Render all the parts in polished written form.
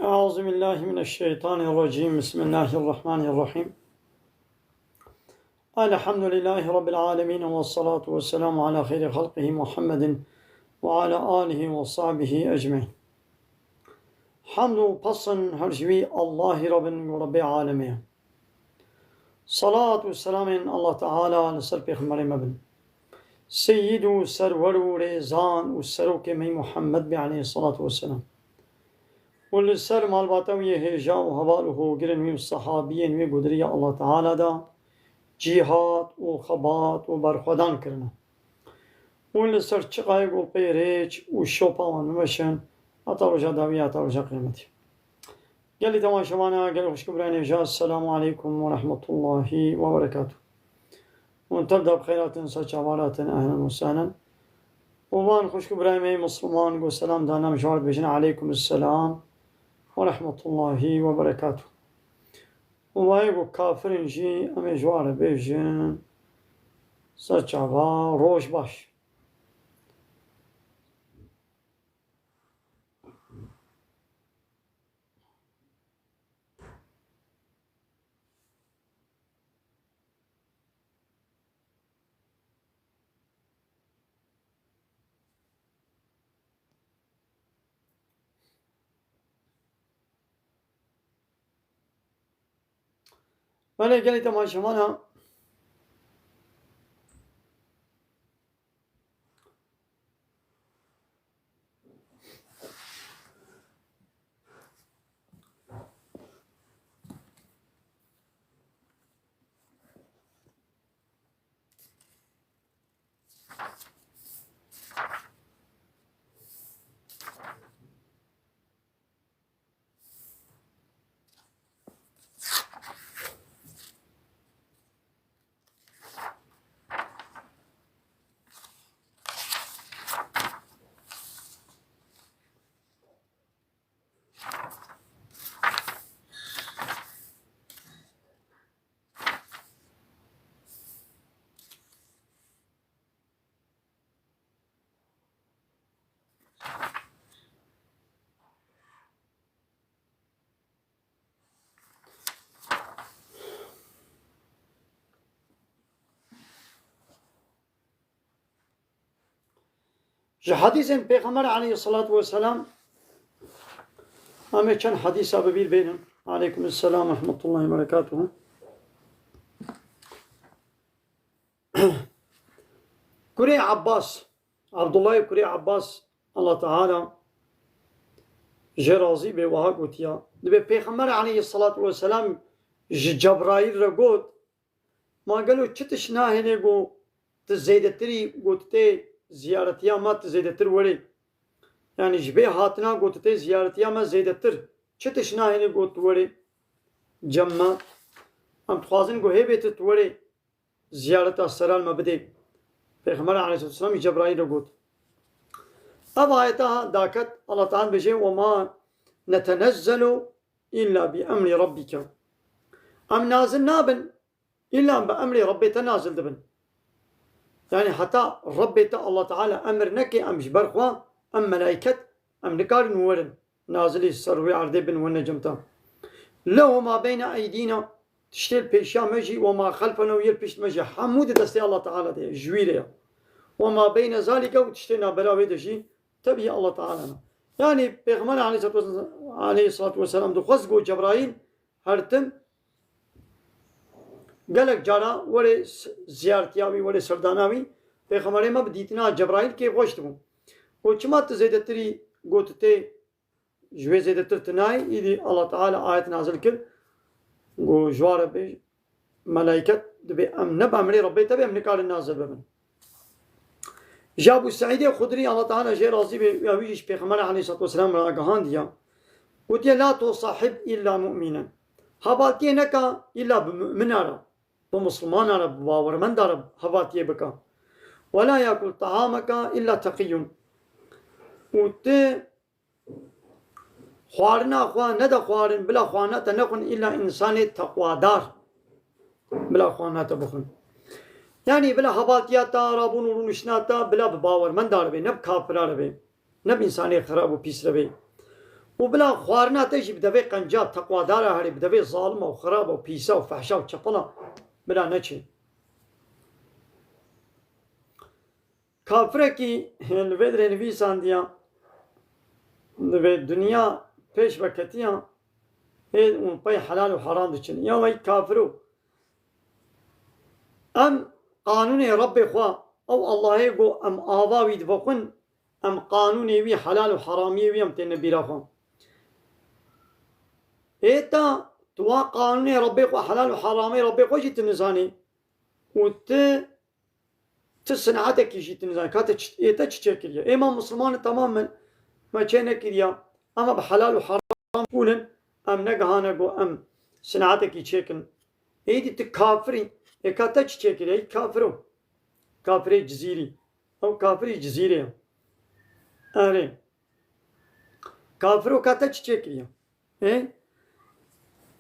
أعوذ بالله من الشيطان الرجيم. بسم الله الرحمن الرحيم. الحمد لله رب العالمين، والصلاة والسلام على خير خلقه محمد وعلى آله وصحبه أجمعين. حمد pasın her şeyi Allahi Rabbi alemi. Salat ve selamın Allah Teala ser Peygamber mebin. Seyyidu serveru rezan ve seruke mey Muhammed bi aleyhi salatu ve selam. والسر مال باتوی هجا و حواله گرن و صحابیین و گدری الله تعالی دا جهاد و خبات و برخودان کرنا والسر چقای گل پیریچ و شوپاوان وشن اتاوجا داوی اتاوجا قیمتی گلی تماشاوانا گلی خوشکبرانی جا. السلام علیکم و رحمت الله و برکاته. ونتبدا بخيرات سچاوالات اهلا وسهلا. وان خوشکبرانی مسلمان گو سلام دانم جواب بجن علیکم السلام ورحمة الله وبركاته. ووايقو كافرين جي أمي جوار بيجن سرچاوا روش باش. ولی گلی تماشاوانا جه حدیث پیغمبر علیه الصلاة والسلام همه چند حدیث ببیر بینم. علیکم السلام ورحمة الله وبركاته. كري عباس عبد الله كري عباس الله تعالى جرازي بوها قوتيا دبي پیغمبر عليه الصلاة والسلام جبرائيل رقود ما قالوا چتش ناهنه قو تزيدتري قوتتي زيارتيا ما تزيدتر ولي يعني جبه هاتنا قوتتي زيارتيا ما زيدتر چتش ناهنه قوت ولي جمع ام تخوازن قو هيبت ولي زيارت السرال مبدي پیغمبر علیه السلام جبرائیل رو گفت. اب آیتا داکت الله تعالی بجه وما نتنزل الا بأمر ربك. ام نازل نابن الا بأمر ربك نازل دبن. يعني حتى ربك الله تعالى امر نكي ام جبر خوا ام ملائكت ام نكار نورن نازلي سروي عرضي بن ونجمتا له ما بين ايدينا تشتل پیشا مجي وما خلفنا وير پیشت مجي حمود دستي الله تعالى دي جويريا وما بين ذلك وتشتنا براوي دشي تبي الله تعالى. يعني پیغمبر عليه الصلاة والسلام دو خزقو جبرائيل هرتم قالك جارا وري زيارتياوي وري سرداناوي پیغمبر ما بديتنا جبرائيل كي غوشتمو وچما تزيدتري قوتتي جوي زيدتر تناي يدي الله تعالى آيات نازل كر قو جوار بي ملائكت دبي ام نبع مري ربي تبي ام نقال النازل بمن. جابو سعيد خدري الله تعالى جي راضي بيويش پیغمبر عليه الصلاة والسلام راقهان ديا وتي لا تصاحب إلا مؤمنا. هباتي نكا إلا بمؤمن عرب بمسلمان عرب باورمند عرب هباتي بكا ولا يأكل طعامك إلا تقي. وتي خوارنا خوان ندا خوارن بلا خوانا تنقن إلا إنسان تقوادار بلا خوانا تبخن. يعني بلا هباتياتا رابون ورونشناتا بلا باور من دار بي نب كافر ربي نب إنساني خراب و پيس ربي وبلا خوارنا تجي بدبي قنجاب تقوى دارا هري بدبي ظالمة وخرابة وبيسا وفحشة وشبلة بلا نچي كافره كي الفيدر نفيسان ديا الدنيا پیش بكتيا هي اون باي حلال وحرام دچن يا وي كافرو ام قانون ربي خوا او الله يقو ام آواوي دبقن ام قانون وي حلال وحرامي وي ام تنبي رخم ايتا توا قانون ربي خوا حلال وحرامي ربي خوا جيت نزاني وت تصنعتك جيت نزاني كاتا ايتا تشكل اما مسلمان تماما ما كان كريا اما بحلال وحرام قولن ام نقهانا قو ام صنعتك يشكل ايدي تكافري كاتا تشكل اي كافرو كافري جزيري او كافري جزيري اري كافرو كاتا تشكل ايه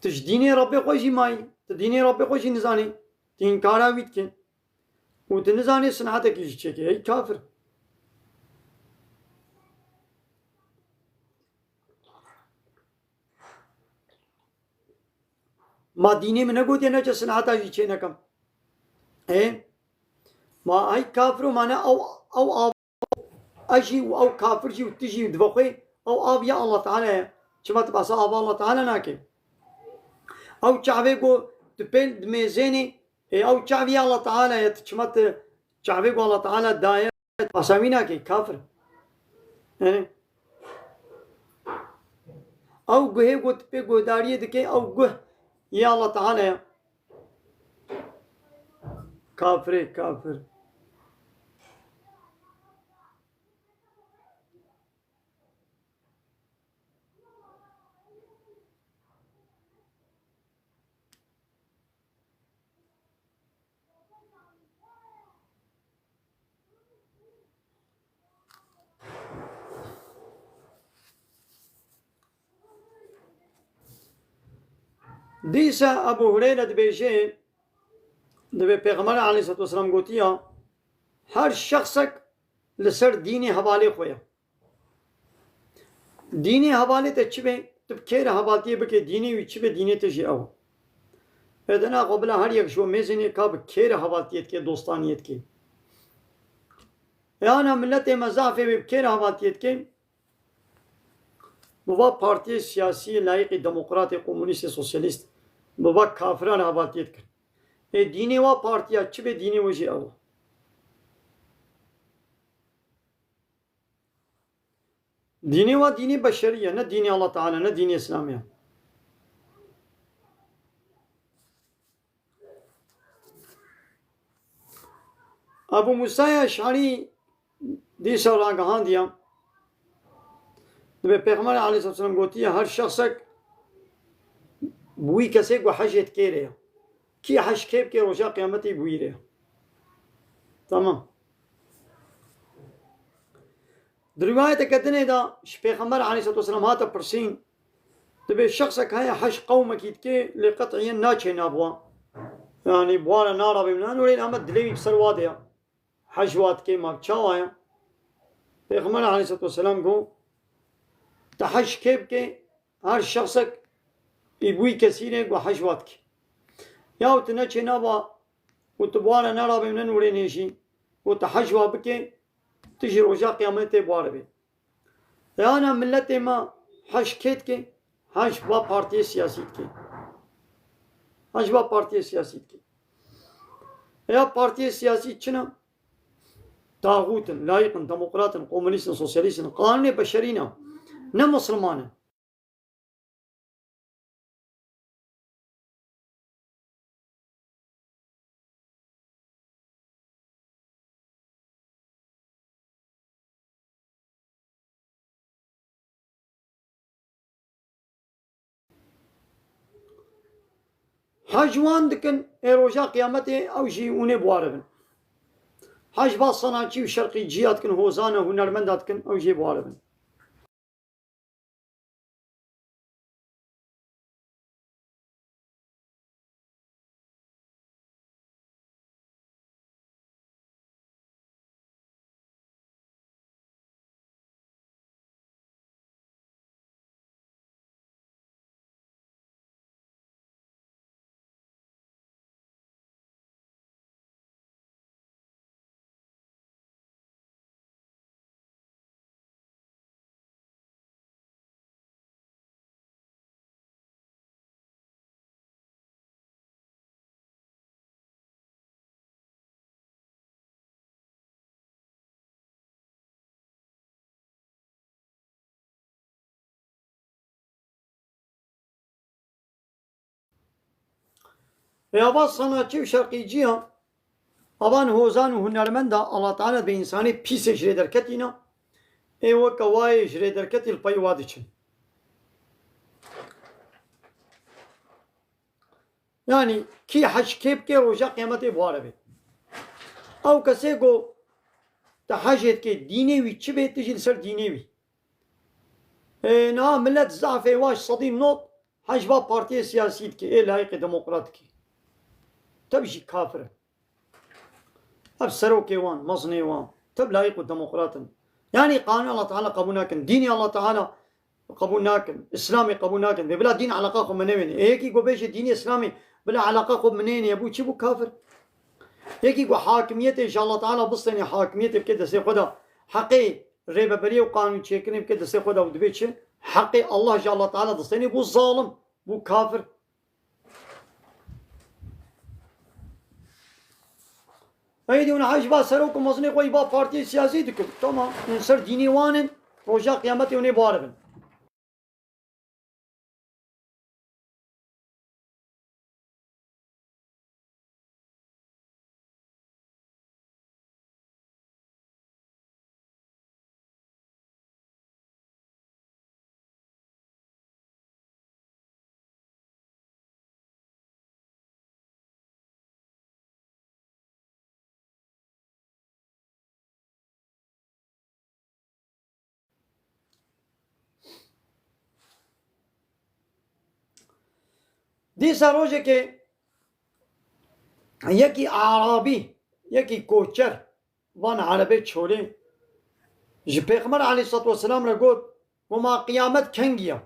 تجديني ربي خوشي ماي تديني ربي خوشي نزاني تين كارا ويتكن وتنزاني صنعتك يشكل اي كافر ما ديني من قلت انا صنعتها يشكل نكم ايه ما هاي كافر معناه او اجي او كافر جي وتجي دبقي او ابيا الله تعالى كما تبع صاحب الله تعالى ناكي او شعبي قو تبين دميزيني او شعبي الله تعالى كما شعبي قو الله تعالى داير بساميناكي كافر يعني او قهي قو تبي قو داريه دكي او قه يا الله تعالى كافر كافر ديسا ابو هريره دبيجي دبي پیغمبر عليه الصلاه والسلام قوتيا هر شخصك لسر ديني حوالي خويا ديني حوالي تشبه تبكير حوالتي بك ديني ويشبه ديني تجي او ادنا قبل هر یک شو مزني كاب كير حوالتيت के دوستانيت के يعني ملت مزافه بكير حوالتيت के بابا parti siyasi layık demokrat komünist sosyalist baba kafirان حوالتيت कर ديني وا parti अच्छी be dini وجي او ديني وا ديني بشريه نه ديني الله تعالى نه ديني اسلاميه ابو موسى اشعری دیسا راگهان دیا به پیغمبر علیه الصلاه والسلام گوتی هر شخص بوی کسی کو حجت کیره کی حج کیب که روزا قیامتی بوی ره تمام در روایت کتنه دا پیغمبر علیه الصلاه والسلام هات پرسین به شخص که حج قومك که لقطعی ناچه نابوا يعني بوانا نارا بمنان ولين أما دليل بسر واديا حجوات كي ما بتشاوايا پیغمبر عليه الصلاة والسلام قو تحج كيب كي هر شخصك يبوي كثيرة قو حجوات كي يا وتنچه نابا وتبوانا نارا بمنان ولين يشي وتحجوا بكي تجي رجا قيامته بوار بي يعني ملتي ما حج كيت كي حج با پارتي سياسي كي حج با پارتي سياسي كي يا بارتي سياسي چنا طاغوتن لايقن ديمقراطن كومونيستن سوسياليستن قانون بشرينا نه مسلمانه حجوان دكن ايروجا قيامته او جي اوني بواربن حج باص صناعتي وشرقي جيات كن هوزانه هنرمندات كن او جي بواربن يا باز صناعتي وشرقيجية أبان هوزان وهنرمندا الله تعالى بإنساني بيس جري دركتنا ايوه كواي جري دركتي الباي وادشن يعني كي حج كيب كي روجا قيامتي بواربي او كسي go تحاجت كي دينيوي چي بيت تجي لسر دينيوي نا ملت زعفي واش صديم نوت حجبا بارتي سياسيت كي ايه لايق ديمقراط كي تبجي كافر اب سروكي وان مصني وان تب لايق ديمقراط يعني قانون الله تعالى قبولناكن ديني الله تعالى قبولناكن اسلامي قبولناكن بلا دين علاقاكم منين هيك يقول بيش ديني اسلامي بلا علاقاكم منين يا ابو تشي بو كافر هيك يقول حاكميته ان شاء الله تعالى بصني حاكميته بكده سي خدا حقي ريبه بري وقانون تشيكني بكده سي خدا ودبيتش حقي الله جل الله تعالى دستني بو ظالم بو كافر هيدي ونحاج با سروكم مصني قوي با بارتي سياسي دكم تمام نصر ديني وانن روجا قيامتي وني باربن دي سروجه كي يكي عربي يكي كوچر وان عربي छोड़े जी पैगंबर अलैहिस्सलाम रगोत وما قيامت كنجيا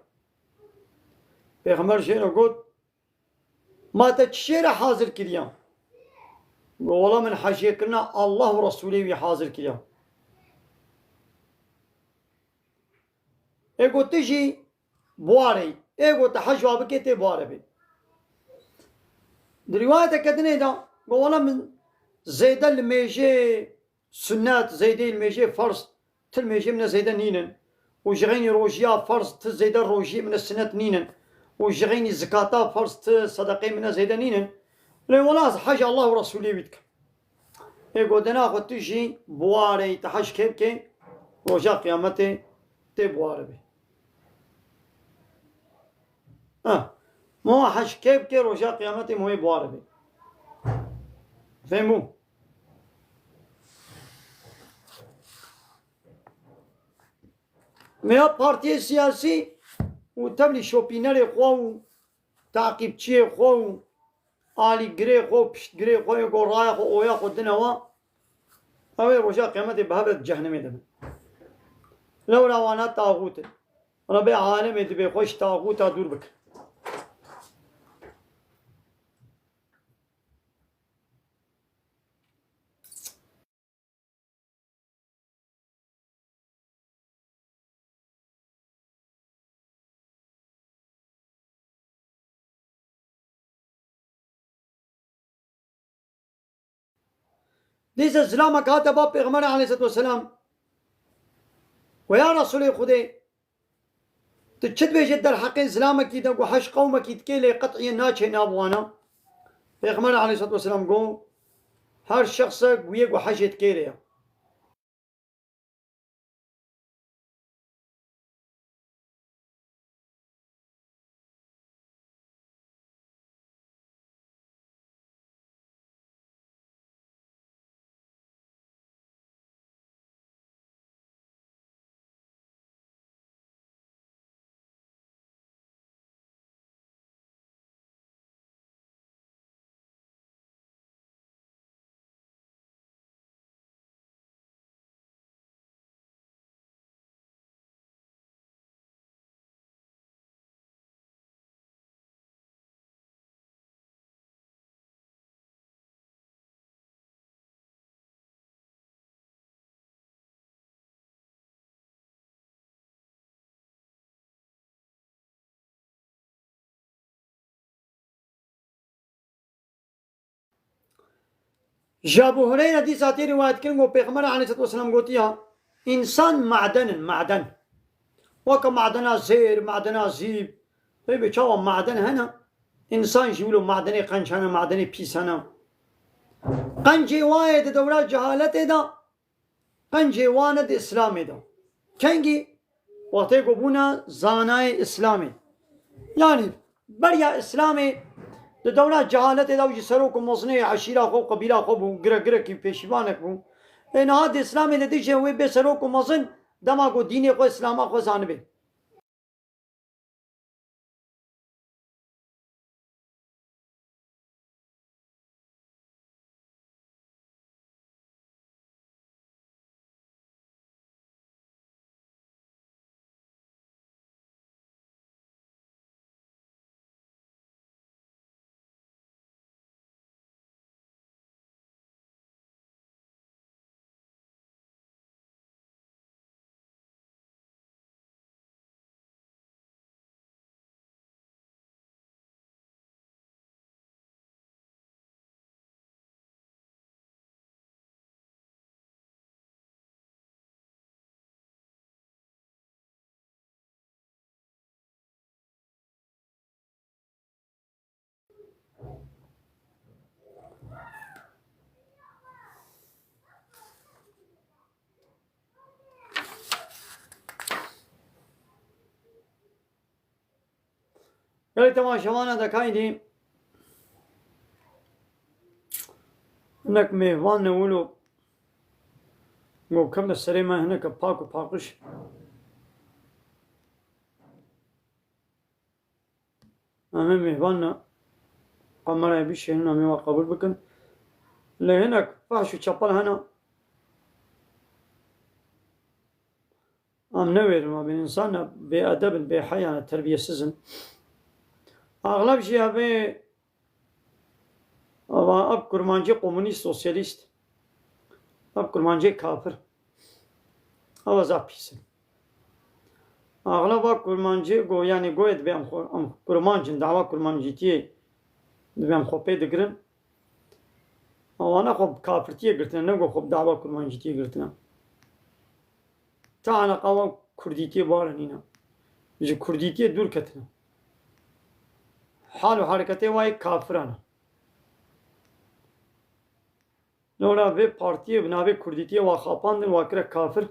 पैगंबर شيء रगोत ما تشير حاضر كريا والله من حشيكنا الله ورسوله حاضر كريا ايغو تجي بواري ايغو تحجوا بكيتي بواري بي رواية كدني دا والله من زيد الميجي سنات زيدي الميجي فرض تل ميجي من زيد نينن وجغيني روجيا فرض تل زيد الروجي من السنات نينن وجغيني زكاة فرض تل صدقي من زيد نينن لي والله حاجة الله ورسوله بيتك ايقو دنا خد تجي بواري تحج كيبكي روجا قيامتي تي بواري بي مو حج كيبكي روجا قيامتي مو بواري بي فهمو ميا بارتي سياسي وتبلي شوبينري خو تعقيب تشي خو آلي جري خو بشت جري خو يقول رايح خو اويا خو دنوا اوي روجا قيامتي بهبرة جهنمي دم لولا وانا طاغوت ربي عالم يدبي خوش طاغوت دور بك ليس السلام كاتب پیغمبر عليه الصلاة والسلام ويا رسول خدي تشد بيجد در حق اسلامك كي تقو حش قومك يتكيلي قطعي ناچه نابوانا پیغمبر عليه الصلاة والسلام قو هر شخص ويقو حش يتكيلي جابو هريرة دي ساتي رواية كنغو پیغمبر عليه الصلاة والسلام قوتيها إنسان معدن وكا معدنا زير معدنا زيب بيبي شاوا معدن هنا انسان جولو معدني قنشانا معدني بيسانا قنجي وايد دورات جهالته دا قنجي واند اسلامي دا كنجي وقتی بونا زانای اسلامي يعني بريا اسلامي دولة جهالت دا وجي سروك مصنع عشيرة خو قبيلة خو بو غرق غرق كي بيشبانك بو ان هذا اسلامي ندي جه وي بي سروك مصن دما کو دين کو اسلام کو زانبه قال تماشاوانا دكاي دي انك مهوان نقولوا قو كم السريمة هناك باكو باقش أما مهوانا قمرا بيش هنا ميوا قبول بكن لهناك فاشو چپل هنا ام نوير ما بين انسان بأدب بحياة تربية سزن اغلب شيء هبه اب kurmancı komünist sosyalist اب kurmancı kafir hava zapisi اغلب kurmancı go yani go et beam kurmancı dava kurmancı diye beam khope degrin اوانا خب kafir diye girtin ne go khob dava kurmancı diye girtin ta ana qawa kurdi diye baranina ji kurdi diye dur ketin حال و حرکتی وای کافرانه نورا به پارتی بنابه کردیتی و خاپاندن و کره کافر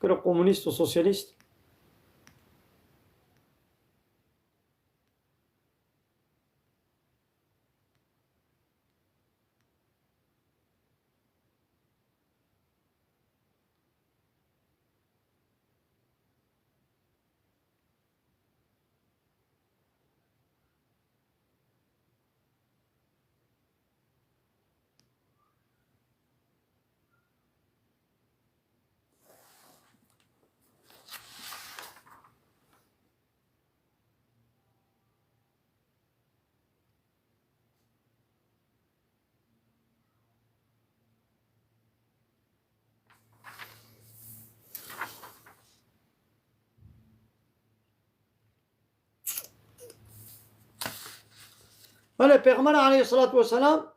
کره کمونیست و سوسیالیست Öyle Peygamber aleyhissalatü vesselam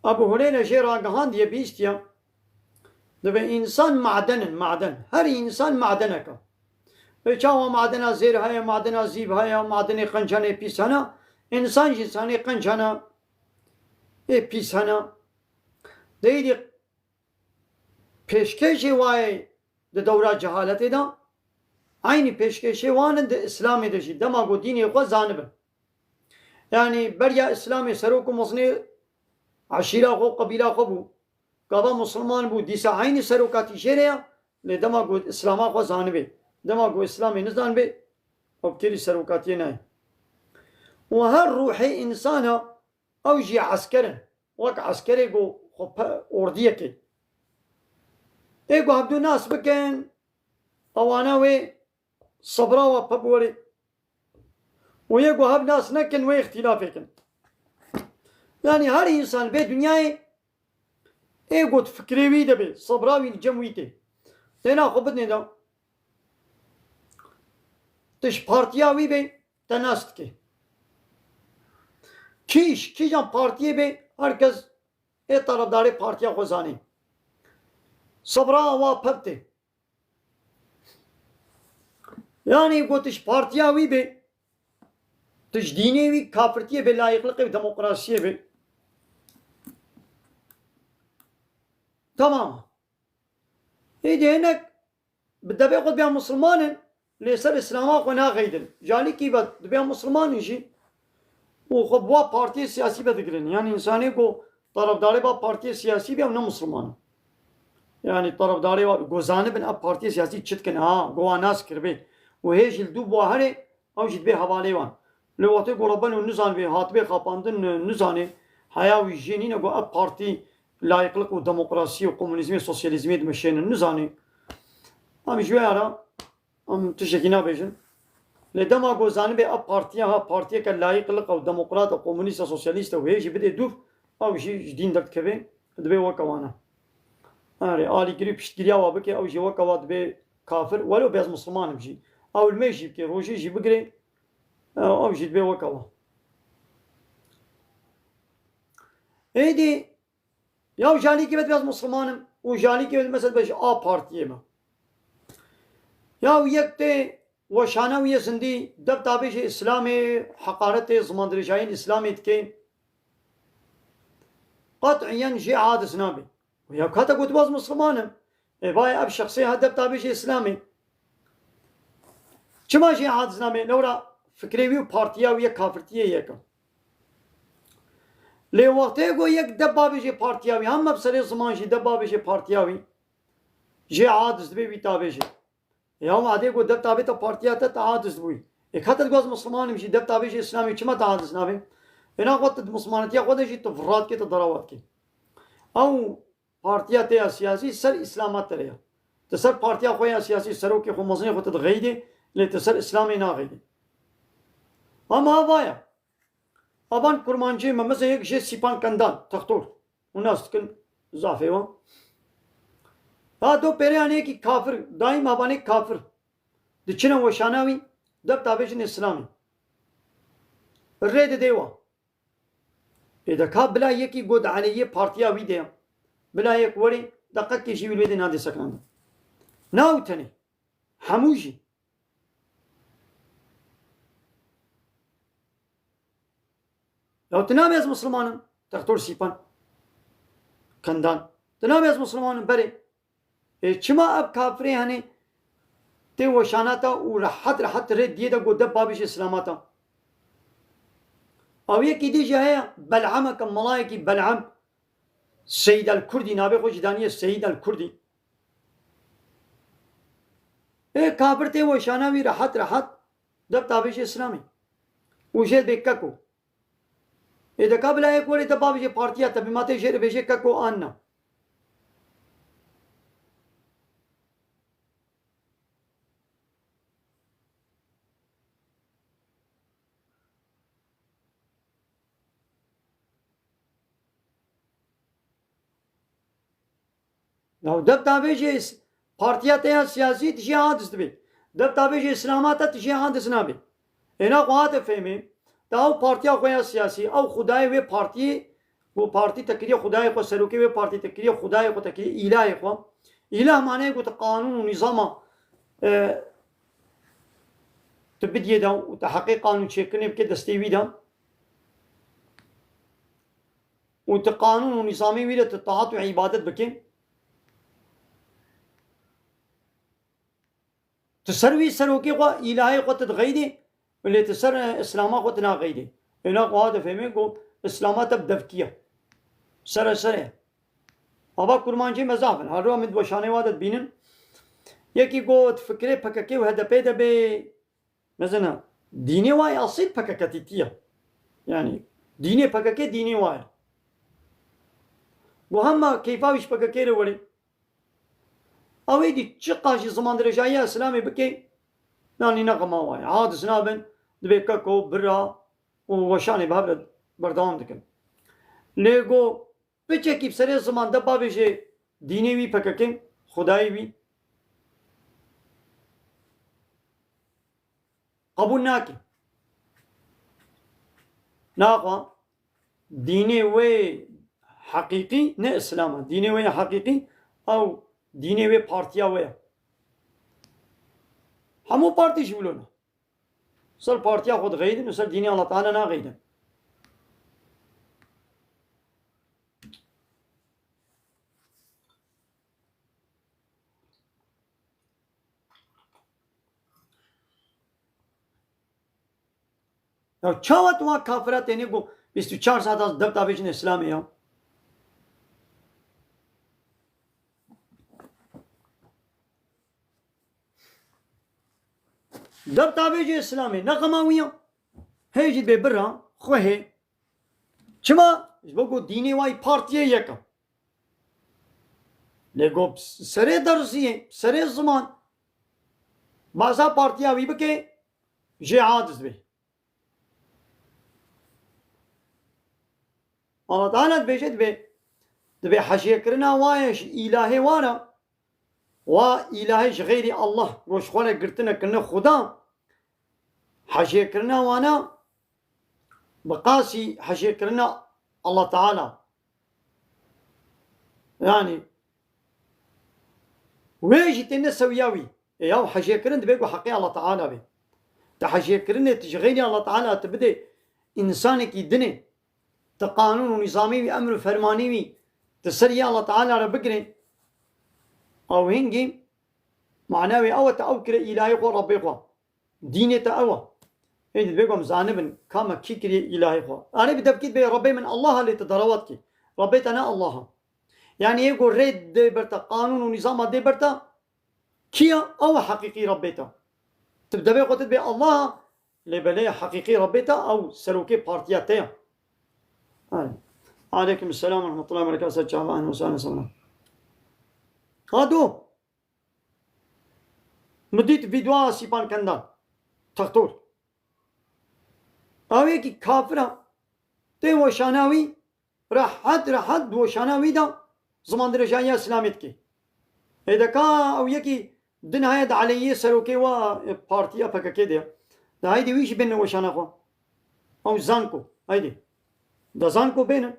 Abu Hureyre Şeragahan diye bir istiyor. Ve insan maden. Her insan madene ka. Ve çava madena zir haya, madena zib haya, madene kançane pisana. İnsan cinsane kançana pisana. Deydi peşkeşi vay de davra cehalet eda. Aynı peşkeşi vanın de İslam edeşi. Demago dini ko zanibin. Yani berya İslam'ı seruku musni aşira ko kabila ko bu. Kaba Müslüman bu disa aynı serukati şereya le demago İslam'a ko zanibi. Demago İslam'ı ne zanibi? Obkiri serukati ne? Ve her ruhi insana avji askerin. Vak askeri go ordiye ki. Ego abdu nas bikin awana ve sabra ve pabwari. ويجو هب ناس نكن واختلاف يكن يعني هر إنسان به دنياي إيجو تفكري ده به صبراوي الجمويته تنا خبطني ده تش partiyاوي به تناست ki ki can partiye be herkes tarafdarı partiye kozani sabra ve pepte yani gotiş partiyاوي be تجديني وي كافرتيه بالله يخلق ديمقراطيه بي تمام يجي هناك بدأ بياخذ بها مسلمان ليس الإسلام قنا غيدن جالي كي بد بها مسلمان يجي وخبوا بارتي سياسي بدقرن يعني إنساني كو طرف داري با بارتي سياسي بها ونا مسلمان يعني طرف داري كو زانب أب بارتي سياسي تشتكن كو ناس كربي وهيج الدو بواهري أو جد بها حوالي وان لو وقت قربان ونزان بي هات بي خاباندن نزاني حياوي جينين كو أب بارتي لا يقلق وديمقراطية وكومونيزم سوسياليزم مشين نزاني أم جوي أرا أم تشكينا بيجن لدما جوزان بي أب بارتيا كلا يقلق أو ديمقراط أو كومونيست أو سوسياليست أو هيجي بدي دوف أو شيء جديد دكت كبي دبي وكوانا أري آلي قريب بشتريا وابك أو جي وكوا دبي كافر ولو بيز مسلمان بجي أو الميجي بكي روجي جي بقري أو جي دبي وكوا هيدي يا جاني كي بيز مسلمان وجاني كي مثلا بيج بارتيا ما يا ويكتي وشانا ويا سندي دب تابش إسلامي حقارة زمان درجين إسلامي تكين قطعيا شيء عادس نابي ويا كاتا قلت باز مسلمانم باي أب شخصية دب تابش إسلامي كما شيء عادس نابي لورا فكري ويا بارتيا ويا كافرتيا يكا لي وقتي قو يك دب بابش بارتيا وي هم بسري زمان شي دب بابش بارتيا وي شيء عادس دبي بيتابش يوم عادي قو دب تابي تا بارتيات تعادس بوي إخاتت جوز مسلمان مشي دب تابي شيء إسلامي كما تعادس نابي هنا قط مسلمانية قد شيء تفرات كي تضراوات كي أو بارتيات سياسي سر إسلامات تريا تسر بارتيا خويا سياسي سرو كي خو مزني خو تتغيدي لتسر إسلامي ناغيدي أما بايا أبان كرمانجي ما مثلا يك شيء سيبان كندان تختور وناس تكن زافيوا دو پریانه کی کافر دائم آبانه کافر دچنا وشاناوی دب تابشن اسلامی رد دیوا اذا كاب بلا يكي قد عليه بارتيا ويديا بلا يك وري دقق كي جيب الويد نادي سكان ناوتني حموجي لو تنام يا مسلمان تختور سيبان كندان تنام يا مسلمان بري چما اب کافری هنی تی وشاناتا و راحت رد دیده گو دب بابش اسلاماتا او یکی دی جاهیا بلعمه کم ملائکی بلعم سید الکردی نابه خوش دانیه سید الکردی کافر تی وشاناوی راحت دب تابش اسلامی وشید بککو اذا قبل ایک وری دب بابش پارتیا تبی ماته شیر بشه ککو آننا لو دب تابيجي بارتيات سياسي تشي حادث بي دب تابيجي اسلامات تشي حادث نابي هنا قوات فهمي تاو بارتيا خويا سياسي او خداي وي بارتي वो पार्टी तकरीर खुदाए को सरुके हुए पार्टी तकरीर खुदाए को तकरीर इलाह को इलाह माने को कानून ونظام تبدي ده وتحقيق قانون شكلني بكده استوي ده وتقانون ونظامي ويدا الطاعات وعبادات بكين تسروي سروكي قو إلهي قو تتغيدي واللي تسر إسلاما قو تناغيدي هنا قو هذا فهمين قو إسلاما تبدفكية سر أبا كرمانجي مزافن هارو من دوشاني وادت بينن يكي قو تفكري بكاكي وهذا بيدا بي مثلا ديني واي أصيد بكاكتيتية يعني ديني بكاكي ديني واي وهما كيفاوش بكاكي لولي اوی دی چقاشی زمان درجایی اسلامی بکی نانی نقما وای عادس نابن دبی ککو برا و وشانی بابد بردام دکن لیگو بچه کی بسری زمان دبا بشه دینی وی پککن خدایی وی قبول ناکی ناقا دینی وی حقیقی نه اسلام دینی وی حقیقی او دینی و پارتیا ویا همو پارتی شولونه سر بارتيا خود غيدن وسر ديني الله تعالى نا غيدن لو چاوت وان كافرات يعني گو 24 ساعت از دب تابيجن اسلامي يا دب تابيج اسلامي نقماويا هيجي ببرا خوه چما بگو ديني واي بارتيه يكم لگو سره درسيه سره زمان بعضا پارتیا وی بکه جهاد به الله تعالى بيجد دبي حشيه كرنا وايش إلهي وانا وإلهي غير الله روش خوله قرتنا كنا خدا حشيه كرنا وانا بقاسي حشيه كرنا الله تعالى يعني ويجي تنسوياوي ياو حشيه كرن دبيكو حقي الله تعالى به تحشيه كرن تشغيني الله تعالى تبدي إنسانك يدني تقانون ونظامي وأمر فرماني تسري الله تعالى ربكني أو هنجي معناوي أو تأوكر إلهي قو ربي قو ديني تأوى هيد بيقوم زانبن كاما كيكري إلهي قو أنا بدبكيت بي ربي من الله اللي تدرواتك ربيت أنا الله يعني يقول ريد دي برتا قانون ونظام دي برتا كيا أو حقيقي ربيتا تبدأ بي قوتت بي الله اللي بلي حقيقي ربيتا أو سلوكي بارتياتيا عليكم السلام ورحمة الله وبركاته سيد شعب أهلا وسهلا سلام هادو مديت فيديو سيبان كندان تختور أوي كي كافرة تي وشاناوي راحت وشاناوي دا زمان درجانية اسلاميت كي إذا كا أو يكي دن هايد عليه سلوكي و بارتيا فكا كده دا هايدي ويش بين وشانا خوا أو زانكو هايدي دا زانكو بينن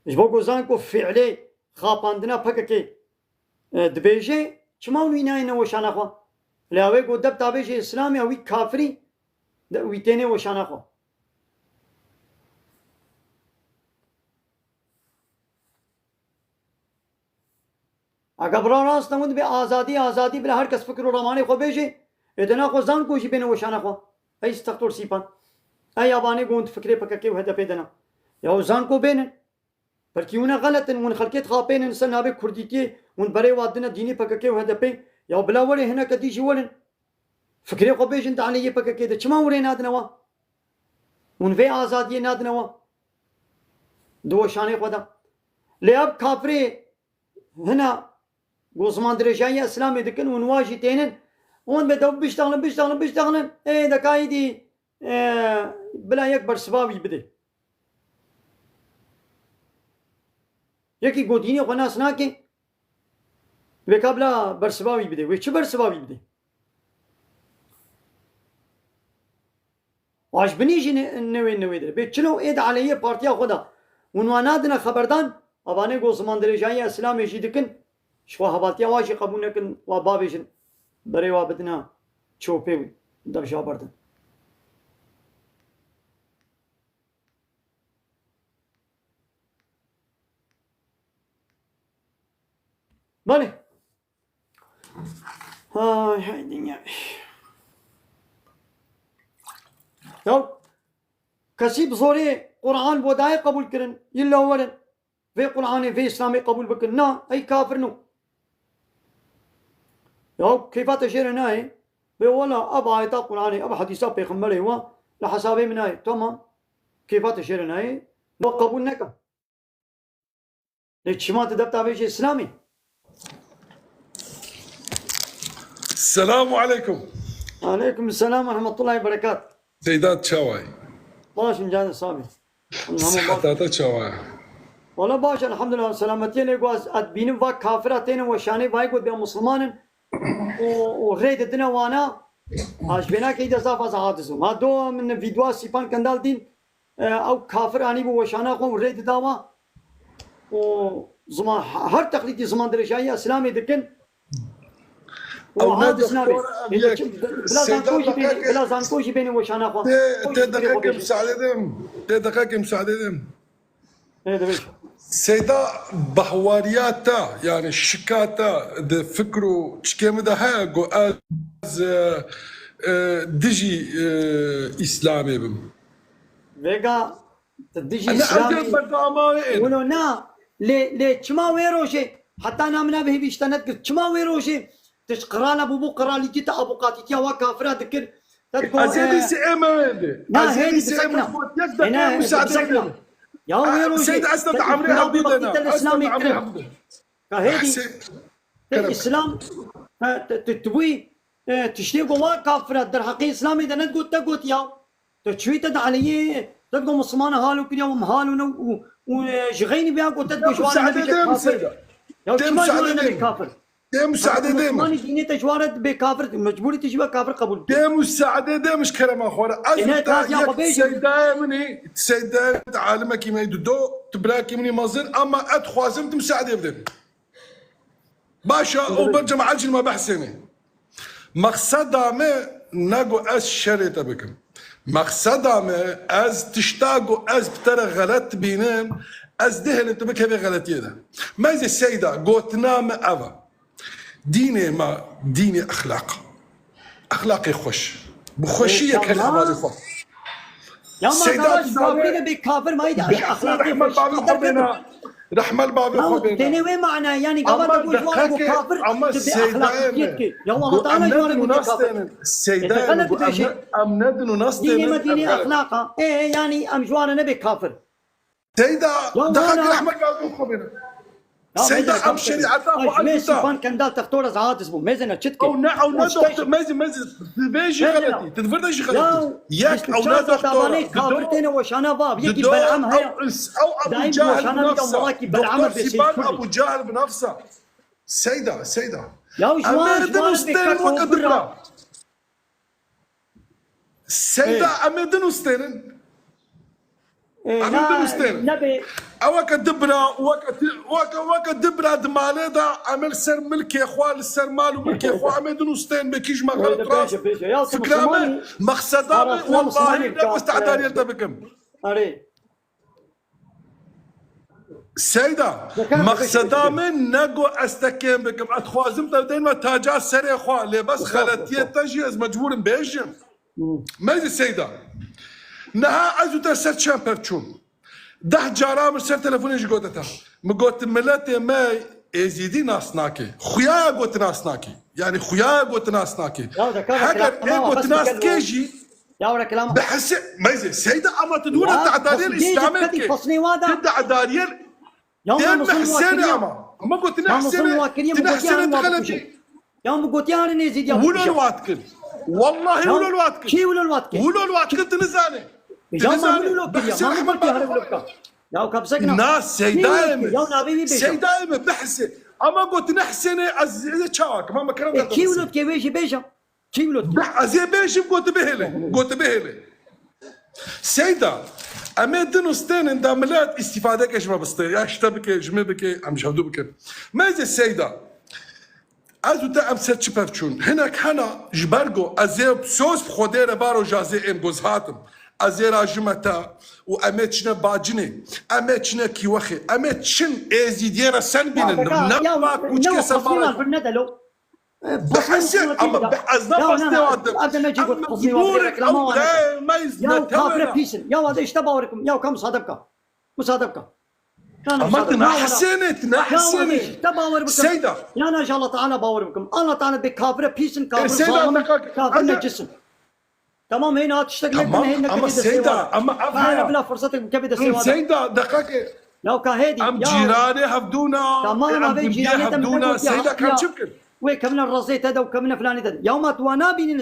جبوكو زانكو فعلي خاپاندنا پککی دبیجه چماون وینای نوشانه خوا لاوی گو دب تابیجه اسلامی اوی کافری وی تینه وشانه خوا اگر برا راست نمود به آزادی بلا هر کس فکر و رمانه خوا بیجه ادنا خو زانکو جی بینه وشانه خوا ای استقطور سیپان ای آبانه گوند فکری پککی و هدف دنا یا زانکو بینن بلكي ونا غلط ون خلقت خابين انسان هابي كرديتي ون بري وادنا ديني بكاكي وهذا بي يا بلا ولي هنا كديجي ولن فكري قبيش انت علي بكاكي ده كما وري نادنا وا ون في ازادي نادنا وا دو شاني خدا لياب كافري هنا غوزمان درجايا اسلامي دكن ون واجي تينن ون بدو بيشتغلن ايه ده كايدي بلا يكبر سبابي بدي یکی گودینی خناس ناکه و قبلا برسباوی بده و چه برسباوی بده واش بنيجي نوي ده بيتشلو ايد عليه بارتيا خدا ونوانادنا خبردان ابانه گو زمان درجاي اسلام يجي دكن شو حباتيا واجي قبول نكن وبابيشن بري وابدنا چوپي دبشا بردن بله هاي دنيا يو كسيب زوري قرآن بوداي قبول كرن يلا ولن في قرآن في إسلامي قبول بكن نا أي كافر نو يو كيف تشيرنا هاي بولا أبا آيات قرآن أبا حديثة بيخمبري هو لحسابي من هاي تمام كيف تشيرنا هاي نو قبول نكا ليش ما تدبت بيش إسلامي السلام عليكم. عليكم السلام ورحمة الله وبركاته. سيدات شاواي. باش مجال صابي. صحتاتا شاواي. والله باش الحمد لله سلامتين يقواز أدبينم فاك كافراتين وشاني فايقود بيا مسلمان وريد الدنا وانا عجبنا كيدا زافا زهادزم هادو من فيديو سيبان كندال دين او كافر اني بو وشانا قوم وريد داوا و زمان هر تقليدي زمان درجاية اسلامي دكن او وهذا نادي سنابي وياك بلا زانكوشي بيني وشان اخو دقائق مساعدتهم دقائق مساعدتهم هذا بيش سيدا بحوارياتا يعني شكاتا ده فكرو شكيم ده هاجو از ديجي اسلامي بم فيجا تديجي انا اسلامي ارجع بالضمان ولو نا لي تشما ويروشي حتى انا من به بيشتنت تشما ويروشي تشقرانا ابو قرا لي جيت ابو قاتي يا كافر ذكر تقول ازيدي سيما نا ازيدي هيدي سيما بسكنا هنا بسكنا يا ويروشي سيد اسد عمري عبدنا الاسلامي عمري عبدنا هيدي الاسلام تتوي تشتي جوا كافر در حقي اسلامي ده نقول تقول يا تشوي تد عليه تقول مسلمان هالو كده ومهالو وشغيني بيها قلت تقول شو انا كافر يا شو ما انا كافر ده مساعدة ده مسلمان ديني تجوارت بكافر مجبوري تجيبها كافر قبول ده مساعدة ده مش كلام اخوان سيدا مني سيدا عالمك كيما يدو تبلاكي مني مازن اما اتخوازمت مساعدة بدن باشا وبرجع مع عجل ما بحسني مقصدا ما ناقو از شريطة بكم مقصدا ما از تشتاقو از بترى غلط بينين از دهن انت بك هذه غلطية ده ما زي السيدة قوتنا ما افا ديني ما ديني اخلاقي خوش بخوشية كلها ما يخوف يا ما كافر بكافر ما يدعي اخلاقي رحمة الباب خوبنا تاني وين معنى يعني قبل تقول جوارك كافر اما السيدان يا الله تعالى جوارك كافر السيدان امند ونص ديني ما ديني اخلاقها ايه يعني ام جوانا نبي كافر سيدا دخل رحمة الباب خوبنا سيدا ام شريعتها وعجبتها فان كان دال تختور از عاد اسمه ميزنا تشتك او دكتور ميزن تبيجي غلطي تدفردش غلطي ياك او دكتور كافرتين وشانا باب يجي بلعم هيا او ابو جهل بنفسه دكتور سيبان ابو جهل بنفسه سيدا يا امردن وستين وقت دبرا سيدا امردن وستين نبي وقت دبرا وقت دبرا دمالي دا عمل سر ملكي اخوان السر مالو ملكي اخوان عمدن وستين بكيش ما غلط راس فكرامي مقصدامي والله لا استعداد يلتبكم سيدة مقصدامي نقو استكين بكم اتخوازم تبدين ما تاجات سري اخوان لي بس غلطية تجي از مجبور بيجم ما يزي سيدة نها ازو ترسل شامبرتشون ده جارا مرسل تلفوني ايش قوتها مقوت ملاتي ما يزيدي ناس ناكي خويا قوت ناس ناكي يعني خويا قوت ناس ناكي حقر ايه قوت ناس كيجي يا ورا كلام بحس ما يزي سيدة اما تدور التعدادية الاسلامية تدع داريل دين محسنة اما قلت نحسنة تغلبي يا ام قلت يا انا يزيد يا ولو الواتكل والله ولو الواتكل شي ولو الواتكل ولو الواتكل تنزاني يا ما ولو يا ما قلت يا هرب يا كبسكنا ناس سيدايم يا نبي سيدايم بحسن اما قلت نحسن از تشاك ما كلام كي ولو كيفيش بيجا كي ولو ازي بيش قلت بهله سيدا امدن وستين داملات استفاده كش ما بسطي يا اشتبك جمبك ام شهدو بك ما زي السيده ازو تا ام سيت شبرچون هناك هنا جبرجو ازي سوس خوديره بارو جازي ام جوزهاتم ازي راجمتا وامتشنا باجني امتشنا كيوخي امتشن ازيديرا سن بين نباك وشكي سفارة بالندلو بحسن اما بحزنا بستوادم هذا ما يجيب تصنيف لا ما يا كافر بيسن يا هذا ايش تباوركم يا كم صادبك مصادبك اما تنحسنت تباور سيدة يا انا ان شاء الله تعالى باور بكم الله تعالى بكافر بيسن كافر سيدة كافر نجسن تمام هنا تشتغل هنا اما سيدة اما انا بلا فرصتك كبد السواد سيدة دقيقة لو كهدي ام جيراني هفدونا تمام ابي جيراني هفدونا سيدة كم شكل وكمنا الرزيت هذا وكمنا فلان هذا يوم توانا بيني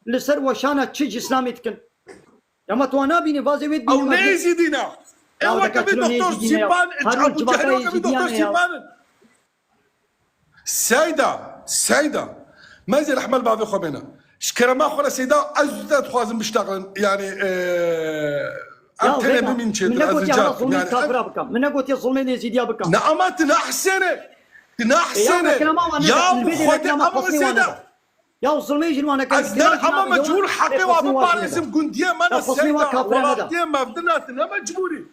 لسر وشانا تشج اسلامي تكن يوم توانا بيني فازي ويد او نيزي دينا ايوا كبي دكتور سيبان ابو جهل كبي دكتور سيبان سيدة ما زي رحمة البعض خوبنا شكرا ما خونا سيدة ازداد خوازم بشتغل يعني انت من شيء من قلت يا ظلمي كافر بكم من قلت يا ظلمي يزيد يا بكم نعمتنا احسنه تنحسن يا مخدع أما سيدا يا وصل يجي وانا كان أصدر أما مجهول حقي وأبا لازم كنت ديما أنا السيدة ولا ديما بدنا تنا مجبوري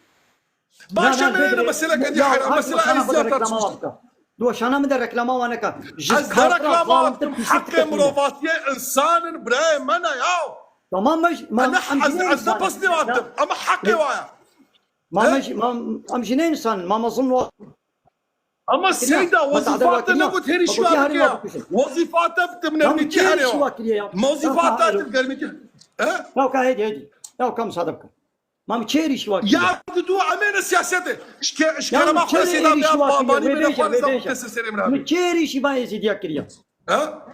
باشا من هنا مسألة كدي حرام مسألة أيزيات دوش أنا من الركلامة وانا كان أصدر ركلامات حقي مروفاتي إنسان براي منا ياو تمام مش أنا أصدر بسني واتم أما حقي وايا ما مش ما أمشي إنسان ما مظن أما السيدة وظيفاتها نقول هيري شو أبكي وظيفاتها بتمنى الميتي هريا وظيفاتها تبقى الميتي ها؟ لو كان هدي لو كم صادبك ما مشيري شو يا بدو أمين السياسة إيش كلام أخوي السيدة يا باباني من أخوان زمان تسلسل من هذا مشيري شو ما يزيد يا كريا ها؟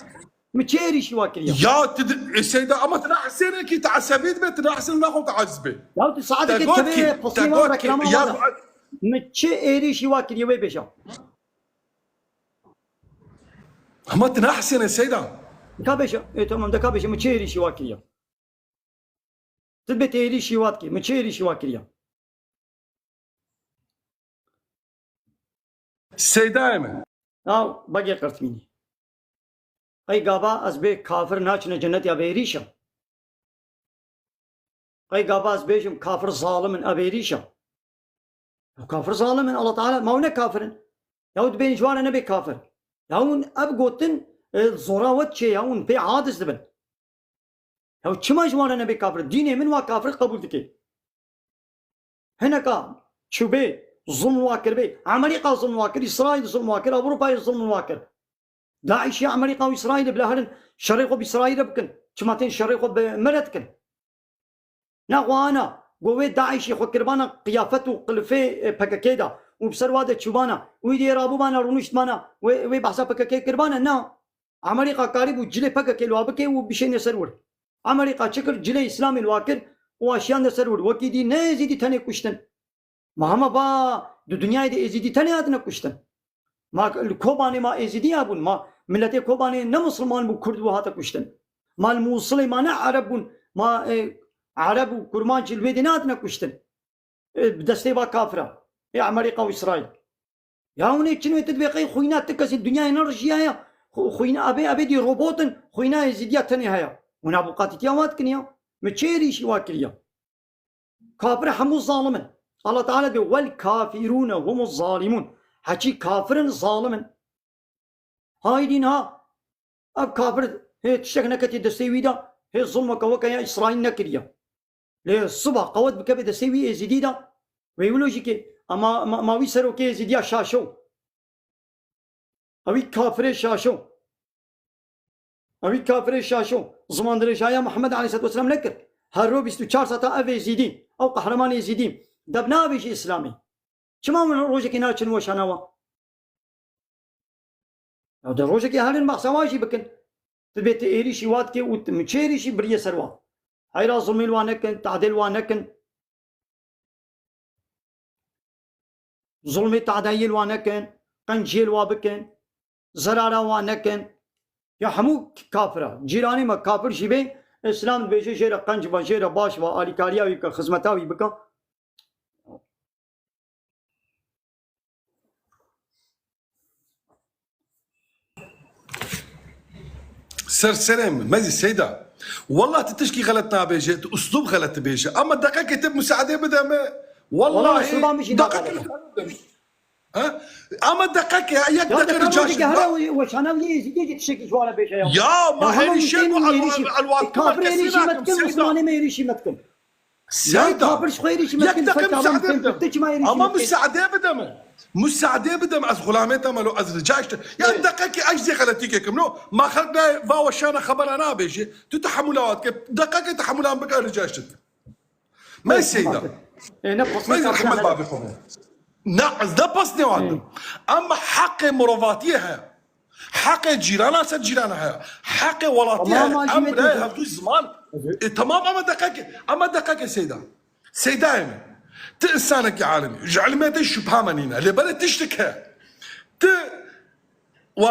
مشيري شو كريا يا السيدة أما تنحسن كي تعسبيت بيت تنحسن ناخذ تعذبي لو تصعدك تبي بصيمة ولا كلام هذا مشيري شو كريا ويبشا أما تنحسن السيدة كابشا إيه تمام ده كابشا مشيري شو كريا تبي تيري شو كي مشيري شو كريا السيدة أمين أو باقي قرت مني أي قابا أزبي كافر ناچنا جنت أبيريشا أي قابا أزبيشم كافر ظالم أبيريشا كافر ظالم الله تعالى ما هو كافر يهود بين جوانا نبي كافر يهون أب قوتن زراوت شيء يهون بي عادس دبن يهود شما جوانا نبي كافر ديني من وا كافر قبول دكي هنا كا شو بي ظلم واكر بي أمريكا ظلم واكر إسرائيل ظلم واكر أوروبا ظلم واكر داعش يا أمريكا وإسرائيل بلاهرن شريقوا بإسرائيل بكن شماتين شريقوا بمرتكن ناقوانا قوي داعش يخو كربانا قيافته قلفه بكاكيدا وبسروادة شبانا ويدي رابو بانا رونشت مانا وبحثا بكاكي كربانا نا أمريكا قارب وجلي بكاكي الوابكي وبشين يسرور أمريكا شكر جلي إسلامي الواكر واشيان يسرور وكي دي نيزي دي تاني كشتن مهما با دو دنيا دي ازيدي تاني آدنا كشتن ما الكوباني ما ازيدي ابون ما ملتي كوباني نه مسلمان بو كرد بو هاتا كشتن ما الموصلي ما نه عرب بون ما عرب و كرمان جلويدينات نه كشتن بدستي با كافرة يا أمريكا وإسرائيل يا هوني چنو تدبيقي خوينا تكسي الدنيا انرجيا يا خوينا ابي دي روبوتن خوينا ازيديات تاني هيا ونا بوقاتي تيامات كنيا مچيري شوا كريا كافر حمو ظالمن الله تعالى دي والكافرون هم الظالمون حكي كافر ظالما هاي دينها اب كافر هي تشك نكتي دسيوي دا هي ظلمك وكا يا اسرائيل نكريا ليه الصبح قوت بكبه دسيوي زديدا ويقولوا شيكي اما ما ويسرو كي زديا شاشو اوي كافر شاشو اوي كافر شاشو زمان درشايا محمد عليه الصلاه والسلام نكر هر رو 24 ساعه ابي زيدين او قهرمان يزيدين دبنا بيش اسلامي شما من روجك ناچن وشنوا او در روجك هالن مخسواجي بكن تبيت ايري شي وات كي ومچيري شي بريه سروا هاي ظلم الوانكن تعديل وانكن ظلم تعديل وانكن قنجيل وابكن زرارا وانكن يا حمو كافره جيراني ما كافر شي بي اسلام بيجي شير قنج بشير باش والي كارياوي كخدمتاوي بكا سلام مازي السيدة والله تتشكي غلطنا بيجي اسلوب غلط بيجي اما دقيقة كتب مساعدة بدا ما والله اسلوبها مش دقيقة ها اما دقيقة يا دقيقة رجاش واش انا يجي تشكي شو على بيجي يا ما هي الشيء الواتساب كافر يريشي متكن مسلماني ما يريشي متكن سيدة كافر شو يريشي متكن اما مساعدة بدا ما مساعدة بدم از غلامات مالو از رجاجت يا دقيقة اجزي غلطيك كمنو ما خلقنا فاو شانا خبر انا بيجي تتحملات دقيقة تحملان بقى رجاجت ما السيدة ما يرحم بابكم نعم ده بس نواد اما حق مروفاتيها حق جيرانا سد جيرانها حق ولاتيها ام لا هفتو زمان تمام اما دقيقة سيدة سيدة انسانك يا عالمي علمات الشبهه منينا اللي بدات تشتكى و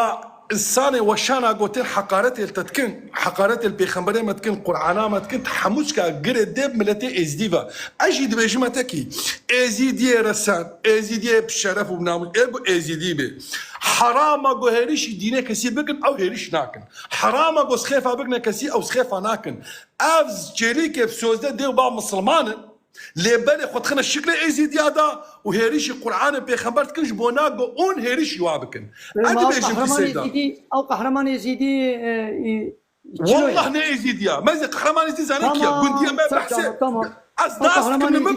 انسان وشانا قوتين حقارات التتكن حقارات البيخمبري ما تكن قرآن ما تكن تحموش كغير ديب ملتي ازديفا اجي بيجما تكي ازيدي رسان ازيدي بشرف وبناموس ايغو ازيدي بي حرام اغو هريش دينه كسي بكن او هريش ناكن حرام اغو سخيفه بكن كسي او سخيفه ناكن افز جيريك بسوزده ديو با مسلمان لبالي خد خنا الشكل ازيدي هذا وهريش القرآن بيخمبر تكنش بوناغو اون هريش يوابكن ادي بيجم في سيدا او قهرمان يزيدي والله نه ازيديا مازال قهرمان ازيدي زانيكيا قلت يا ما بحسي اصداس كنا ما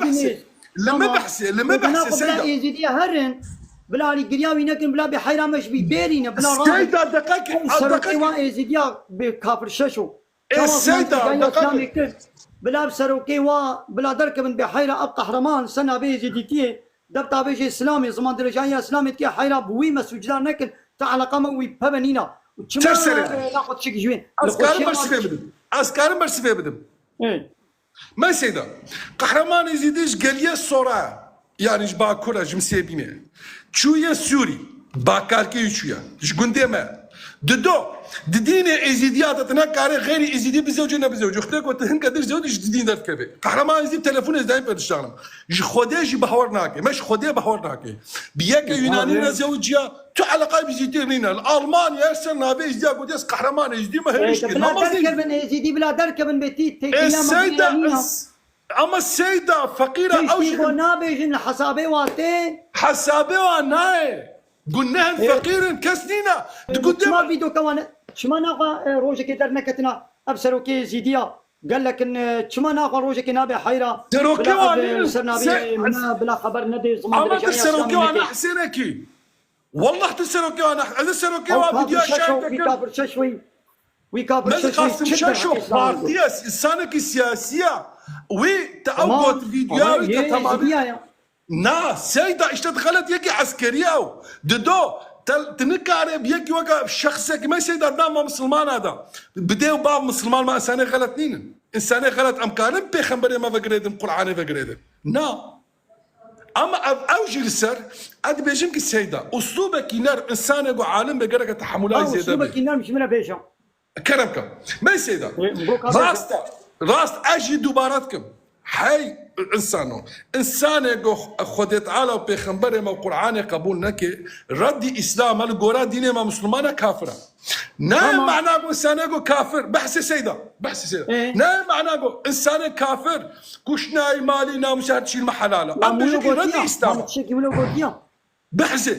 بحسي لما بحسي سيدا يزيدي هرن بلا علي قرياوي نكن بلا بحيرة مش بيرين بلا سيدا دقائق يزيديا بكافر ششو السيدا دقائق بلا بسروكي بلا دركب بحيرة ابقى قهرمان سنة بيزيديتي دبتا بيجي اسلامي زمان درجانيا اسلامي تكي حيرة بوي مسجدان نكن تعالى قاموي ببنينا ترسل ناخذ شيء جوين اسكار مرسفه بدم ما سيدا قهرمان يزيدش قاليه الصورة يعني جبا كورا جمسيه بيمه شويه سوري باكاركي شويه ايش قندي ما ددو دديني ازيديات تنكاري غير ازيدي بزوجنا بزوج اختك وتهن قدر زوج ددين درت كيف قهرمان يزيد تليفون دايم بتشتغل جي خديجي بحورناكي مش خديه بحورناكي بيك يونانينا زوجيا تو على قلب يزيدينا الالمان يرسلنا به ازديا قدس قهرمان يزدي ما هيش بلا دركب ازيدي بلا دركب بيتي السيده اما السيده فقيره او شيء نابجن حسابي واتي حسابي واناي قلنا فقير كسنينا تقول ما فيديو كمان شما ناقا روجك درنا كتنا ابسروكي زيديا قال لك ان شما ناقا روجك نابي حيره سروكي بلا خبر ندي زمان اما تسروكي وانا حسينكي والله تسروكي وانا تسروكي فيديو ويكابر ششوي ويكابر ششوي بارتيه انسانك سياسيه وي تاوت فيديو تمام نا سيدا اشتغلت يكي عسكريه ددو تنكاري بيكي وقع شخصك ما سيدا دام مسلمان هذا بديو باب مسلمان ما انساني غلط نين انساني غلط امكان بيخمبري ما فقريدم قرآني فقريدم نا اما اوجي السر اد بيجمك السيدا اسلوبك ينار انساني عالم بقرقه تحملات زياده اسلوبك ينار مش منها بيجا كرمكم ما سيدا راست اجي دوباراتكم حي انسان خدت على وبيخمبر ما القرآن قبول نكي ردي اسلام القرى ديني ما مسلمان كافره نايم معناه انسان كافر بحث سيدا نايم معناه انسان كافر كوش ناي مالي نامش هادشي المحلاله ام بيجي ردي اسلام بحث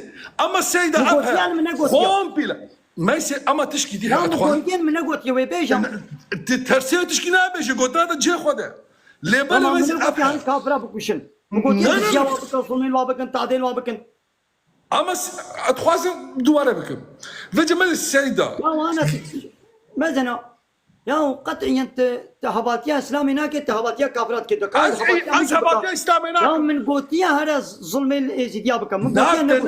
اما السيده ابها قوم بلا ما يصير اما تشكي دي هاتوان من قلت يا بيجا ترسي تشكي نابيش قلت هذا تجي خده ليه ما يصير يعني كافره بكوشن بقول يا جواب تصومين وابكن تعديل وابكن اما اتخوازن دواره بكم فجمال السيده يا انا مازنا يا قطعي انت تهباتيا اسلامي ناك تهباتيا كافرات كده تهباتيا اسلامي ناك يا من قوتيا هذا ظلم الازيديا بكم من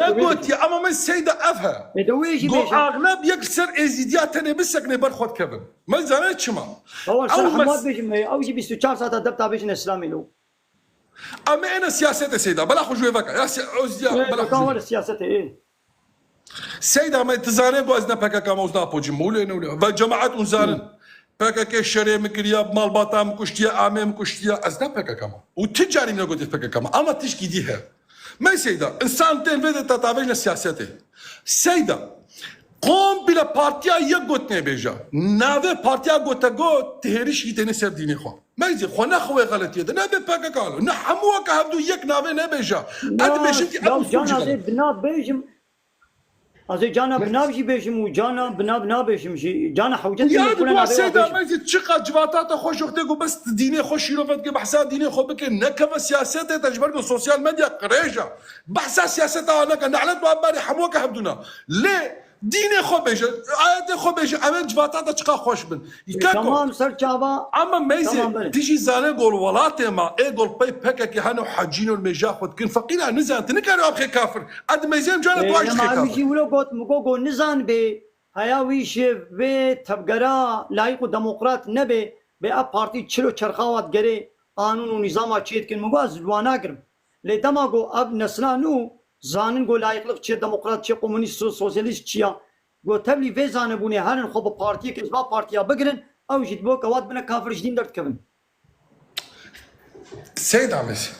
قوتيا اما من السيده افها يدويجي بيش اغلب يكسر ازيديا تاني بسك نبر خد كبن ما زانت شما اول صراحه بيش او جي 24 ساعه دبتا بيش اسلامي لو اما انا سياسه سيده بلا خجوه فكا يا ازيديا بلا خجوه سياسه ايه سيده ما تزاني بوزنا بكا كموزنا بوجمولين ولا جماعات انزارن بكا كشري مكريا مال باتا مكشتيا امي مكشتيا ازنا بكا كما وتجاري من قلت بكا كما اما تشكي ديها ما سيدا انسان تين فيدا تتابعنا سياسته سيدا قوم بلا بارتيا يقوت نبيجا نافي بارتيا قوت قوت تهريش يتني سر ديني خو ما يزي خو نخوي غلط يد نافي بكا قالو نحموك هبدو يك نافي نبيجا اد بيجي ابو جانا بنا بيجم از جانا بنابجي بيجم وجانا بنا بيجم جانا حوجت يا دو سيدا ما يزي تشقا جواتات خوش وقتكو بس ديني خوش يروفت بحثا ديني خو بك نكف سياسات تجبركو سوسيال ميديا قريجه بحثا سياسات انا نعلت باباري حموك هبدونا ليه ديني خو بيجا عادي خو بيجا اما جواتات تشقا خوش بن تمام سر جابا اما ميزي تيجي زانه قول ولاتي ما اي قول باي بكا كي هانو حاجينو الميجا خد كن فقيره نزان تنكارو ابخي كافر اد ميزيم جانا بواش خي كافر يجي ولو قوت مكو نزان بي هياويش بي تبقرا لايق ديمقراط نبي بي اب بارتي چلو چرخاوات گري قانون و نظام چيت كن مگو از لوانا گرم لدماغو اب نسلانو زانن گو لايقلق چه ديمقراط چه کمونيست سوسياليست چيا قلت لي في زانبوني هرن خو بارتي كذا بارتيا بقرن او جيت بو كواد بنا كافر جديد درت كفن سيد عمسي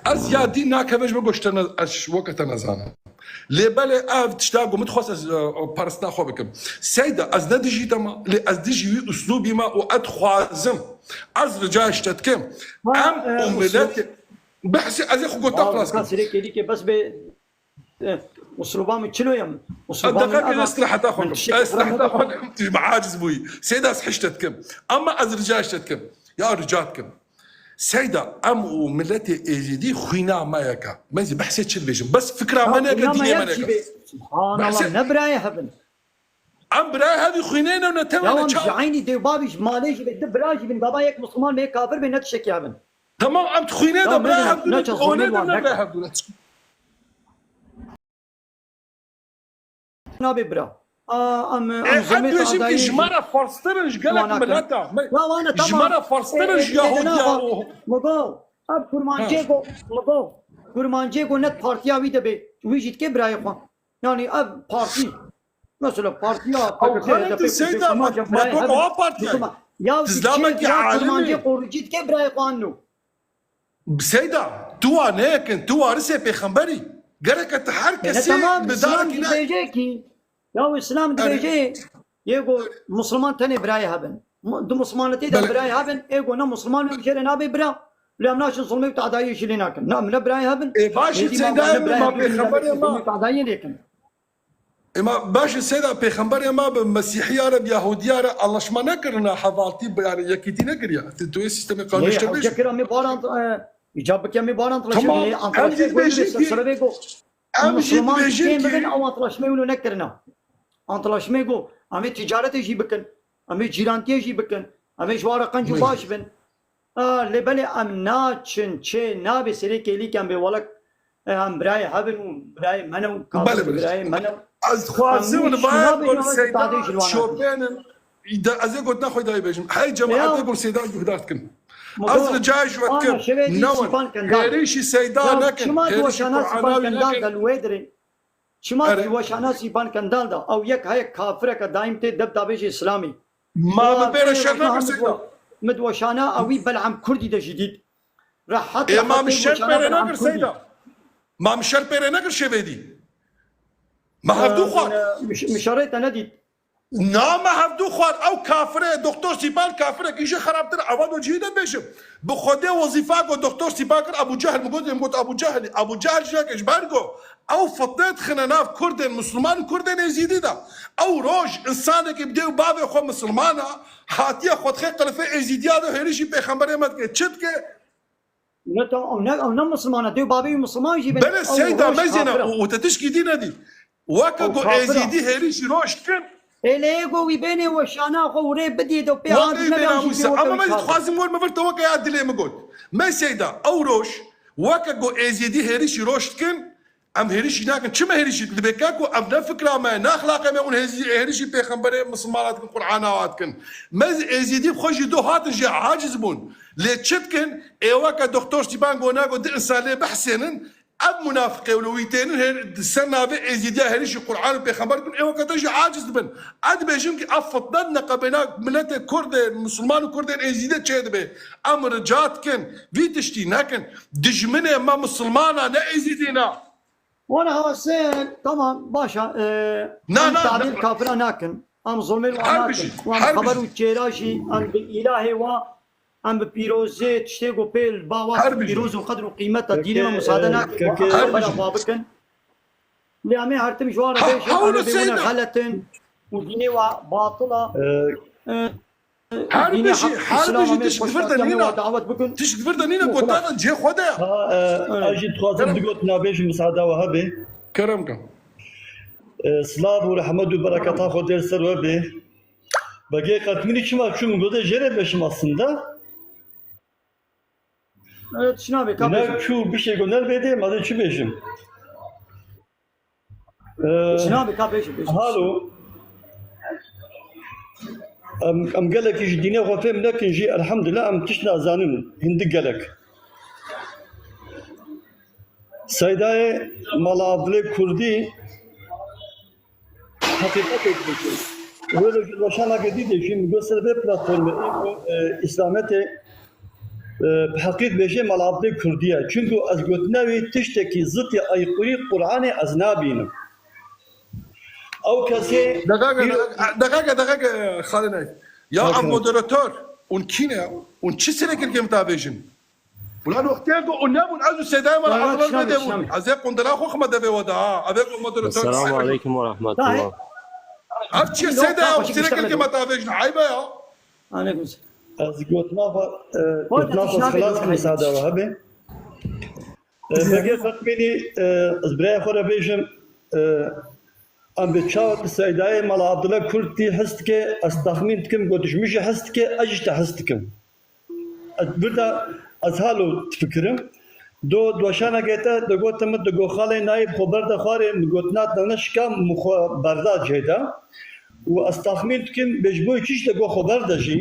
از یادی ناکەوێش بە گۆشتە وەکەتە نەزانە لێبەلێ ئاv تشتاگو متخواست پەرست ناخۆ بکەم سەیدا ئەس نەدژیتەمە لێ ئەس دژی ئوسلوبیمە و ئەتخوازم ئەس ڕجاشتە دکەم ئەم ئوملەت بەحسی ئەزێ خو گۆتا خلاص كي بس ب اسلوبام تشلو يم دقيقة استراحة أخوكم استراحة أخوكم تجمع عاجز بوي سيدا حشتتكم أما أز رجاشتكم يا رجاتكم سيدا أم وملتي إيزيدي خوينا ما يكا ما يزي بحسيت شل بيجم بس فكرة ما نيكا دنيا ما نيكا سبحان الله نبراي هبن أم براي هذه خوينينا ونتمنى يا عيني دي بابيش ماليش بدبراجي بن بابا يك مسلمان بيك كافر بين نتشك يا بن تمام أم تخوينينا براي هبدو أولينا براي هبدو نابي برا ام حد يجيب إجمارة فرسترنج قالك ملاتا لا وانا تمام إجمارة فرسترنج يهوديا مگو اب فرمانجيگو مگو فرمانجيگو نت بارتيا وي دبي ويجيت كي براي خو يعني اب بارتي مثلا بارتيا او خالد السيدة ما تقوى بارتيا يا تزلامك يا عالمي فرمانجيگو جيت كي براي خانو سيدة توا نيكن توا رسي بيخنبري قالك تحرك تمام بدارك بيجيكي يا اسلام بيجي يقول مسلمان تاني براي هبن دو مسلمانتي دا براي هبن يقول نا مسلمان بشير نابي برا لا مناش ظلمي وتعداي شي ليناكن نا من براي هبن باش سيدة ما بيخنبري ما تعداي ليكن اما باش السيدة بيخنبري ما بمسيحية عرب يهودية الله شما نكرنا حضارتي يعني يكيتي نكريا تنتوي سيستم قانون اشتبش جكرا مي بارانت إجابة كمي بارانت تمام عندي بيجي مسلمان كين بكن او انطلاش ميولو نكرنا انطلاش ميگو امي تجارت يجي بكن امي جيرانتي يجي بكن امي جوار قنجو باش بن لبلي ام ناچن چه نابي سري كيلي كان بولك ام براي هبن براي منو براي منو از خوازم باید گل سیدا شوپن از قلت نخوي داي بيجم هاي جماعه تقول سيدا قدرت كن از رجاج وكم نو هريشي سيدا لكن شما دوشانا سيبان كندال الويدري شما دوشانا سيبان كندال دا او يك هاي كافر كدايم تي دبدبه اسلامي ما ببير الشرنا سيدا مدوشانا اوي بلعم كردي دا جديد راحت ما مشر بيرناكر سيدا ما مشر بيرناكر شبيدي ما هفدو خوار مشاريت نديد نا ما هفدو خوار او كافره دكتور سيبان كافره كيجي خرابتر اوادو جيدا بيشم بخوده وظيفه دكتور سيبان ابو جهل مقول ابو جهل جاك ايش بارجو او فطيت خناناف كردن مسلمان كردن يزيدي دا او روج انسانك يبداو بابي خو مسلمانه هاتيه خد خيق في يزيديا دو هريشي بيغمبر ما تشتك نتا او نم مسلمانه دو بابي مسلمان يجي بلا سيدا مزينه وتتشكي دينا دي وكاكو ازيدي هريشي روش كن اليغو ويبيني وشانا خوري بدي دو بيان اما ما تخازم ول ما فرت وكا يا دلي مقول ما سيدا او روش وكاكو ازيدي هريشي روش كن ام هريشي ناكن شما هريشي بكاكو ام نفكره ما ناخلاق ما هريشي بيغمبر مسلمانات القرانات كن ما ازيدي بخوش دو هات جي عاجز بون لي تشتكن ايواكا دكتور سيبان غوناغو دي انسان بحسنن اب منافقه ولويتين السنه في ازيديا هريش القران بيخبركم ايوا كتجي عاجز بن اد بيجمك افضلنا قبنا ملت كرد مسلمان كرد ازيديا تشد به امر جاتكن في تشتيناكن دجمنه ما مسلمانا لا ازيدينا وانا حسين تمام باشا نا تعبير كافر ناكن ام ظلمي وانا خبرو تشيراشي ان بالهي و ام بيروزه تشتيغو بيل باوا بيروز وقدر وقيمتها ديني ومساعدنا بابكن لامي هرتم جوار بيش انا غلطن وديني وباطله حربشي تشكفردنينا تشكفردنينا قطانا جي خدا اجي تخاطب دقوت نابيش مساعده وهبه كرمكم سلاف ورحمت وبركاته خود السر وبه بقي قتمني كما شو قد جرب بشم aslında. Evet şuna bir kapı. Ne şu bir şey gönder bedeyim adı şu beşim. Şuna bir kapı beşim. Halo. Am galak iş dine khofem lakin ji elhamdülillah am tişna zanın hindi galak. Saydaye malabli kurdi حقیقت بشه ولو وشانا جديده شيء بيوصل به بلاتفورم اسلامت بحقيقة بيجي ملعبة كردية çünkü az götünevi tişteki zıt ayıkuri Kur'an'ı az nabinim. أو كسي دقيقة خالد نايف يا أوكي. عم مودراتور ونكينا ونشسنا كل كم تابيجن ولان وقتها ونابون عزو سيداي ما لا، عضلات شامل، بدون شامل. عزيق قندلا خو خما دبي ودا ابيك مودراتور السلام عليكم ورحمة الله. عرفتي لا، سيداي لا، وقتنا كل كم تابيجن عيبه يا عليكم السلام. az götünafa Orada götünafa tişnabi خلاص yok. مساعدة وهبه بقي تقبلي زبراء خورا بيجم ام بتشاوت سيداي مال عبد الله كردي حستك استخمينتكم قدش مش حستك اجت حستكم بردا ازهالو تفكرم دو دوشانا جيتا دغوتم دغو خالي نايب خبر ده خاري غوتنات نشكا مخبردا جيدا واستخمينتكم بجبو كيش دغو خبر ده جي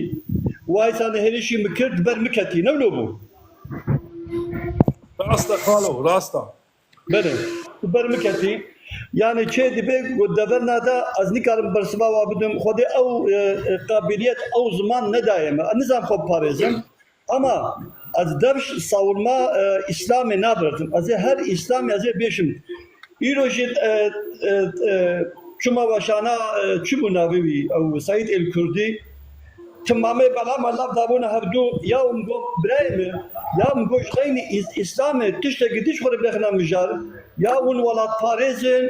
واي سنه هلشي مكرت برمكتي نولوبو راستا خالو راستا بله برمكتي yani çe dibe godaverna da az nikarım bersima vabidum xode او قابلیت او zaman ne daime nizam xo parezim ama az devş savurma İslam'ı nabradım az her İslam az beşim İrojit çuma başana çubunavi او Said el-Kurdi تمامي بلا ما الله دابونا هبدو يوم جو برايم يوم جو شغيني اسلامي تشتكي تشخر بلخنا مجال ياون ولا فارزن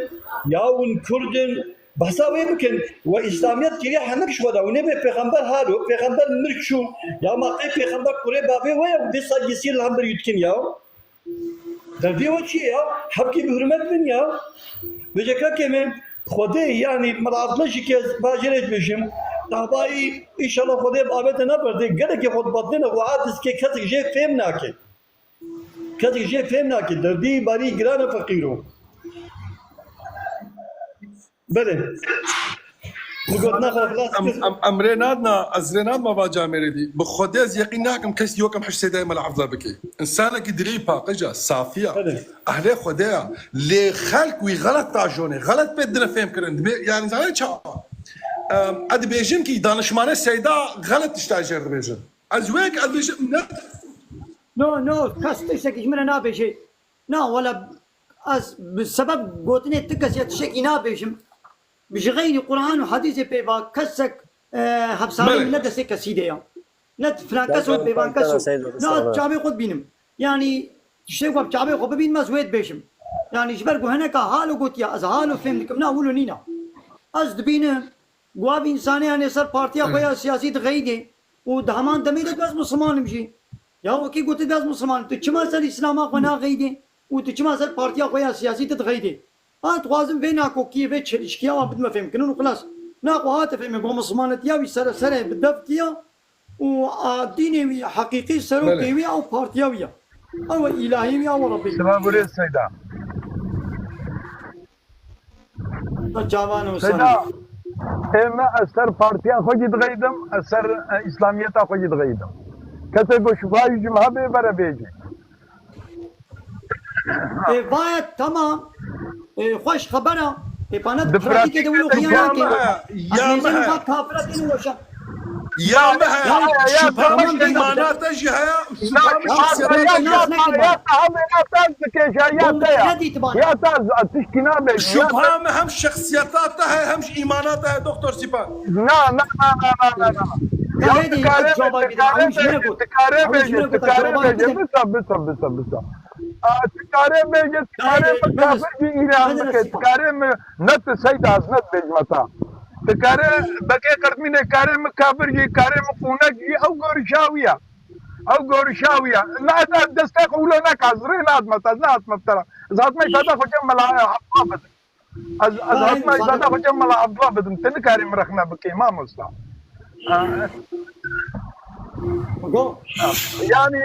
ياون كردن بحسا يمكن واسلاميات كريا حنك شو دا ونبي پیغمبر هادو پیغمبر مرچو يا ما پیغمبر كوري بابي ويا ديسا يسير الامر يتكن يا در دي وچي يا حبكي بحرمت من يا بجكا كمان خدي يعني مرادلش كي باجرت بشم طبعاً إنشالله خدای بابت نبرده گره که خود بدن وعد است که کسی جه فهم نکه کسی جه فهم نکه دردی باری گران فقیرو بله مقول نخل خلاص امرينادنا ازريناد ما باجا مريدي بخدي از يقين ناكم كيس يوكم حش سيداي مال عفضل بكي انسانك دري باقجا صافيه اهلي خديا لي خلق وي غلط تاجوني غلط بدنا فهم كرن يعني زمان تشا اد بيجم كي دانشمانه سيدا غلط تشتاجر بيجم ازويك اد بيجم نو كاستيشك يجمنا نابيشي نا ولا از بسبب قوتني تكسيت شكي نابيشم بجغيني قرآن وحديث بيبا كسك حبساني لا دسي كسيديا لا فلان كسو بيبان كسو لا شعبي خود بينم يعني شيء قب شعبي خود بين ما زويت بيشم يعني شبرقو هنا كهالو قوت يا از هالو فهمتكم نا ولو نينا از دبينه قواب انساني يعني صار بارتيا خويا سياسي تغيدي ودهمان دميدك بس مسلمان مشي يا وكي قلت بس مسلمان تشما سر اسلام اخونا غيدي وتشما سر بارتيا خويا سياسي تغيدي هات وازم بينا كوكي بيتش اشكيا وبد ما فهم كنون خلاص ناقو هات فهم قوم مسلمان تياوي سر بالدفتيا وديني حقيقي سروكي او بارتياويا او الهي او ربي سلام عليكم سيدا جوان سيدا وسلام اما اثر بارتيا خوجي تغيدم اثر اسلاميات خوجي تغيدم كتب شفاي جمعه بره بيجي باید تمام خوش خبره پانت فرقی که دولو خیانه که يا مها کافرت اینو روشن يا مها شبهه مش ايمانات تجيها شبهه ما همش شخصياتها همش ايماناتها دكتور سيبان تكاره بقى قرمين كاره مكابر جي كاره مقونك او غورشاويه او غورشاويه لا دستك ولا كازرين نات مفترى ذات ما يفدا خجم ملا حفظ ذات ما يفدا خجم ملا حفظ تن كاره مرخنا بكي ما مسلم يعني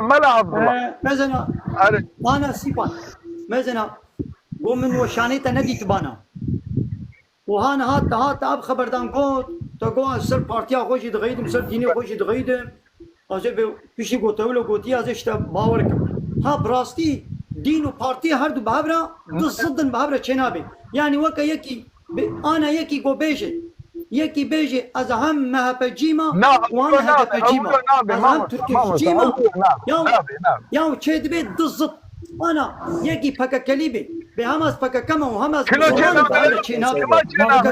ملا عبد الله مثلا انا سيبان مثلا ومن وشاني تندي تبانا وهان هات اب خبردان قوت تقوا سر بارتيا خوشي دغيدم سر ديني خوشي دغيدم ازي بيشي قوتولو قوتي از اشتا باور ها براستي دين و بارتي هر دو بهبرا ضد بهبرا چنابه يعني وكا يكي انا يكي جو بيجي يكي بيجي از هم مهبجيما لا وانا هبجيما از هم تركيجيما يوم نعم يوم تشيد بيت ضزت انا يكي بكا كليبي بهمس بكا كما وهمس كلا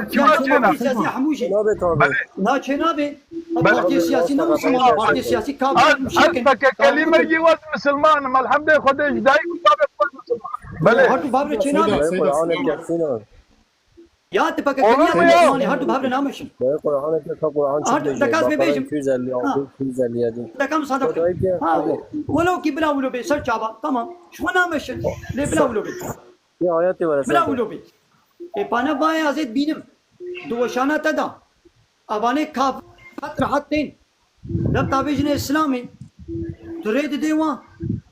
سياسي حموشي جناب تابع نا چنابي بارتي سياسي نو مسلمان بارتي سياسي كابر مشكل كلمة جواز مسلمان ما الحمد لله خدش داي مسلمان بله هاتو بابر چنابي قرآن کفینا يا تبكا كليبي هاتو بابر نامش قرآن که قرآن چی هاتو دكاز بيجي 250 دي ده كم صادق ولو كي بلا ولو بي سر چابا تمام شو نامش ليه بلا ولو بي یه آیاتی بلا ورسه ولو بي بana باي ازيد بينم دوشانا تدا اباني كاف راحتين رب تابجن اسلامي تريد ديوا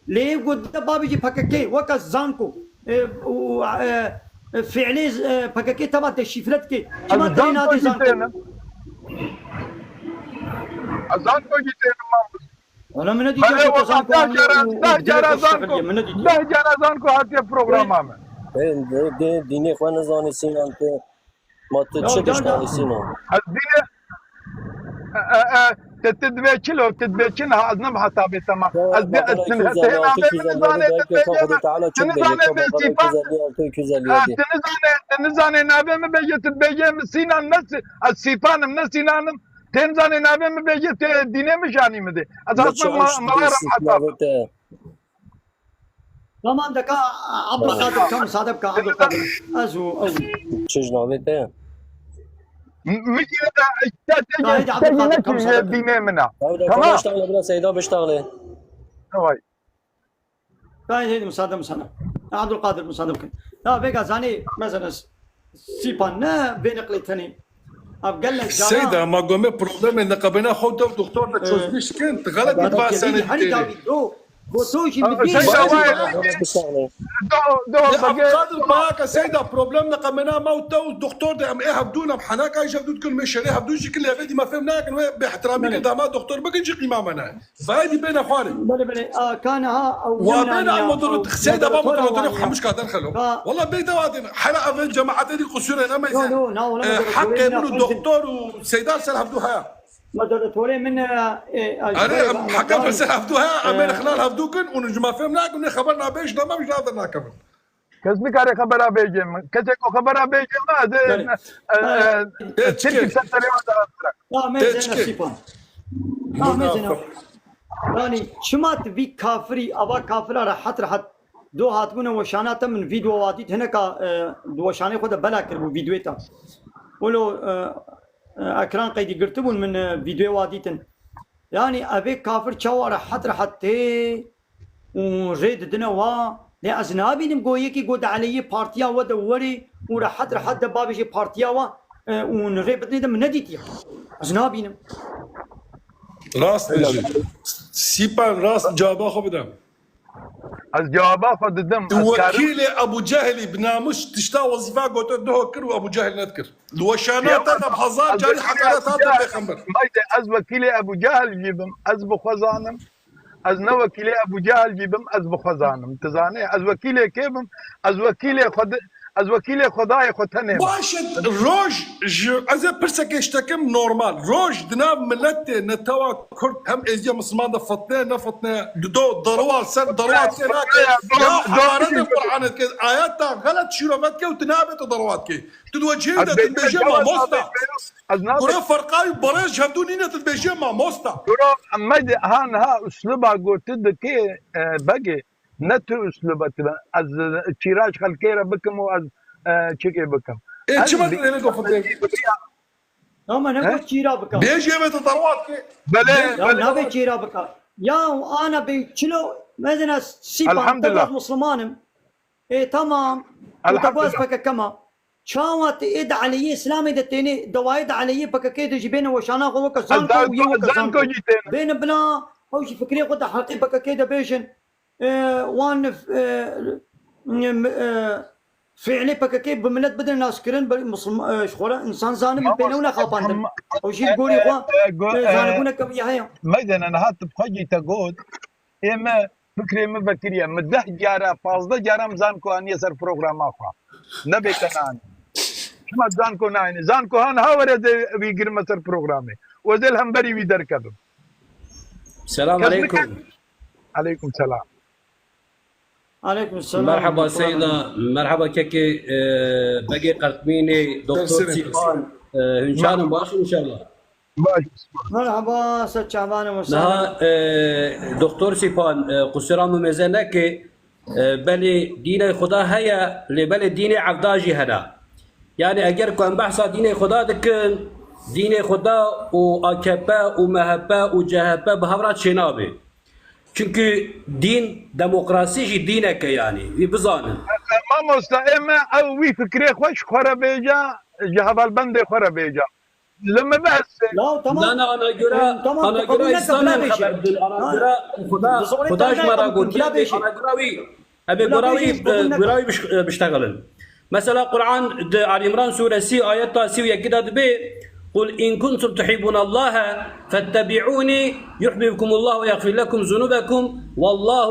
ليه قد بابجي فككي وكا زانكو فعلي فككي تبع الشفرتك كما ترين هذه زانكو زانكو جيتين انا من دي بله زانكو ده جرا زانكو هاتي بروگرام عمل دینی خواه نزانی سینان که ما تو چه دشتانی سینان الدنيا تتبيتشن هازنم حتى بتما تنزاني نابي ما بيجي تبيجي مسينا الناس السيفان من سينانم تنزاني نابي ما بيجي ديني مشاني مدي اساسا ما حتى تمام دكا عبد القادر كم صادق عبد القادر ازو چه جنابه ته مجي ديني منا تمام بشتغله بلا سيدا بشتغله هواي طيب هيدي مساعدة عبد القادر مساعدة لا بيجا زاني مثلا سيبان بين قلتني قال لك سيدا ما قومي بروبلم ان قبنا خود دكتور تشوفيش كنت غلط يبقى سنه بوتوشي بشتغله قادر معاك سيدا بروبلم قمنا موتو الدكتور ده ام ايه هبدونا بحناك ايش هبدو كل مش عليه هبدوش كل غادي ما فهمناك باحترامي قدام دكتور بقى نجي قيمه انا فادي بين اخواني بلي كان ها وبين المدر سيدا بابا مدر مش قادر خلو والله بيدا وادنا حلقه في الجماعه دي قصيره انا ما حق ابن الدكتور وسيدا سال هبدوها مدر توري من انا حكم رسالة هفدوها امين خلال هفدوكن ونجما فهمناك ون خبرنا بيش ده ما مش نقدر كمان كسبي كاري خبرها بيجي كجكو خبرها بيجي ما تشكي سنتري لا ما زين سيبان لا ما زين يعني شمات في كافري ابا كافر راحت دو هاتمون وشانات من فيديو واديت هناك دو شاني خد بلاكر بو فيديوتا ولو اكران قيدي قرتبون من فيديو واديتن يعني ابي كافر تشاو راحت وريد دنوا لا اجنبي نمقو يكي قد علي بارتيا ودوري وراحت بابي بارتيا ونريبتني من نديتي اجنبي نم راس سيبان راس جوابا خو بدم الجوابات خد الدم وكيل ابو جهل بنامش تشتا وظيفه قلت له كر وابو جهل نذكر الوشانات هذا بحظات جاري حكرات هذا بيخمر از وكيل ابو جهل جيبم از بخزانم از نو وكيل ابو جهل جيبم از بخزانم تزاني از وكيل كيبم از وكيل خدای خدنه باشد روج از برسك اشتكم نورمال روج دناب ملت نتوا كرد هم ازيا مسلمان ده فطنا دو ضروات سن ضروات هناك يا حوارات القران ايات غلط شروبات كي وتنابت ضروات كي تتوجه ده تبيجي ما موستا قرا فرقاي بريج هبدونينا تبيجي ما موستا محمد ها اسلوبها قلت كي باقي نتو اسلوبات از تشيراج خلكيره بكم واز تشيكي بكم ايه شمت اللي قفتك اما نقول تشيرا بكم بيجي بيت ضروات كي بلا لا بي تشيرا بكم يا انا بيشلو مثلا الحمد لله مسلمانم ايه تمام الحمد لله كما شاوت ايد علي اسلامي دتيني دوايد علي بككيد جبينه وشانا قوك زانكو زانكو جيتين بين بلا او شي فكري قد حقي بككيد بيشن وان فعلي بككي بملت بدل ناس كرن مسلم شخورة انسان زانم بينونا خاباندن او شي يقولي خوا زانبونا كم يحيى ميدان انا هات بخجي تقول اما فكري ما بكريا مده جارة فازده جارة مزان كو اني سر بروغرام اخوا نبي كنان ما زانكو ناين زانكو هان هاور ويجر مصر بروجرامي وزل هم بري ويدر كذب. السلام عليكم. عليكم السلام. عليكم السلام. مرحبا سيدة، مرحبا كيكي. بقي قرطميني دكتور سيفان هنشان باشر ان شاء الله. باش مرحبا ست شعبان وسهلا. نها دكتور سيفان قصرام مزنك بلي دين خدا هيا لبلي دين عبداجي هنا. يعني اگر كان بحثا دين خدا دكن دين خدا و AKP و MHP و CHP بهورات شنابه. Çünkü din demokrasi dineke yani bir bizanın. ما مستقيمة أو وي فكري خوش خورا بيجا جهبال بندي خورا بيجا لما بس لا tamam. Ana göre Tamam, ana kabul göre etme, İslam'ın bula beşi. haberdir. Ana göre بصورة خداش ترجمة مرا بلا قوتيا بيشي. ana göre abi بلا بيشي، براوي بقول براوي بيشتغلن. Mesela Kur'an Ali İmran suresi ayet tasiv yakida be قل إن كنتم تحبون الله فاتبعوني يحببكم الله ويغفر لكم ذنوبكم والله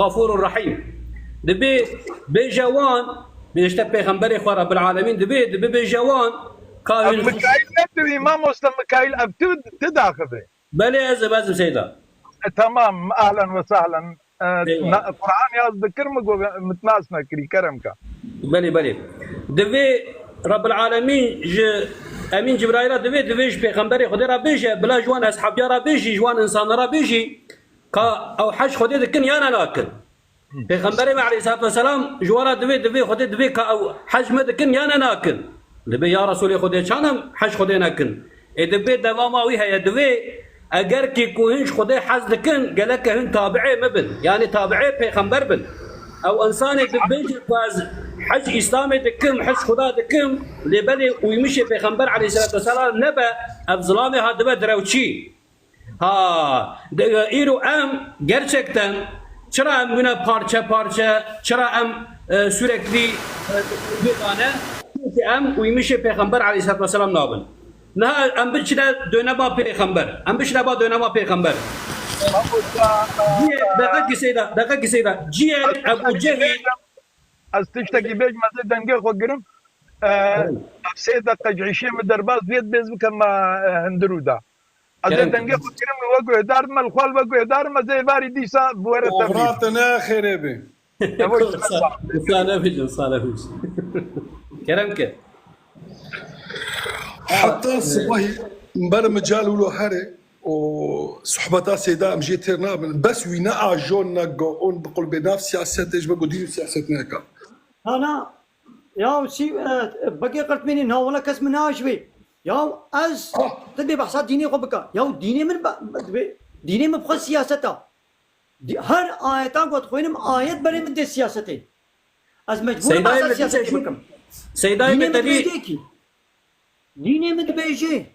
غفور رحيم. دبي بجوان بيشتى پیغمبر خدا رب العالمين دبي بجوان كاين مكايل ندوي ما مسلم مكايل أبتود تداخله. بلي أزم سيدا. تمام أهلا وسهلا. أيوة. القرآن يذكر متناسنا كري كرمك. بلي دبي رب العالمين امين جبرائيل دبي پیغمبر خدا را بيجي بلا جوان اصحاب را بيجي جوان انسان را بيجي كا او حج خدا دكن يانا ناكل پیغمبر عليه الصلاه والسلام جوارا دبي خدا دبي كا او حج مدكن يانا ناكل دبي يا رسول خدا شانم حج خدا ناكل دبي دواما وي هي دبي اگر كي كوهنش خدا حج دكن قالك هن تابعي مبن يعني تابعي پیغمبر بن او انسان دبيجي فاز حج اسلامي دكم حج خدا دكم لبلي ويمشي پیغمبر عليه الصلاه والسلام نبا افظلامي هذا دروچي ها ايرو ام gerçekten çıra em güne parça çıra em sürekli bir tane em uyumuşu peygamber aleyhissalatü vesselam nabın. Naha em biçine dönema peygamber. Em biçine ba dönema peygamber. دقيقة سيدة جيل أبو جهل استشتكي بيج ما زيد دنقي خوكرم سيدة قجعشي من درباز بيت بيز كما هندرودا أزيد دنقي خوكرم وقو هدار ما الخوال وقو هدار ما زي باري ديسا بورة تبريد وفراتنا خريبي صار فيش كرمك حتى صباحي مبارا مجال ولو هاري وصحبتها سيدا مجي تيرنا بس وينا جون نقون بقول بنفس سياسات ايش بقول دين سياستنا كا أنا يا سي بقي قلت مني إنه ولا كسم ناشوي يا أز تبي بحثات ديني قبكا يا ديني من ديني مبخل سياسته هر آياتان قد خوينم آيات بري من دي سياسته أز مجبور بحثات سياسته بكم سيداي بتدي ديني من بيجي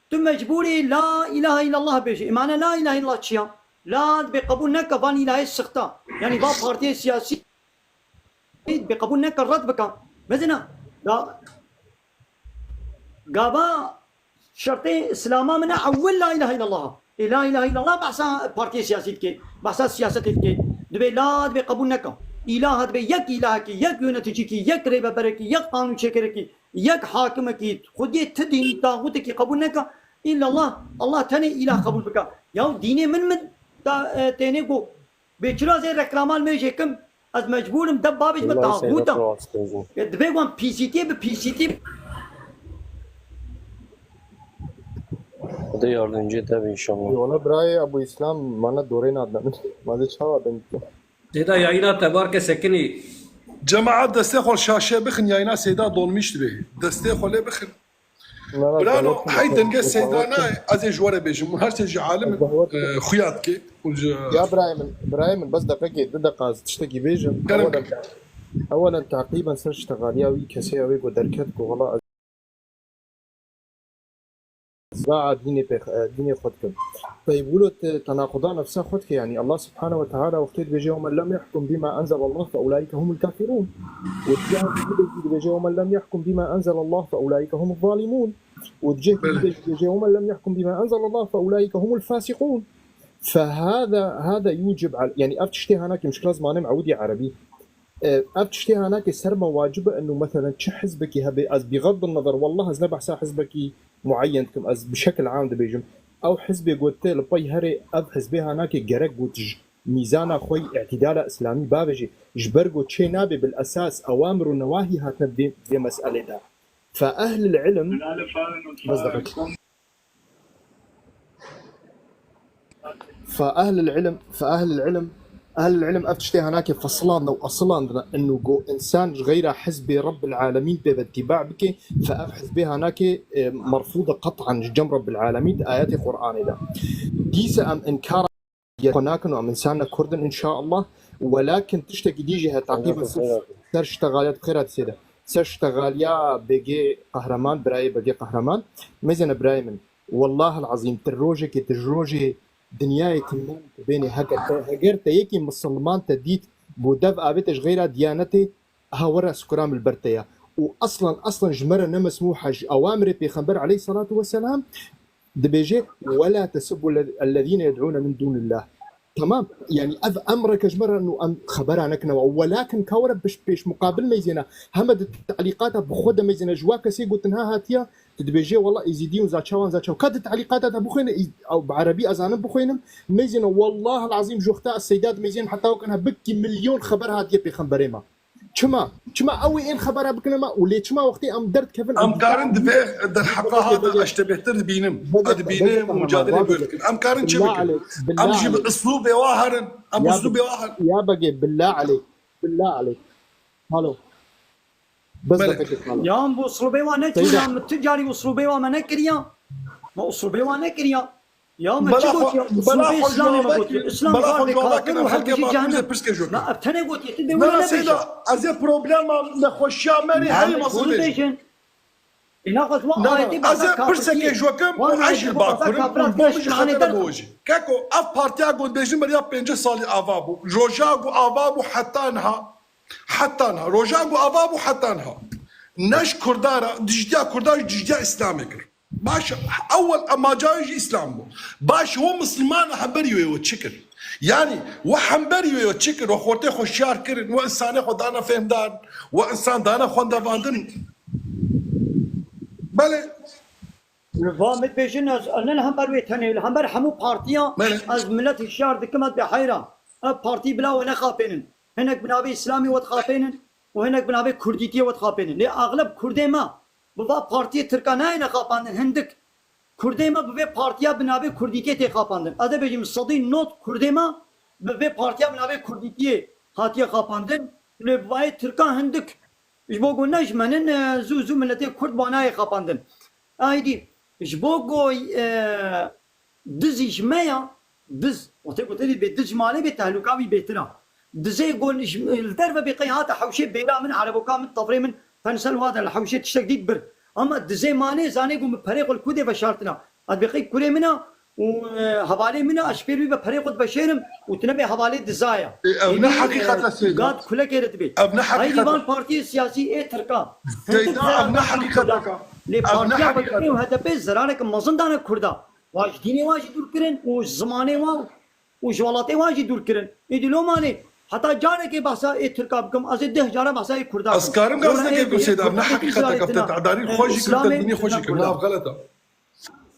تو مجبوري لا اله الا الله بيجي معنى لا اله الا الله تشيا لا بقبول نك بان اله السخطه يعني با بارتي سياسي بقبول نك الرد بك مثلا لا قابا شرطي اسلاما من اول لا اله الا الله لا اله الا الله بحثا بارتي سياسي كي بحثا سياسه كي دبي لا بقبول نك اله دبي يك الهك يك يونتجي كي يك ريبه بركي يك قانون شكركي يك حاكمك خدي تدين طاغوتك قبول نك إلا الله تاني إله قبول بك يا ديني من تاني كو بيشلا زي ركلامان ميجي كم از مجبورم دب بابج بتاغوتا دبيوان بي سي تي خدا yardımcı tabii inşallah. Ona برای ابو اسلام mana دوره نادم ماذا شاو ادم سيدا يعينا تبارك سكني جماعة دستيخو شاشة بخن ياينا سيدا دولميش به دستيخو ليه بخن بلانو حيدا نقص سيدانا ازي جواره بيجم هر تجي عالم خياتك يا ابراهيم بس دقيقة دقيقة تشتكي بيجم اولا تعقيبا سنشتغل ياوي كسياوي ودركت والله زراعة ديني خدك طيب ولو تناقضان نفسها خدك يعني الله سبحانه وتعالى وقتت بيجي ومن لم يحكم بما أنزل الله فأولئك هم الكافرون وتجاه بيجي ومن لم يحكم بما أنزل الله فأولئك هم الظالمون وتجاه بيجي ومن لم يحكم بما أنزل الله فأولئك هم الفاسقون فهذا يوجب على يعني أفتشتي هناك مشكلة زمان معودي عربي افتشتي هناك سرمه واجبه انه مثلا شي حزبك هبي از بغض النظر والله از نبحث حزبك معين كم از بشكل عام دبيجم او حزبي قلت لبي هري اب حزبي هناك جرك قوتج ميزان خوي اعتدال اسلامي بابجي جبرقو تشي نابي بالاساس اوامر ونواهي هاتنا في مساله ده فاهل العلم بس دقيقة. أهل العلم أفتشتي هناك فصلان أو أصلا إنه جو إنسان غير حزب رب العالمين باتباع بك فأحزبي هناك مرفوضة قطعا جم رب العالمين آيات القرآن ده ديس أم إنكار هناك أم إنسان كردن إن شاء الله ولكن تشتكي ديجي تعقيبا سر اشتغالات بخيرات سيدة سر اشتغاليا بيجي قهرمان براي بيجي قهرمان ميزنا براي من والله العظيم تروجي كي تروجي دنياي تمام بيني هجر تيكي مسلمان تديت بودف ابيتش غير ديانتي هورا سكرام البرتيا واصلا جمره نمسموح اوامر بيغمبر عليه الصلاه والسلام دبيجي ولا تسبوا الذين يدعون من دون الله تمام يعني اذ امرك جمره انه خبر عنك ولكن كورب بيش مقابل ميزنا همد التعليقات بخد ميزنا جواك سي قلت انها هاتيا تدبيجي والله يزيدون زاتشاو كاد التعليقات بخوين او بعربي اذان بخوينم ميزنا والله العظيم جوختا السيدات ميزين حتى وكانها بكي مليون خبر هاتيه بخبريما شما اوي ان خبرها بكلمه ولي شما وقتي ام درت كيفن ام كارن دفع در حقا هذا اشتبهتر بينم مجادله بيركن ام كارن شبك ام جيب اسلوب واهرن ام اسلوب واهر يا بقي بالله عليك هالو بس يا ام اسلوبي وانا كريا متجاري اسلوبي وانا كريا ما اسلوبي وانا كريا يا ما اسلوبي اسلامي ما قلت اسلام قال وحق جهنم لا ابتني قلت يتدي لا سيدا ازي بروبليم نخوشيا ماني هاي مصيبه يناقض وايدي ازي برسكي جوكم وعاش الباكورم مش خاطر بوجي كاكو اف بارتيا قول بيجي مريا 5 سالي افابو روجاغو افابو حتى انها روجاغو افابو حتى انها ناش كردارا دجتيا كرداج دجتيا اسلامك باش اول اما جاي اسلام باش هو مسلمان حبري وتشكر يعني وحنبري وتشكر وخورتي خوشيار كرن وانسان خدانا فهم دار وانسان دانا خوندا فاندن بله نظامت بيجن انا هم بروي ثاني هم بر حمو بارتيا از ملت الشهر دكمت بحيره بارتي بلا ولا خافين هناك بنابي اسلامي وتخافين وهناك بنابي كرديتي وتخافين لي اغلب كردي ما بوا بارتي تركانا نخافان هندك كردي ما بوا بارتيا بنابي كرديتي تخافان هذا بيجي مصدي نوت كردي ما بوا بارتيا بنابي كرديتي هاتي خافاندن لبواي تركان هندك جبوغو نجمنن زو ملتي كرد باناي خافاندن ايدي جبوغو دزي جمايا دز وتقول لي بدج مالي بتهلكاوي بيترا دزي يقول الدرب بقيهات حوشي بيرا من عربو كامل طفري من فنسل هذا الحوشي تشتقديد بر اما دزي مالي زاني قوم بفريق الكودي بشارتنا ادبقي كوري منا وحوالي منا اشبيري بفريق بشيرم وتنبي حوالي دزايا ابن حقيقه السيد قاد كل كيرت بي ابن حقيقه هاي ديوان بارتي سياسي اي تركا ابن حقيقه لي بارتيا بقي وهذا بي زرارك مزندان كردا واش ديني واش دور كرن وزمانه وا وجوالاتي واش دور كرن يدلو ماني حتى جانے کے باسا اے ترکا بكم از 10000 باسا اے كردا اسكارم قصدك يا سيد ابن حقيقه كفت تعدارين خوشي كنت الدنيا خوشي كنت غلطه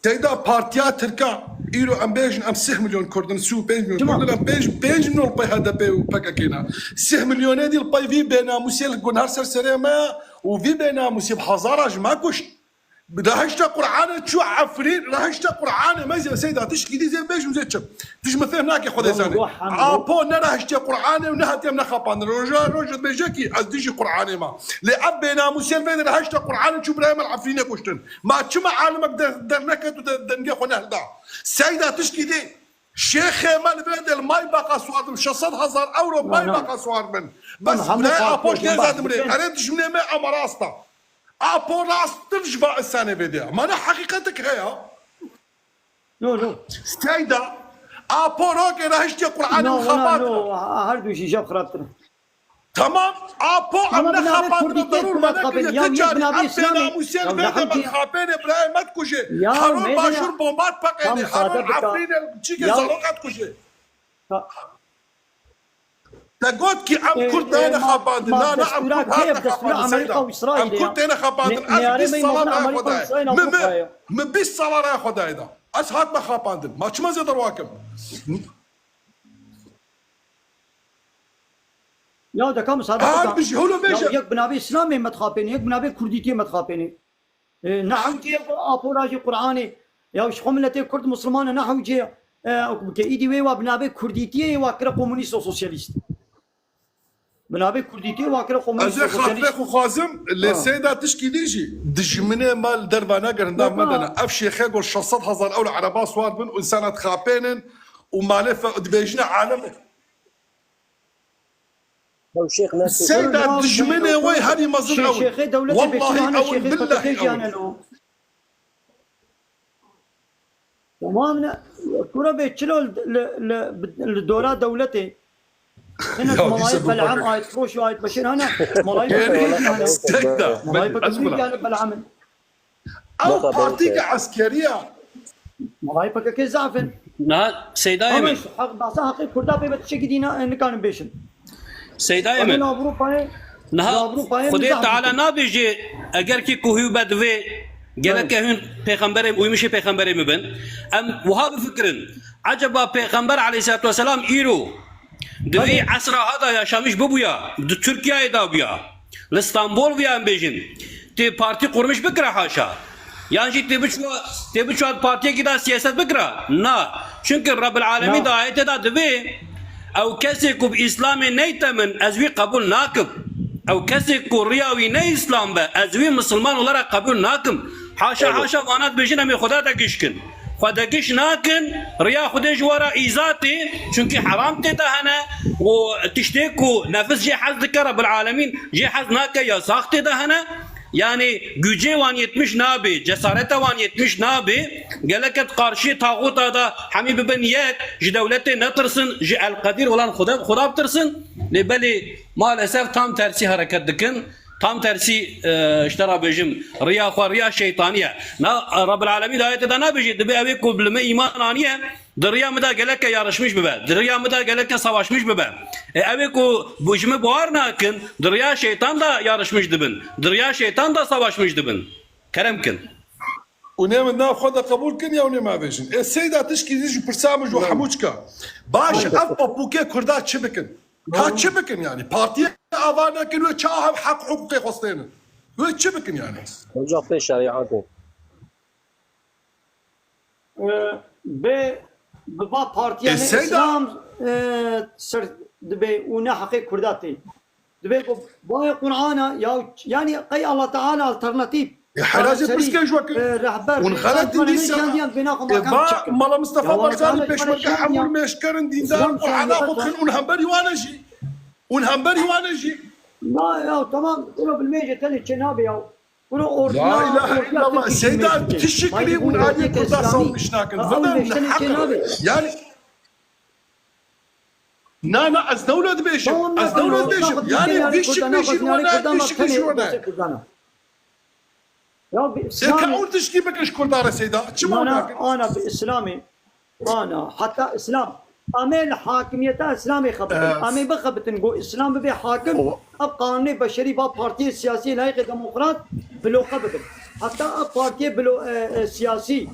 سيدا بارتيا تركا ايرو ام بيجن ام 6 مليون كردن سو 5 مليون كردن بيج مليون باي هذا بي وباكا كينا 6 مليون ديال باي في بينا مسيل كون سرسري ما وفي بينا مسيب حزارج ما كش راح يشتا قرعانه شو عفرين راح يشتا قرعانه ما زي سيدا تشكي دي زي بيج وزيتش تيش ما فهم هناك خذ زاني عابو راح يشتا قرعانه ونهت يمنا خابان روجا بيجاكي از ديجي قرعانه ما لعبنا مسيل فين راح يشتا قرعانه شو ابراهيم العفرين كشتن ما تشما عالمك درنكت ودنجا خو نهدا سيدا تشكي دي شيخ مال بدل ما يبقى سوار 600,000 اورو ما يبقى سوار من بس لا ابوش زاد مري اريد شنو ما امراستا ابولاس ترجع السنه بديها ما انا حقيقتك هي نو سيدا ابوروك راح يشتي قران وخبات هردو شي جاب خرابتنا تمام ابو عمنا خبات ضرور ما تجاري ابنا مسير بيت خابين ابراهيم ما تكوشي حرام باشور بومبات بقيني حرام عفرين الشيك زلوقات كوشي تقول كي ام كرد انا خاباندن لا انا ام كرد هذا خاباندن امريكا واسرائيل ام كرد انا خاباندن اش بالصلاه ياخذ من بالصلاه ياخذ هذا اش هات ما خاباندن ما تشما زي درواكم يا ده كم صار هاد بجهولو بيجا يك بنابي اسلامي متخابين يك بنابي كرديتي متخابين نحو جي ابوراجي قراني يا شخملتي كرد مسلمان نحو جي كايدي وي وبنابي كرديتي واكره كومونيست سوسياليست بنابي كرديتي واكره كومونيست ازي سوسياليست خاطر خازم السيده تشكي ليجي دجمنه مال دربانا قرنا مدنا افشي خيغ والشصات هزار اول عربا سواد من انسانه خابين ومالفه دبيجنا عالم لو شيخ ناس السيده دجمنه وي هذه مزرعه شيخي دولتي بيتنا والله شيخي بالله فتكيجي انا لو تمام كره بيتشلو الدوله دولتي هنا ملايين بالعام آيت فروش وآيت بشير هنا ملايين سيده ملايين بالعام او بارتيكا عسكريه ملايين بكاكي زعفن نها سيدا يمن حق بعضها حقيقة كردا بيبتشكي دينا نكان بيشن سيدا يمن أنا أوروبا نها خدي تعالى نابيجي اگر کی کوهی بدوی گله که هن پیغمبر و میشه پیغمبر میبن ام وها بفكرن عجبا پیغمبر علیه الصلاه والسلام ایرو دوی عصر هذا یا شامش ببویا د ترکیه دا بیا لستانبول ویا بیجن تی پارتی قرمش بکره حاشا yani te biçwa partiye gida siyaset bikra na çünkü Rabbil Alemin da ayette da dibi ev kesi ku İslam'ı neytemin ezvi kabul nakib ev kesi ku riyavi ne İslam be ezvi Müslüman olarak kabul nakim haşa haşa vanat bejin emi Khuda da gişkin Khuda giş nakin riya Khuda jwara izati çünkü haram te da hana و tişteku nefis cihaz dike Rabbil Alemin cihaz nake yasak te da hana yani güce van yetmiş nabi, cesarete van yetmiş nabi, geleket karşı tağuta da hami bibin yek, ji devlete ne tırsın, ji el kadir olan Khuda btırsın, lebeli maalesef tam tersi hareket dikin, tam tersi işte Rabbim, riya şeytaniye. Rabbil Alemin ayette de ne bejid, be evi kublime iman aniye, Dırıya mı da geleke yarışmış mı be? Dırıya mı da geleke savaşmış mı be? Evet ku bu işimi buhar nakin. Dırıya şeytan da yarışmıştı bin. Dırıya şeytan da savaşmıştı bin. Keremkin. ونعم ناخذ قبول كن يا ونعم فيجن السيده تشكي زي برسامج وحموشكا باش ابا بوكي كردا تشبكن ها تشبكن يعني بارتي افانا كن وتشاهم حق حقوقي خصتين وتشبكن يعني وجه في شريعته ببا بارتيان الاسلام سر دبي ونحقي كرداتي دبي باي قرآن يعني قي الله تعالى الترناتيف يا حراجة برسكيج وكل رهبر ونخلت دي سنة مالا مصطفى برزاني بيش مركا حمول ميشكرن دين دار وحنا خدخن ونهمبري وانا جي لا يا تمام قولوا بالميجة تاني تشنابي يا لا اله الا الله سيدات تشكري ونعادي كردا صوبش ناكن يعني نانا از دولة بيشم يعني بيشك وانا بيشك وانا سيكاون تشكي بكش كردارة سيدا انا باسلامي انا حتى اسلام امين حاكميتها اسلامي خبطن امين بخبطن جو اسلام ببي حاكم اب قانوني بشري با بارتي سياسي لايق ديمقراط بلو خبطن حتى اب بارتي بلو سياسي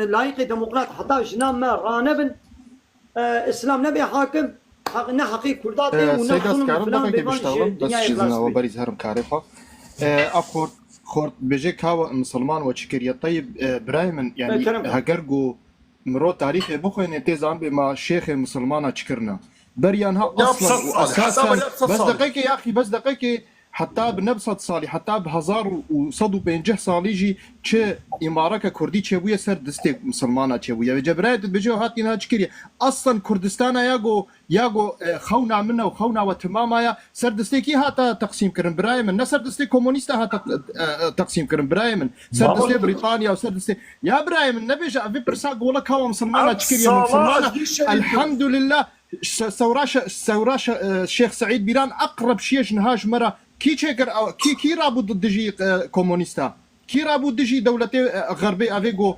لايق ديمقراط حتى جنام ما رانبن اسلام نبي حاكم حقنا حقيق كرداتي ونحن فلان بيشتغلون بس شيزنا وبريز هرم كاريخه اخور خورد بيجي كاو مسلمان وشكرية طيب برايمن يعني هجرجو مرو تاريخ بخوين تيزان بما شيخ مسلمان اشكرنا بريانها اصلا واساسا بس دقيقه يا اخي بس دقيقه حتى بنبسط صالي حتى بهزار وصدو بينجح صاليجي تش اماركه كردي تشويه سر دستي مسلمانه تشويه جبرات بيجو هاتينا تشكري اصلا كردستان ياغو خونا منا وخونا وتماما يا سر دستي كي هاتا تقسيم كرن برايمن نسر دستي كومونيستا هاتا تقسيم كرن برايمن سر دستي بريطانيا وسر دستي يا برايمن نبيجا في برساق ولا كاو مسلمانه تشكري مسلمانه الحمد لله سوراش الشيخ سعيد بيران اقرب شيء نهاج مره كي تشكر كي رابط ضد جي كومونيستا کی رابو دجی دولت غربی اویگو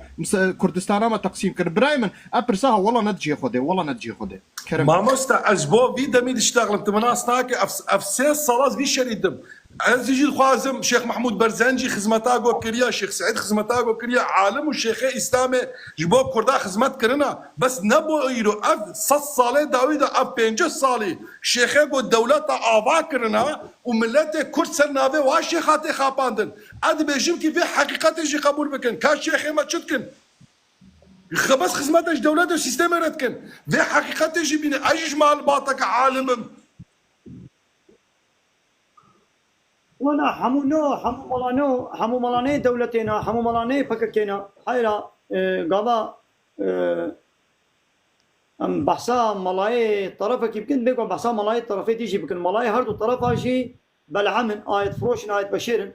کردستان ما تقسیم کرد برای من ابرساها والله ندجی خوده والله ندجی خوده کرم مامۆستا ئەس بۆ وی دەمی دشتاغڵم تمەناس ناکە ئەف سێ سەڵاز وی شەریدم ئەزیژی خوازم شێخ محمود بەرزەنجی خزمەتا گۆ کردیا شێخ سعید خزمەتا گۆ کردیا عالم و شێخە ئیسلامێ ji بۆ کوردا خزمەتکردنا بەس نەبۆ ئیرۆ ئەف 100 ساڵێ داویدا ئەف 50 ساڵی شێخە بۆ دەولەتە ئاواکردنا و ملەتێ کورد سەر ناوێ وا شێخاتێ خاپاندن ئە دەبێژم کی vê حەقیقەتێژی قبول بکەن کا شێخێمە چ بکەن خبص خزمتش دولة وسيستم ردكن ذي حقيقة يجي بين أجيش مع الباطك عالم وانا حمو ملاني دولتنا حمو ملاني فككينا حيرا قضاء ام بحثا ملاي طرفك يمكن بيكون بحثا ملاي طرفي تيجي بكن ملاي هردو طرفها شي بلعمن آية فروشن آية بشيرن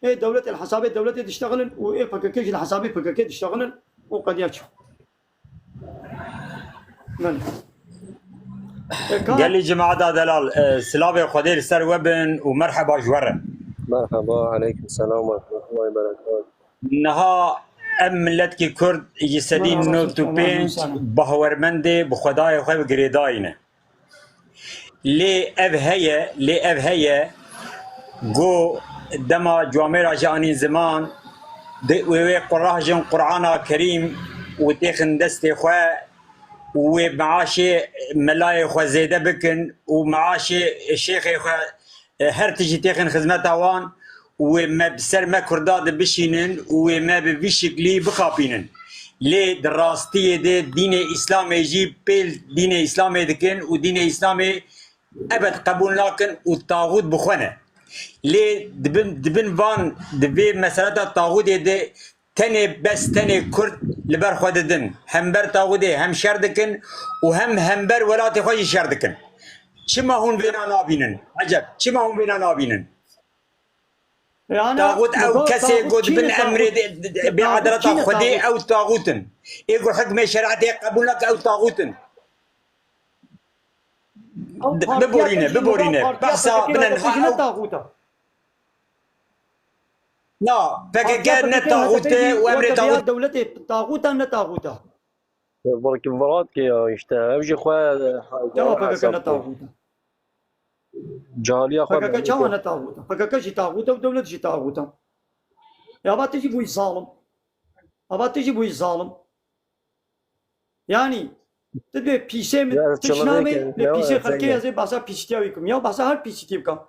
ايه دولة الحسابات دولة تشتغلن وايه فككيش الحسابات فككي تشتغلن وقد ياتشو قال لي جماعة دلال سلافي خدير سر وبن ومرحبا جوره مرحبا عليكم السلام ورحمة الله وبركاته. نها ام ملتك كرد يسدين نوتو بينج بهورمندي بخداي خوي بجريداينه لي اب هي جو دما جوامير جاني زمان وي قراجن قرآن كريم وتيخن دستي خواه ومعاشي ملاي خو زيده بكن ومعاشي الشيخ خو هر تجي تيخن خدمتها وان وما بسر ما كرداد بشينن وما بشكلي بخابينن لي دراستي دي دين اسلامي يجي بيل دين اسلامي دكن ودين اسلامي ابد قبول لكن والطاغوت بخونه لي دبن فان دبي مساله الطاغوت دي تاني بس تاني كرد لبر خوددن هم بر طاغوتي هم شردكن وهم بر ولاتي خوي شردكن شما هون بينا نابينن عجب شما هون بينا نابينن طاغوت او كسي قد بن امري بعدلة خدي او طاغوتن يقول حكم شرعتي قبولك او طاغوتن ببورينا بحثا بننها لا فكان نتاغوتي وامر طاغوت دولتي طاغوتا نتاغوتا برك برات كي يشتا أبجي خواه جواب فكك نتاغوتا جالية خواه فكك جوا نتاغوتا فكك شي طاغوتا ودولة شي طاغوتا يا با تجي بوي ظالم ابا تجي بوي ظالم يعني تبي بيسي من تشنامي بيسي خلقي زي باسا بيستياويكم يا باسا هر بيستيوكا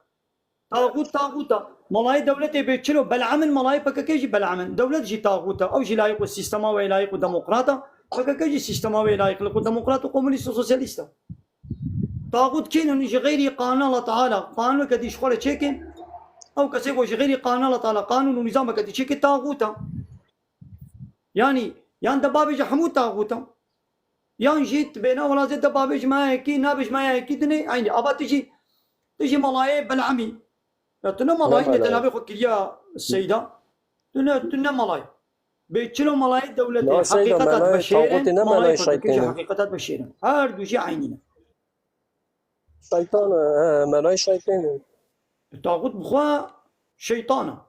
طاغوتا ملاي دولة بيتشلو بلعمن ملاي بكاكيجي بلعمن دولة جي طاغوتا او جي لايق السيستما ولايق ديمقراطا بكاكيجي سيستما ولايق ديمقراطا كومونيست سوسياليستا طاغوت كين يجي غير قانون الله تعالى قانون كدي شغله تشيكن او كسيبو يجي غير قانون الله تعالى قانون ونظام كدي تشيكن طاغوتا يعني دبابي حمود طاغوتا يعني جيت بينا ولا زيد دبابي ما هيك نابش ما هيك دني عيني ابا تجي ملاي بلعمي تنا ملاي نتنابي خو كليا السيدة تنا ملاي بيتشلو ملاي دولة حقيقة بشيرين ملاي حقيقة بشيرين هار دوجي عينينا شيطان ملاي شيطان الطاغوت بخوا شيطانة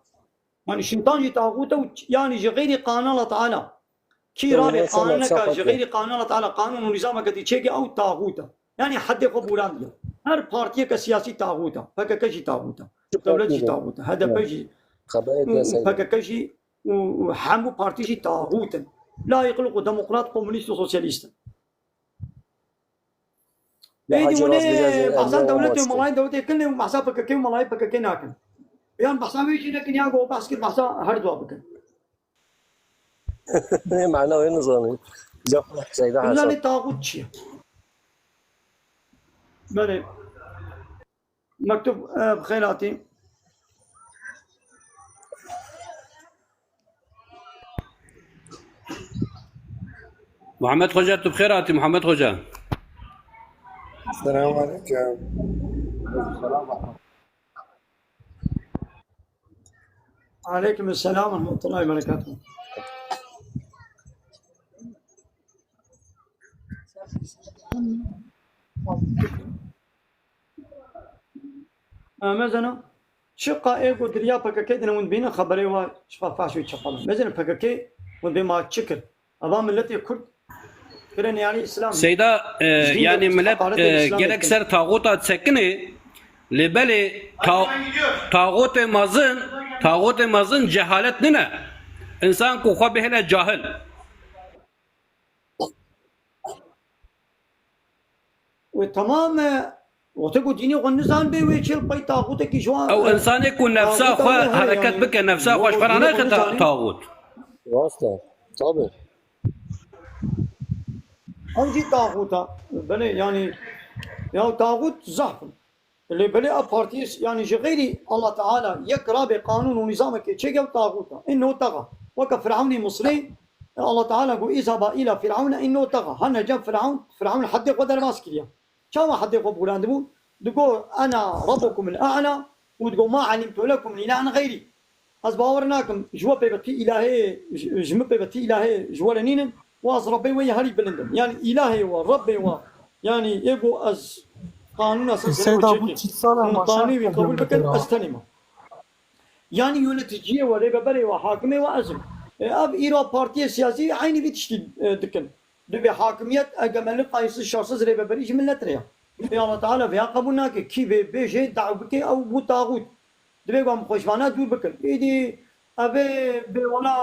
يعني الشيطان جي طاغوته يعني جي غير قانون الله تعالى كي رابي قانونك جي غير قانون الله تعالى قانون ونظامك دي تشيكي او طاغوته يعني حد قبولان دي هر بارتيه كسياسي طاغوته فككجي طاغوته دولة طاغوته هذا بيجي فككجي وحمو بارتيجي طاغوتا لا يقلق ديمقراط كومونيست سوسياليست ايدي وني بحثان دولتي وملاي دولتي كلهم بحثان فككي وملاي فككي ناكن يعني بحثان بيجي لكن ياغو بحث كده بحثان هردوا بكن معناه وين نظامي سيدة حسن لا طاغوت شيء بله مكتوب بخيراتي محمد خوجا بخيراتي محمد خوجا السلام عليكم. عليكم السلام ورحمة الله وبركاته. ماذا شقا ايجو دريا بكاكي دنا ون بينا خبري وا شقا فاشو تشقل مثلا بكاكي ون بما تشكر ابا ملتي كرد كرن يعني اسلام سيدا يعني ملت gerek ser tağuta çekini lebele tağut mazın cehalet ne? İnsan ku xwe bihele cahil. وتمام وتقول ديني غنزان بي ويشيل بي طاغوتك جوا او انسان يكون نفسه خو حركت بك نفسه خوش فرانه طاغوت. راسته tabii. hangi طاغوتا بني يعني يا طاغوت زحف اللي بلي بارتيس يعني غيري الله تعالى يقرا بقانون ونظامك تشيك طاغوتا انه طغى وكفرعون مصري الله تعالى يقول اذهب الى فرعون انه طغى هنا جاب فرعون حد قدر ماسكيا شو حد يقول عندبو تقول انا ربكم الاعلى وتقول ما علمت لكم من اله غيري از باورناكم جوا بيبتي الهي جم بيبتي الهي جوالنين واز ربي ويا هري بلندن يعني الهي وربي و يعني يقول از قانون اساسا قانوني قبول بكر استلمه يعني يونتجيه وريبري وحاكمه وازم اب ايرو بارتي سياسي عيني بتشتي دكن دبي حاكميت اجمل قيس الشخص ريبري ملت ريا يا الله تعالى في قبولناك كي بيجي دعو بك او بو طاغوت دبي قام خوشوانا دور بكر ايدي ابي بولا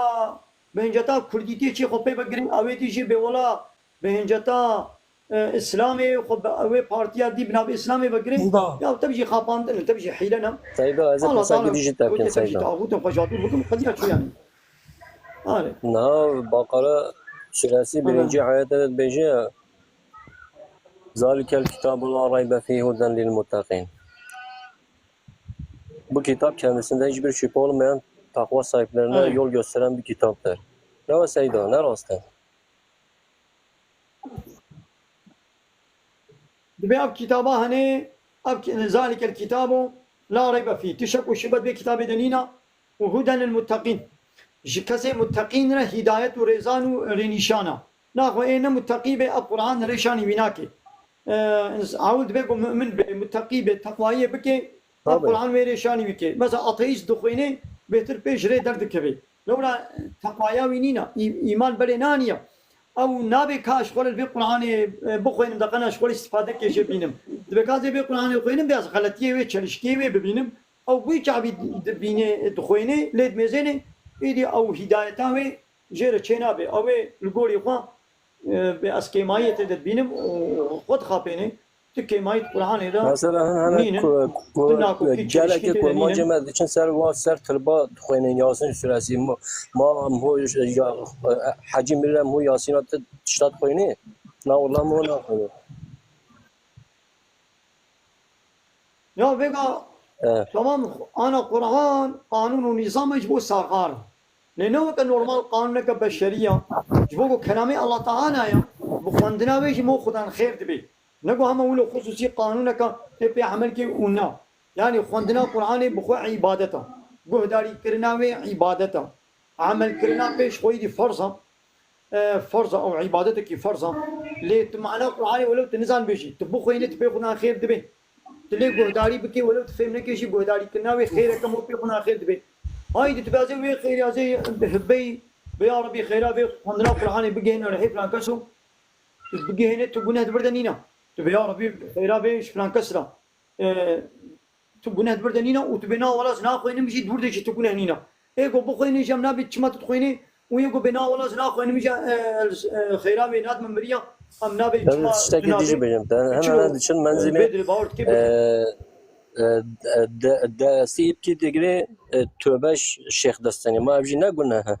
بهنجتا كرديتي شي خو بگرين اويتي شي بولا بهنجتا اسلامي خو اوي بارتيا دي بناب اسلامي بگرين يا تبجي خاباندن تبجي حيلنا Sayda azet mesaki dijit tapkin sayda. طاغوت خوشاتور بكم قضيه شو يعني هذا Na Bakara suresi 1. ayette beje Zalikel kitabul la raybe fihi huden lil muttaqin. Bu kitap kendisinde hiçbir şüphe olmayan takva sahiplerine Evet. yol gösteren bir kitaptır. Ne var Seyda? Ne rastı? دبي اب كتابه هني اب ذلك الكتاب لا ريب فيه تشك وشبت بكتاب دنينا وهدى للمتقين كسي متقين ره هداية ورزان ورنشانة ناخو اينا متقي بالقرآن ريشاني ويناكي عاود بيكو مؤمن بمتقي بالتقوية بكي القرآن وريشاني بكي مثلا اطيس دخويني بيتر بيش ري درد كبي لولا تقوية وينينا ايمان بلنانيا او نابي كاش خول بالقرآن بخوينم دقنا شغل استفادة كيش بينم دبكازي بالقرآن خوينم بياز غلطية وي چلشكي وي ببينم او بوي چابي بيني دخويني ليد ميزيني ایدی او هدایتا و جر چنا به او لگوری خو به اسکیمایت دد بینم خود خاپینه تکیمایت قرآن دا Mesela hani gelek kurmancı med için ser var ser tırba xoynen Yasin suresi ma mu hacim bilem mu Yasinat ştat xoyni na Allah mu na xoyni. یا وگا تمام انا قرآن قانون و نظام جبو ساقار لانه وقت نورمال قانون کا بشریه جبو کلام الله تعالی یا بخوندنا ویش مو خدان خیر دبی نگو هم اولو خصوصی قانون کا پی عمل کی اونا يعني خوندنا قرآن بخو عبادته گهداری کرنا و عبادته عمل کرنا پیش خوی دی فرضا فرضا او عبادته کی فرضا لیت معنا قرآن ولو تنزان بيشي تبخو انت بي خدان خیر دبی تلي گهداری بکی ولو تفهمنا کیشی گهداری کرنا و خیر کم پی خدان خیر دبی هاي تبازي وي خير يا زي بحبي بيا ربي خيرا بي خندنا قرآن بيجي هنا رحيف فلان كسو بيجي هنا تقولنا تبردنينا تبي يا ربي خيرا بي فلان كسرة تقولنا تبردنينا وتبينا ولا زناخو نمشي تبردش تقولنا هنا إيه قو بخويني جمنا بتشمت تخويني ويقو بينا ولا زناخو نمشي خيرا بي ناد ممريا أم نابي Ben siteki dici benim. Hemen için menzimi سيب كي دقري توباش شيخ دستاني ما أبجي نقولناها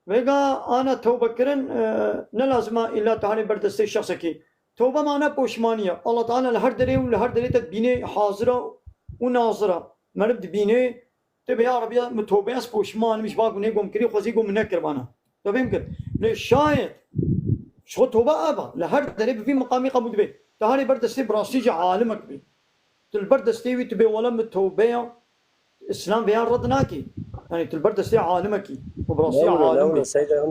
ويقا أنا توبة كرن نلازم إلا تعالى بردستي شخص كي توبة معنا بوشمانية الله تعالى لهر دري ولهر دري تدبيني حاضرة وناظرة مرب دبيني تبي يا ربي متوبة أس بوشمان مش باقو نيقوم كري خوزي قوم منكر بانا تبي يمكن لشايد شو توبة أبا لهر دري في مقامي قبول به تعالى بردستي براسي عالمك بي تلبردستي تبي ولا متوبة إسلام بيان ردناكي يعني تلبردستي عالمك وبراسي عالمك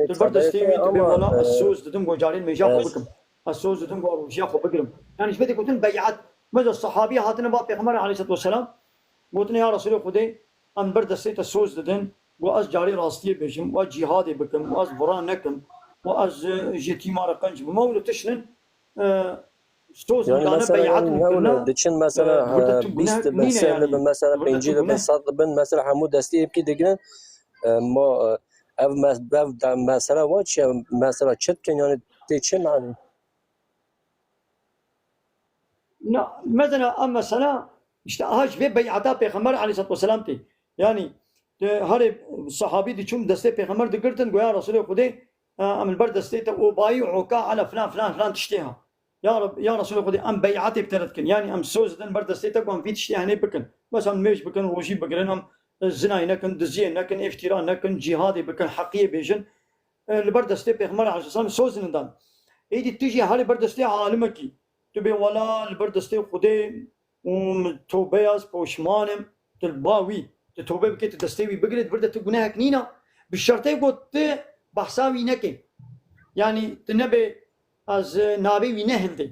تلبردستي تبي ولا السوز دتم جو جارين ميجا خو بكم السوز دتم جو روشيا خو بكرم يعني شبه قلت بيعت مثل الصحابي هاتنا باب پیغمبر عليه الصلاه والسلام قلت يا رسول خدي ام بردسته سوز ددن واز جاري راستي بجم و جهاد بكم واز بران نكم واز جتي مارقنج بمولو تشنن سوز يعني دانا مثلا بيعت هول دچن مثلا 20 بن سال بن مثلا 50 بن 100 بن مثلا همو دستی بکی دیگه ما اف مثلا واچ مثلا چت کن يعني چه معنی مثلا اما سنه işte هاج ve beyata peygamber aleyhissalatu vesselam ti yani her sahabi di çum deste peygamber di girtin goya rasulü khudi am bar deste te o bayuka ala falan falan falan tiştiha ya rab ya rasulü khudi am beyati bteretkin yani am sözden bar deste te kom fit tiştiha ne bikin mesela meş bikin roji bigrenam zina nekin diziye nekin iftira nekin cihad bikin haqiye bejin bar deste peygamber aleyhissalatu vesselam sözünden eydi tiji her bar deste alimaki تبي ولا البردستي خدي وتوبياز بوشمانم تلباوي تتوبي بكيت تستوي بقرد برده تقناها كنينة بالشرطي قلت بحساوي نكي يعني تنبي از نابي وينهلدي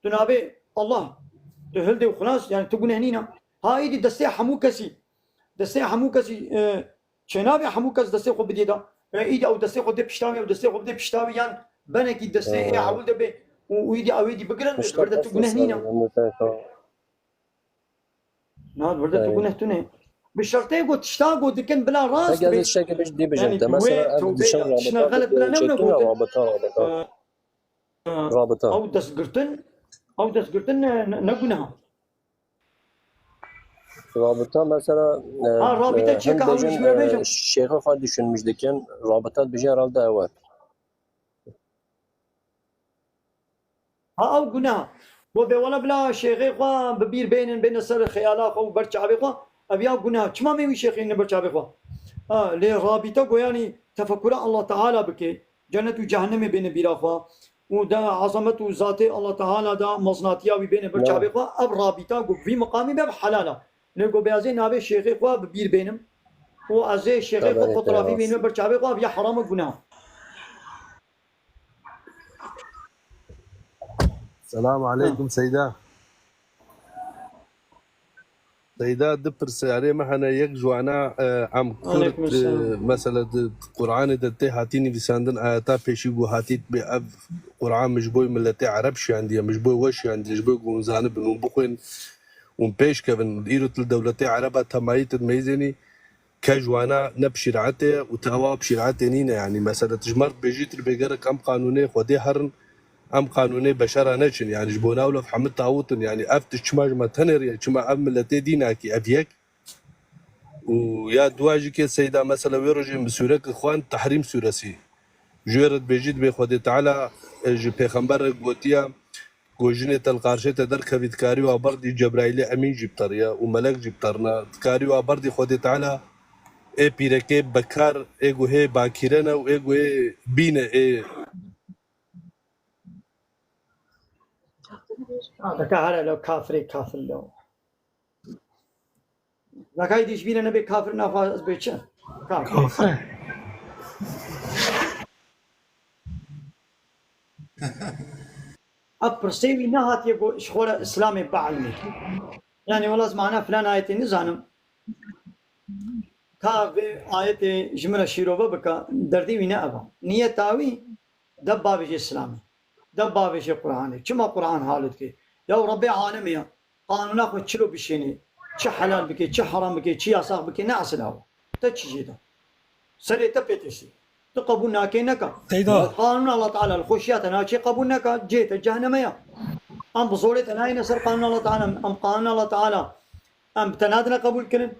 تنابي الله تهلدي وخلاص يعني تقناها نينة هاي دي دستي حموكسي دستي حموكسي شنابي حموكس دستي خو بديدا ايدي او دستي خو دي بشتاوي او دستي خو دي بشتاوي يعني بنكي دستي ايه عول دبي ويدي اويدي بقرن برده تقول هنينا ناد برده تقول هتونه بالشرطه يقول تشتاق ودكن بلا راس هذا الشيء باش دي بجد مثلا شنو غلط بلا رابطه او دسقرتن نقولها رابطه مثلا رابطه تشيك او شويه بيجم الشيخ خالد düşünmüşdüken رابطات بيجي herhalde evet او قناها وبي ولا بلا شيخي خوا ببير بين سر خيالات او برشعبي خوا ابيا قناها كما مي شيخين برشعبي خوا لي رابطه يعني تفكر الله تعالى بك جنة وجهنم بين بيرا خوا ودا عظمه ذات الله تعالى دا مصناتيا بين برشعبي خوا اب رابطه في مقامي باب حلاله لو بيازي نابي شيخي خوا ببير بينم وازي شيخي خوا فطرافي بين برشعبي خوا بيا حرام قناها السلام عليكم سيدا سيدا دبر سياري محنا يك جوانا عم كرت مثلا قرآن دتي هاتيني بساندن آياتا بيشي بو هاتيت بأب قرآن مجبوي ملتي عربش عندي مجبوي وش عندي مجبوي قنزان بنون بخوين ونبيش كفن إيرو تل دولتي عربة تمايت الميزاني كجوانا نبشرعته وتهوا بشرعته نينا يعني مثلا تجمرت بيجيت بيجرك أم قانوني خدي هرن ام قانوني بشرة نشن يعني جبونا ولا في حمد طاوطن يعني افتش شماج ما تنر يعني شما ام التي ديناكي افيك ويا دواجي كي سيدا مثلا ويرجي مسورك اخوان تحريم سورسي جورد بيجيد بخدي تعالى جي بيغمبر قوتيا وجنة القارشة تدرك بذكاري وبردي جبرائيل امين جبتريا وملك جبترنا ذكاري وبردي خدي تعالى اي بيركي بكار ايغو هي باكيرنا وايغو هي بينا اي هذا كهر لو كافر لو لكاي ديش بينا نبي كافر نافاز بيتشا كافر أبرسيوي نهات يقول شغل إسلامي بعلمي يعني والله معنا فلان آية نزانم كاف آية جملة شيروبا بكا دردي وينا أبا نية تاوي دبا بيجي إسلامي دبا بيجي قرآني كما قرآن حالت كي يا ربي عالمي قانونا خو تشلو بشيني چه حلال بكي چه حرام بكي چه ياساق بكي نعسل هوا تچي جيدا سري تبتشي تقبل ناكي نكا قانون الله تعالى الخشيات ناكي قبول نكا جيت الجهنم يا ام بصورة ناي نصر قانون الله تعالى ام قانون الله تعالى ام بتنادنا قبول كرن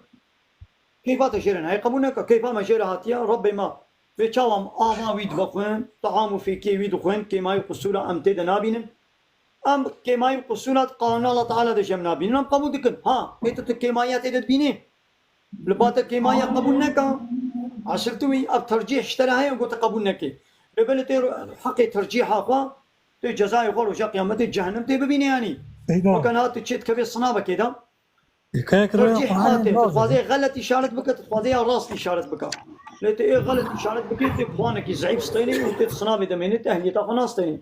كيف تشيرن هاي قبول نكا كيف ما شير هاتيا ربي ما في چاوام آما ويد بخوين طعامو في كي ويد خوين كيما يقصولا ام تيد نابينن ام كيما يقصولا قانون الله تعالى دشم نابينن ام قبول دكن ها ايتو كيمايات تيد بيني لباتا كيمايا قبول نكا عشرتوي اب ترجيح اشترى هاي وقلت قبول نكي ببلتي حقي ترجيح اخوا تي جزاء يقول وشا قيامة جهنم تي ببيني يعني وكان هات تشيت كبير صنابة كده ترجيح هاتي تفاضي غلط اشارة بك تفاضي الراس اشارة بك ليت ايه غلط اشارة بك تي اخوانك زعيف سطيني وانت صنابة دميني اهلي تاخو ناس تاني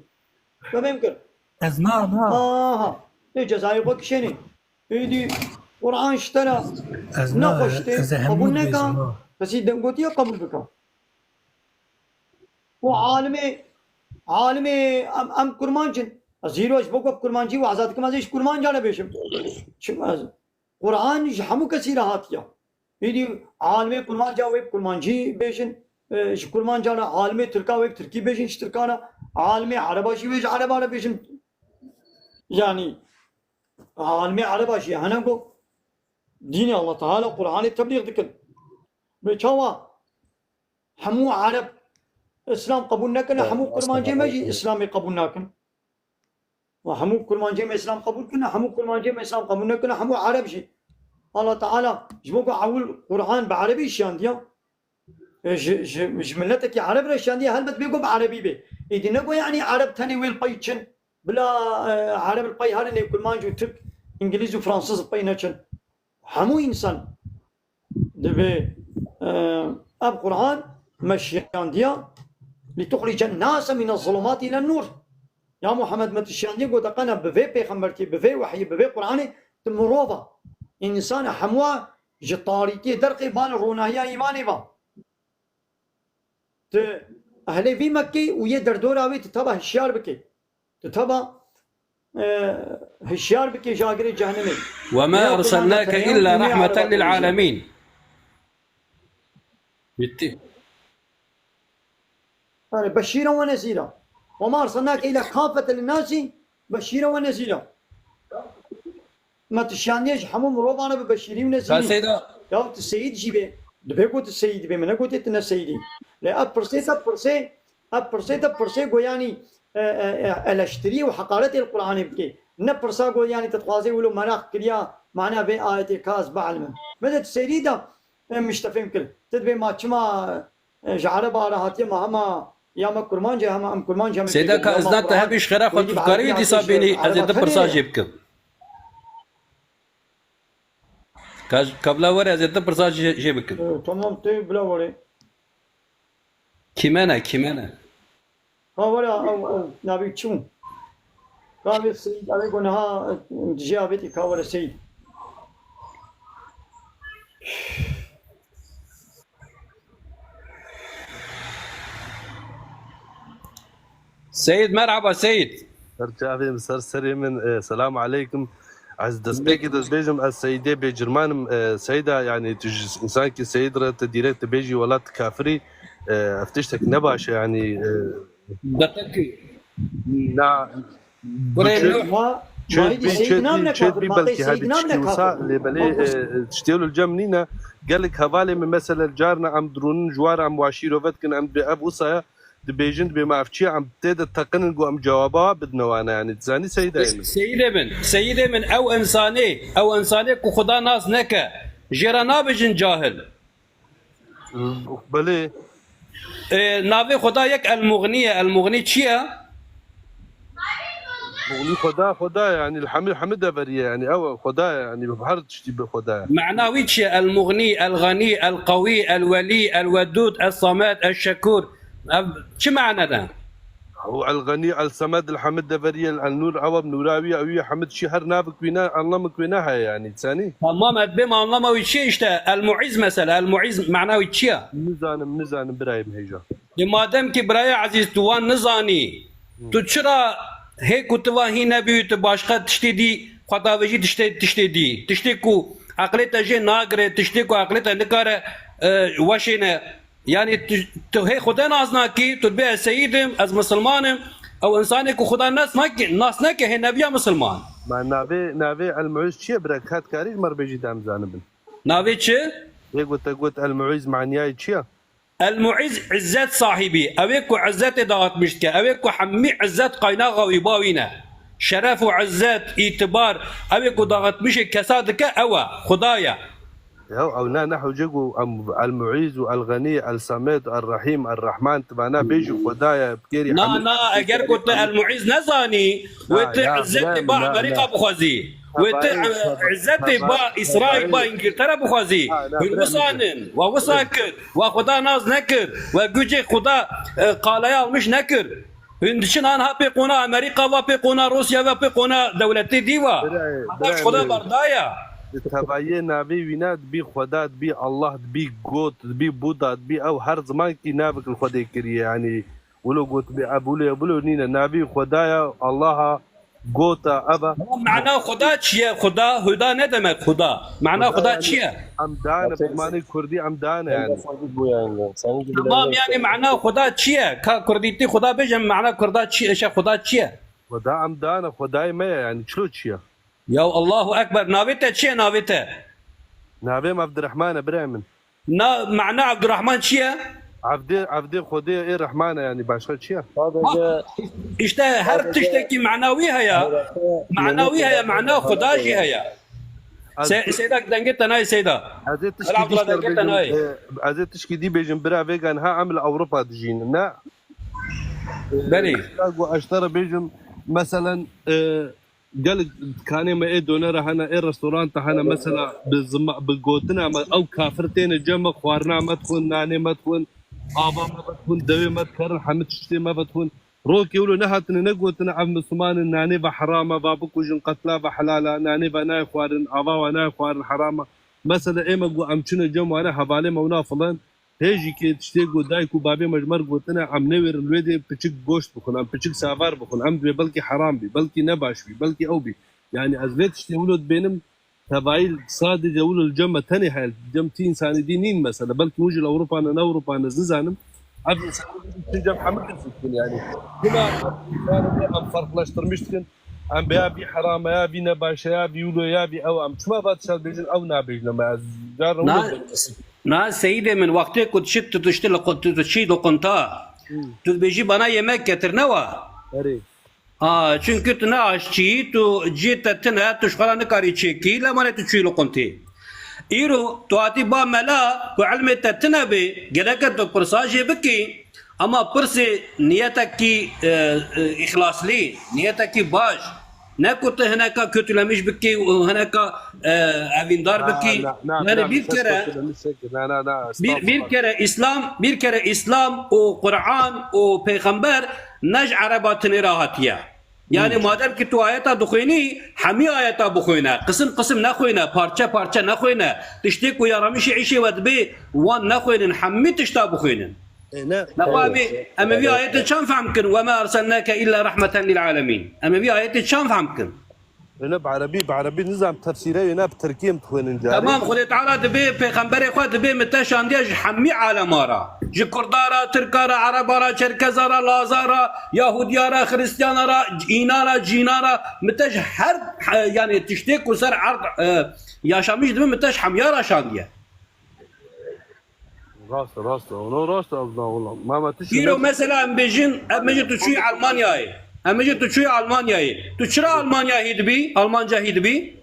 فما يمكن ازنا نا ايه جزاي بك شنو ايدي قرآن اشترى ازنا نقشته قبول نكا بس يدنقوتي قبول بك وعالمي ام كرمانجن زيروش بوكو كرمانجي وعزاد كما زيش كرمان جانا بيشم قرآن همو كثير هاتيا يدي عالمي كرمان جا ويب كرمانجي بيشن كرمان جانا عالمي تركا ويب تركي بيشن تركانا عالمي عرباشي ويش عربانا بيشن يعني عالمي عرباشي هنا کو دين الله تعالى قرآن التبليغ ذكر بيشوا همو عرب اسلام قبول نكنا همو كرمانجي ماجي اسلامي قبول نكن وهمو كرمانجي ما اسلام قبول كنا همو كرمانجي ما اسلام قبول نكنا همو عرب شي الله تعالى جبوكو عول قرآن بعربي شان ديا جملتك عرب رشان ديا هل بتبيكو بعربي بي إذا نقول يعني عرب تاني ويل بايتشن بلا عرب الباي هذا اللي كل ما نجو ترك إنجليزي وفرنسيز باي نتشن همو إنسان دبي أب قرآن مشيان ديا لتخرج الناس من الظلمات إلى النور يا محمد ما تشيان ديا قلت أنا بفي بيخمرتي بفي وحي بفي قرآني تمروضة إنسان حموا جطاريكي درقي بان روناهيا إيماني با أهلي في مكي ويدر دورا وي تتبع هشيار بكي تتبع هشيار بكي جاقري جهنمي وما أرسلناك إلا رحمة للعالمين بشيرا ونذيرا وما أرسلناك إلا كافة للناس بشيرا ونذيرا ما تشانيش حمو مروبانا ببشيرين ونذيرين سيدا يا السيد جيبه دبيكو السيد بي من قلت تنا سيدي لا أبرسي يعني الاشتري وحقارة القرآن بكي نبرسا يعني تتخاذي ولو مناخ كريا معنا بين آية كاز بعلم ماذا السيدي ده مش تفهم كل تدبي ما تشما جعل بارهاتي ما هما يا ما كرمان جا هما ام كرمان جا سيدا كازنا تهبش خراف وتفكاري دي صابيني أزيد برسا جيبك قبل وري أزيد برسا جيبك تمام تي بلا وري كيمانا ولا او نبي تشون قال السيد عليه قلنا جابتي كاور السيد سيد مرحبا سيد رجعي مسار سري من السلام عليكم عز دسبيكي دسبيجم السيدة بجرمان سيدة يعني انسان كي سيدرة تديرت بيجي ولات كافري افتشتك نباش يعني دقيقي نا تشد بي بلكي هذه تشتيوسا اللي بلي تشتيلو الجمنينا قال لك هوالي من مثلا جارنا عم درون جوار عم واشيرو فتكن عم بأبوسا دبيجن بما أفتشي عم تيدا تقنن قو عم جوابها بدنوانا يعني تزاني سيدة سيدة من أو إنساني كو خدا ناس نكا جيرا نابجن جاهل بلي نابي خدا يك المغني تشيا مغني خدا يعني الحمد بريه يعني او خدا يعني بحر تشتي بخدا معناوي تشيا المغني الغني القوي الولي الودود الصمد الشكور شو معنى ده؟ هو الغني الصمد الحمد بريه النور عوض نوراوي او حمد شهر نابك بينا الله مكويناها يعني ثاني تمام ادبما الله ما ويشي اشتا المعز مثلا المعز معناوي تشيا نزان برايم هيجا لما دام كي براي عزيز توان نزاني تشرا هيك وتواهي نبي تباشقه تشتدي خداوجي تشتكو عقلته جي ناقره تشتكو عقلته نكاره وشينه يعني هي خدا نازنا كي تبع سيدم از مسلمانم او انسانك خدا الناس ما هي نبي مسلمان ما نابي المعز شي بركات كاريج مر بيجي دام زانبن نابي تشي قلت المعز معنياي تشي المعز عزت صاحبي اويكو عزت ضغط مشتكى اويكو حمي عزت قيناغه ويباوينا شرف وعزت اعتبار اويكو ضغط مش كسادك او خدايا او نحو جيجو المعيز والغني الصمد الرحيم الرحمن تبعنا بيجوا خدايا بكيري نا اگر كنت المعيز نزاني وت عزت با امريكا بخوزي وت عزت با اسرائيل با انجلترا بخوزي وصانن ووساكر وخدا ناز نكر وجوجي خدا قال يا مش نكر هندشن آنها بيقونا أمريكا وبيقونا روسيا وبيقونا دولتي ديوا خدا بردايا تبعیه ناوی وینات بی خدا بی الله بی گوت بی بودا بی او هر زمان کی نابک الخدا کریه یعنی ولو قلت بولو نينا نبي خدايا الله قوتا أبا معناه خدا چیه؟ خدا هدا نه demek خدا معناه خدا چیه؟ عمدانه بمعنى كردي عمدانه يعني تمام يعني معناه خدا چیه؟ كرديتي خدا بجم معناه خدا چیه؟ خدا چیه؟ خدا عمدانه خداي ما يعني شلو چیه؟ يا الله اكبر ناويته چیه ناويته؟ ناويم عبد الرحمن ابراهيم معناه عبد الرحمن چیه؟ عبدي خدي ايه رحمانه يعني باشا چیه؟ işte her tişteki manaviha ya manaviha ya mana خداجي هيا سيدا دنگت تناي سيدا ازيت تشكي دي بيجن برا فيجان ها عمل اوروبا تجين نا بلي اشترى بيجن مثلا قال كان ما ايه دونر هنا ايه ريستورانت هنا مثلا بالجوتنا او كافرتين جمع خوارنا ما تكون ناني ما تكون ابا ما بتكون دوي ما تكرر حمد تشتي ما بتكون روك يقولوا نهتنا نقوتنا عم مسلمان ناني بحرامه بابكو جن قتلا بحلالا ناني بنا خوارن ابا وانا خوارن حرامه مثلا ايه ما ام شنو جمع انا حبالي مونا فلان هيجي كي تشتي دايكو بابي مجمر قوتنا عم نوير الويدي بتشك جوشت بكون عم بتشك سافار بكون عم بلكي حرام بي بلكي نباش بي بلكي او بي يعني ازليت تشتي ولد بينهم تبايل صادق يقولوا الجمة تاني حال جمتين ساني دينين مثلا بلكي وجه اوروبا انا اوروبا انا زنزانم عبد الجم حمد السكن يعني هنا ام فرقلاش ترمشتكن ام بيابي حرام يا بي نباش يا بي ولو يا بي او ام شما بات شال بيجن او نابيجن ما Na seyide min vakti ku tuşti lokunta tu beji bana yemek getir ne var? Çünkü tu ne aşçıyı tu citetine tu şkala ne kari çeki lamane tu çuy lokunti. İru tu ati ba mela ku ilmi tetine bi gereket tu pırsajı biki ama pırsı niyeteki ihlasli niyeteki baş ne kutu heneka kötülemiş biki heneka evindar biki yani bir kere İslam o Kur'an o peygamber nec arabatını rahatiye yani madem ki tu ayeta dukhini hami ayeta bukhina kısım ne khuyna parça ne khuyna tişti ku yaramışı işi ve dbi wan ne khuynin hammi tişta bukhinin نقابي أما في آيات شان فهمكن وما أرسلناك إلا رحمة للعالمين أما في آيات شان فهمكن أنا بعربي نظام تفسيري أنا بتركيم تخوين جاري تمام خذ تعالى دبي بيغمبري خذ دبي متشان ديج حمي عالمارا جي كردارا تركارا عربارا شركزارا لازارا يهوديارا خريستيانارا إينارا جينارا متش هر يعني تشتيك وسر عرض يا شاميش دبي متش حميارا شانديه راست اونو راست ابنا والله ما تشي يرو مثلا امجي تشوي المانياي امجي تشوي المانياي تشرا المانيا هيدبي المانجا هيدبي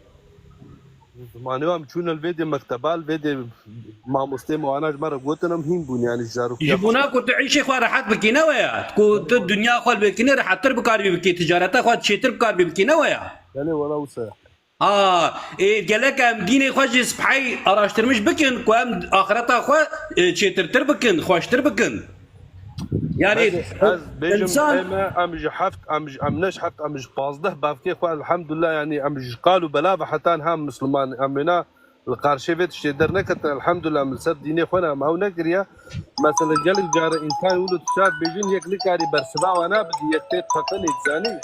ما نوام تشون الفيديو مكتبال فيديو ما مسلم وانا مره قلتنا مهم بون يعني جارو يبونا كنت تعيش خو راحت بكينا ويا كنت الدنيا خو بكينا راحت بكار بكي تجارتها خو تشتر بكار بكينا ويا يعني ولا وسع gelek em dini xwe sphay araştırmış bikin ku em ahireta xwe çêtirtir bikin xweştir bikin yani insan ام حفت ام نشحت ام 15 بافكي خو الحمدلله يعني ام قالوا بلا حتى هم مسلمان امنا القارشيفت شدرنا كت الحمد لله من سد ديني خونا ما هو نقريا مثلا جل جار انسان ولد شاب بيجين هيك لكاري برسبا وانا بدي يكتب تقني ثاني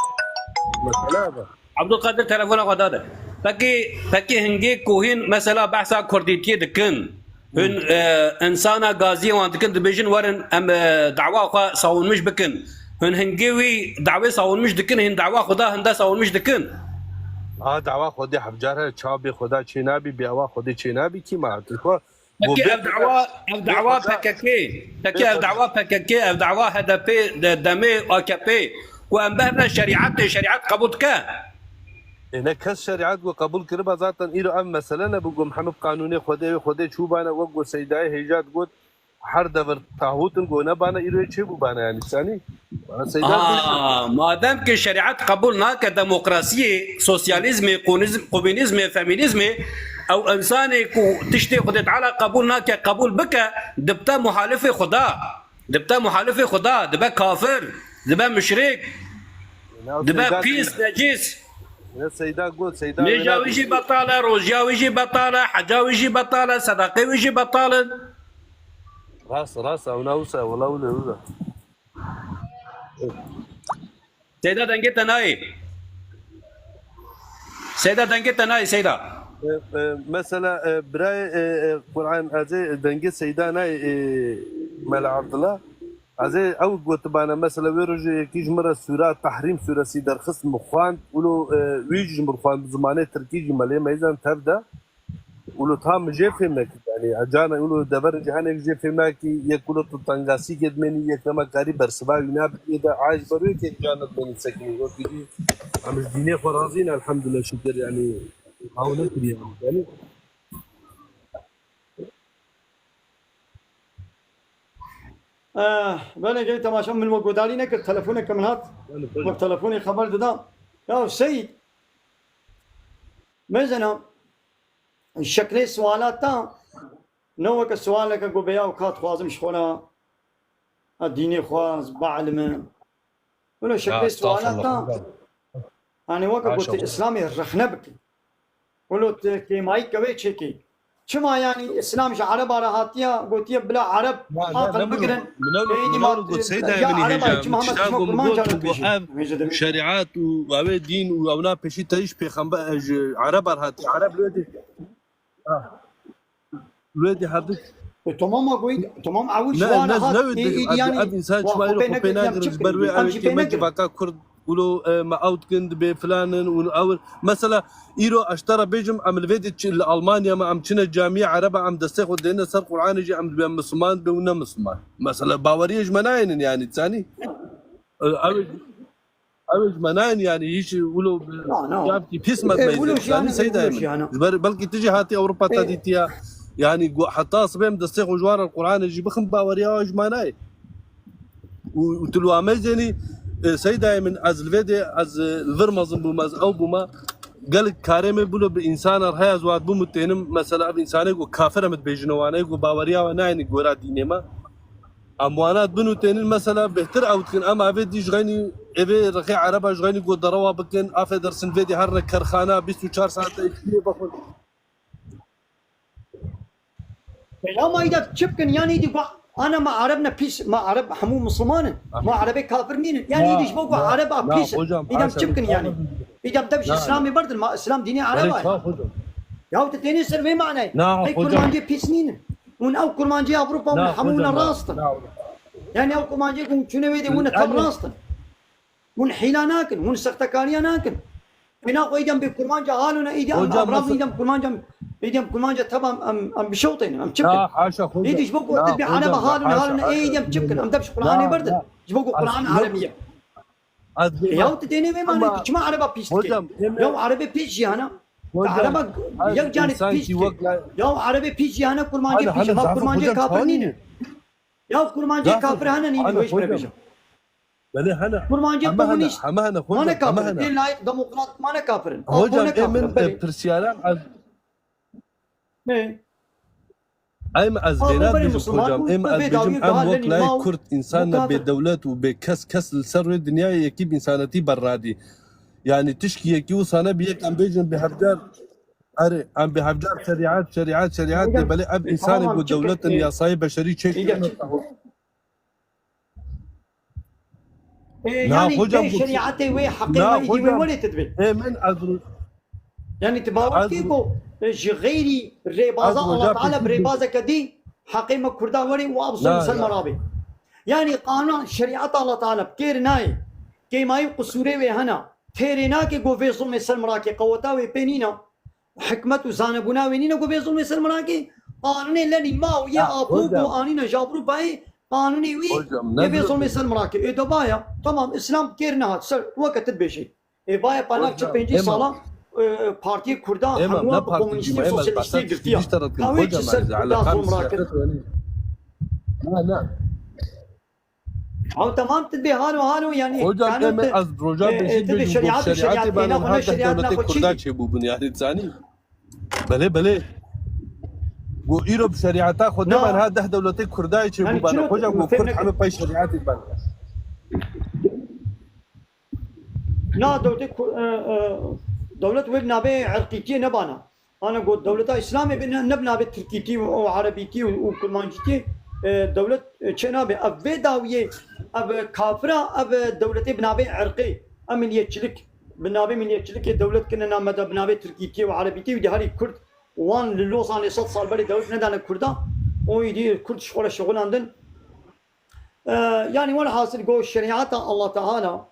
مثلا عبد القادر تلفونه قداده peki hingi kuhin mesela bahsa kurditiye dikin hün insana gazi wan dikin dibijin warin em dava xwe savunmuş bikin hün hingi wî davê savunmuş dikin hin dava xuda hinda savunmuş dikin دعوا خودی حبجاره چابی خدا چینابی بیاوا خودی چینابی کی مارتی خو peki ev dava PKK peki ev dava PKK ev dava HDP deme AKP ku em behne şeriat kabul ke هناك كالشريعات وقبول كربا ذاتا إلو أم مثلا بقوم حمب قانوني خدي شوبانا وقو سيداي هيجات قد حرد تاهوتن قو نبانا إلو يتشيبو بانا يعني ثاني مادام كي شريعات قبولنا كديمقراطية سوسياليزم كومونيزم فيمينيزم أو إنساني كو تشتي خدت على قبولنا كقبول بك دبتا محالفة خدا دبا كافر دبا مشرك دبا بيس نجيس سيدا قول سيدا نجا ويجي بطالة روجا ويجي بطالة حجا ويجي بطالة صدقة ويجي بطالة راس او نوسه ولا سيدا دنجت ناي سيدا دنجت ناي سيدا مثلا براي قرآن ازي دنجي سيدانا مال عبد الله ازي او قلت بانا مثلا ويرج كيج مره سوره تحريم سوره سيدر خصم مخوان ولو ويج مرخوان زمانه تركيجي مالي ميزان تبدا ولو تام جيفمك يعني اجانا يقولوا دبر جهانك جيفمك يقولوا تنغاسي كدمني يكما قاري برسبا يناب اذا عايز بروك جانا بين سكني وكذي عم الدنيا فرازين الحمد لله شكر يعني هاو نكري يعني بنا جاي تماشا من وجودالي نك تلفونك كمان هات تلفوني خبر ده يا سيد مزنا الشكل سوالات تا نو که سوال که گو بیا و کات خوازم شخونا الدینی خواز بعلم ولو شكل سوالات تا يعني وقت قلت اسلامي رخنه بكي ولو كي ماي كوي تشكي شما يعني اسلام عرب على هاتيا قلت بلا عرب عقل بكرن منو قلت سيدا من شريعات و دين و اونا بشي تعيش بخنبا عرب هاتي عرب لودي حدك تمام قوي تمام اول لا سؤال الناس هات يعني ابي انسان شوي يروح بيناغر بروي او كيما باكا كرد ولو ما اوت كند بفلان او مثلا ايرو اشترى بيجم عمل فيديو المانيا ما عم تشنا جامعه عربه عم دسخ ودينا سر قران يجي عم مسلمان بونا مسلمان مثلا باوريج مناين يعني ثاني اوج مناين يعني يجي ولو جابتي بيسمت يعني سيدا بلكي تجي هاتي اوروبا تاديتيا يعني حتى صبيم دسخ وجوار القران يجي بخم باوريا اوج مناي وتلو امازني سيدا من از الفيدي از الفرمزن بوماز او بوما قال كاريم بلو بانسان هيا زواد بو متينم مثلا بانسان يقول كافر مت بيجنوانا يقول باوريا وناين غورا دينما اموانات بنو تينين مثلا بهتر او تكن اما فيدي جغني ابي رخي عربه جغني قول دروا بكن افدرسن فيدي هر كرخانه 24 ساعه بخل يا ما اذا تشبكن يعني دي انا ما عربنا بيس ما عرب حمو مسلمان ما عربي كافر مين يعني يديش بقوا عرب بيس اذا تشبكن يعني اذا بدبش اسلامي برد ما اسلام ديني عربي يا تتيني سر ما معنى اي كرمان جي بيس مين ون او كرمان جي اوروبا من حمونا راستن يعني او كرمان جي كون شنو ويدي ون تب راستن ون حيلاناكن ون سختكارياناكن هنا قيدم بكرمان جا حالنا ايدي امراض ايدم كرمان جا ايدم كرمان جا تبع ام بشوطين ام تشبكن حاشا خذ ايدي جبقوا تبي عربه حالنا ايدم تشبكن ام دبش قراني برد جبقوا قران عربيه يا تديني ما معنى ما عربه بيست يا عربي بيجي انا عربه يا جانب بيست يا عربي بيجي انا كرمان جي بيجي كرمان جي كافر نين يا كرمان جي كافر انا نين ويش بريجا بله هنا كرمان جي كومونيست همهنا ما انا كافر دين لايق ديمقراط ما انا كافر هو جا من برسيانا ايم از بينات بجم ام از بجم ام وقت لاي كرد انسان بدولات وبكس السر الدنيا يكيب انسانتي برادي يعني تشكي يكي وصانا بيك ام بيجم بهبجار اري ام بهبجار شريعات بل اب انسان بدولة يا صايب بشري تشيك يعني شريعتي وي حقيقة وي ولا تدبي من ادرو يعني تباوت كيكو غيري الريبازة الله تعالى بريبازة كدي حقيمة كردان وري وابصر مسلم رابي يعني قانون شريعة الله تعالى بكير ناي كي ماي قصوري وهنا تيرنا كي جو في ظلم مسلم راكي قوتا وبينينا حكمة وزانبونا وينينا جو في ظلم مسلم راكي قانون لني ما ويا ابوكو انينا جابرو باي قانوني وي في ظلم مسلم راكي اي دبايا تمام اسلام كير نهات وقت تبشي اي بايا بانك تبينجي صلاة پارتی کردان همون با کمونیستی سوسیالیستی گرفتیا کاوی چه سر کردان ظلم راکد نه او تمام تدبی هانو يعني هجام از روجا بشی شریعت بنا هر دولت کردان چه بودن يعني ثاني بله گو ایرو بشریعتا خود من ها ده دولت کردان چه بودن هجام گو کرد همه پای شریعت بنا نا دولة ويب نابي عرقيتي نبانا أنا قلت دولة إسلامي نبنا بتركيتي وعربيتي وكرمانجيتي دولة شنابي أبي داوية أب كافرة أب دولة بنابي عرقي أمنيتشلك بنابي منيتشلك دولة كنا نامد بنابي تركيتي وعربيتي ودي هاري كرد وان للوصان لصد صار بري دولة ندان كردا ويدي كرد شغل عندن يعني ولا حاصل جو الشريعة الله تعالى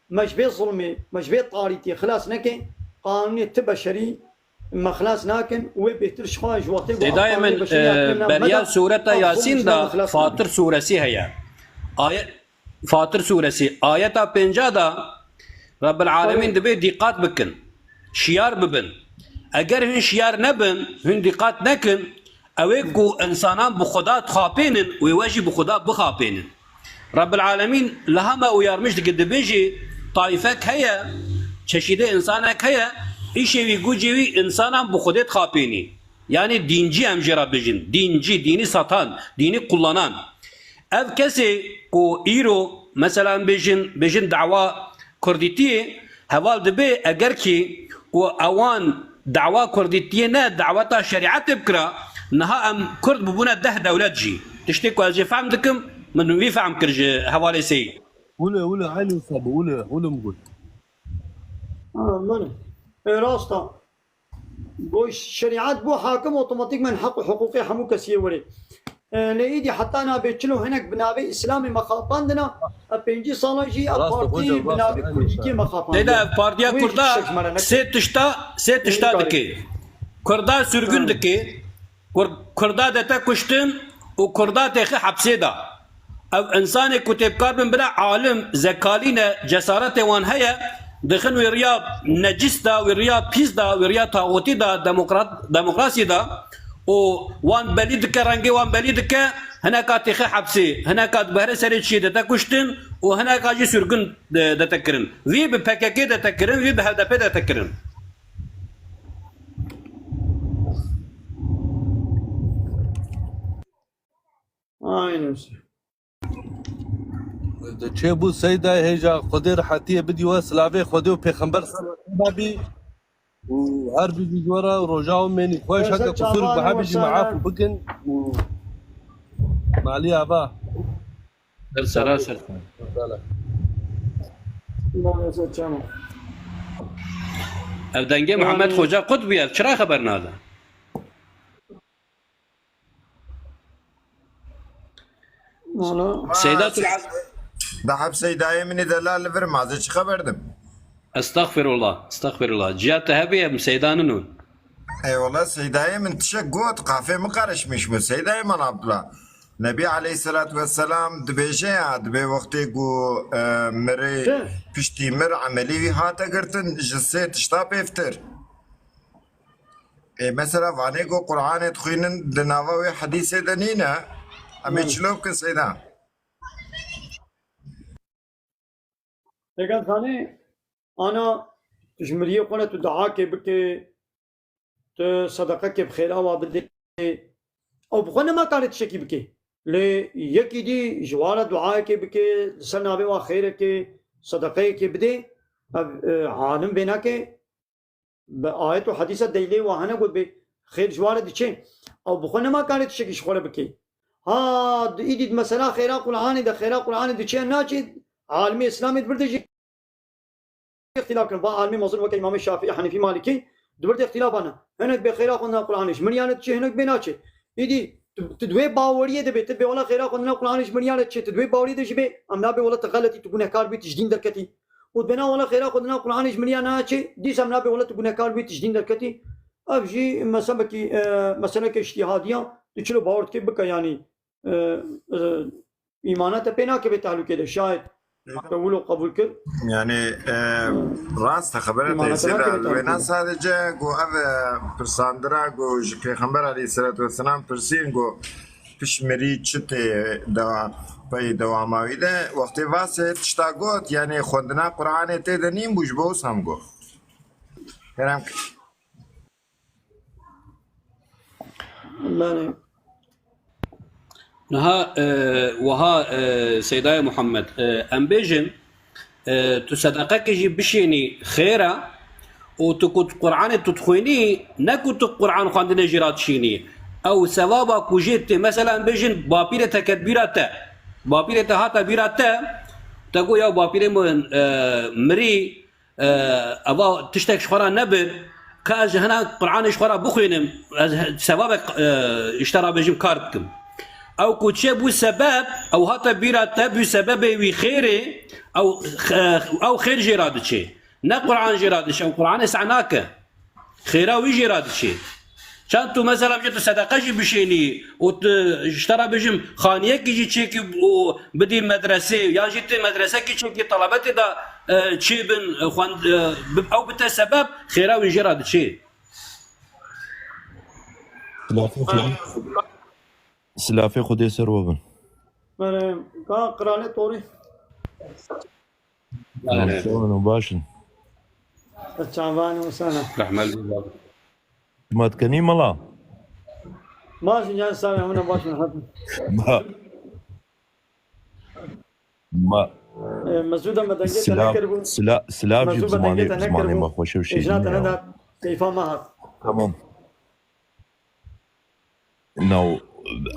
مش بي ظلمي مش بي طاريتي خلاص نكي قانوني بشري ما خلاص ناكن وبيتر شخاج وطي دائما بريال سورة ياسين دا فاطر سورسي هي آية فاطر سورسي آية 50 دا رب العالمين دبي دقات بكن شيار ببن اگر هن شيار نبن هن دقات نكن اويكو انسانان بخدا تخابينن ويواجي بخدا بخابينن رب العالمين لهما ويارمش قد بيجي طائفك هيا تشيده انسانك هيا ايشي ويقو جيوي انسانا بخدا تخابيني يعني دينجي امجرا بجن دينجي ديني ساتان ديني قلانان اف كسي كو ايرو مثلا بجن دعوة كرديتي هوال دبي اگر كي و اوان دعوة كرديتي نا دعوة شريعة بكرا نها ام كرد ببونا 10 دولات جي تشتكوا اجي فهم دكم من وي فهم كرج هوالي سي ولا عالي وصابه ولا مقول من راستا بوش شريعات بو حاكم اوتوماتيك من حق حقوقي حمو كسيه وري لإيدي حتى أنا بيتشلو هناك بنابي إسلامي مخاطاندنا بينجي صالجي البارتي بنابي كرديتي مخاطاندنا إذا بارتيا كردا ست تشتا دكي كردا سرگن دكي كردا دتا كشتن وكردا تخي حبسي دا او انسان كتب كار من بلا عالم زكالينا جسارة وان هيا دخن ويريا نجس دا ويريا بيس دا ويريا طاغوتي دا ديمقراسي دا وان بليدك رنجي وان بليدك هناك تخي حبسي هناك بهر سريت شي دتا كشتن وهناك اجي سرگن دتا كرن في ببككي دتا كرن في بهدف دتا كرن چه بو سیدا هجا خدای حتی بدی و سلاوی خدای و پیغمبر صلی و هر بی جورا روجاو منی خوش حق قصور بحبی معاف بكن مالي ابا سلاسل دنگه محمد خوجا قطبی چرا خبر ناده سيدات العالم بحب سيداي مني دلال لفر مازي چه خبردم استغفر الله جات هبي سيدانون اي والله سيداي من تشقوت قافي مقارش مش مو سيداي من عبد نبي عليه الصلاة والسلام دبيجي دبي وقتي قو مري بشتي مر عملي هاتا قرتن جسي تشتا بيفتر اي مثلا فاني قو قرآن تخينن دناوي حديث دنينا أمي شلوب كن سيدا لكن ثاني أنا تجمريه قلنا تدعاك بك تصدقك بخير أو بدي أو بخنا ما كانت شكي بك لي يكي دي جوارة دعاك بك سنة بوا خيرك صدقك بدي عالم بينك بآية وحديثة دليل وهنا قلت بخير جوارة دي شيء أو بخنا ما كانت شكي شغلة بك ها ايدي مثلا خيرا قرآن ده خيرا قرآن ده چه ناچه عالمي اسلامي دبرده اختلاف كان عالمي مصر وك امام الشافعي حنفي مالكي دبرده اختلاف انا هناك بخيرا قرآنش منيانه چه هناك بناچه ايدي تدوي باوريه ده بتبي ولا خيرا قرآنش منيانه چه تدوي باوريه ده شبه امنا به ولا تغلطي تكون كار بي تجدين دركتي وبنا ولا خيرا قرآنش منيانه چه دي سمنا به ولا تكون كار بي تجدين دركتي ابجي مثلا كاجتهاديا تشلو باورت كي بك يعني إيمانات بينا كي بتعلق كده شاهد قبول وقبول كر يعني راس خبرت سيدا وينا سادجه جو اف برساندرا جو پیغمبر علیه الصلاة والسلام پرسین جو پشمری چته دوا پای دواماوی ده وقتی واسه تشتاگوت يعني خوندنا قرآن ته دنیم بوش بوس هم گو هرم الله نها وها سيداي محمد ام بيجن تو صدقه كيجي بشيني خيره وتكون قرآن تتخويني نكو قرآن خاندنا جيرات شيني او ثوابا كوجيت مثلا بيجن بابيره تكبيرته بابيره هاتا بيرته تقول يا بابيره مري ابا تشتك شخرا نبر كاج هنا قرآن شخرا بخوينم ثوابك اشترى بجم كارتكم او كوتشي بو سبب او هاتا بيرته بسبب وي خيره او خير جيرادشي نا قرآن جيرادش او قرآن سعناك خيرا وي جيرادشي شانتو مثلا جيتو صدقه جي بشيني واشترى بجم خانيه كي تشيكي بدي مدرسه يا جيت مدرسه كي تشيكي طلبتي دا تشيبن خوان او بتسبب خيرا وي جيرادشي سلافي خدي سروبن من قرانه طوري باشن الشعباني وسنه رحمه ما تكني ملا ماشي جاي سامي هنا باش نحب ما مسعود مدنجت نكربو سلاف جيب زماني ما خوش وشي اجنات انا كيف ما تمام نو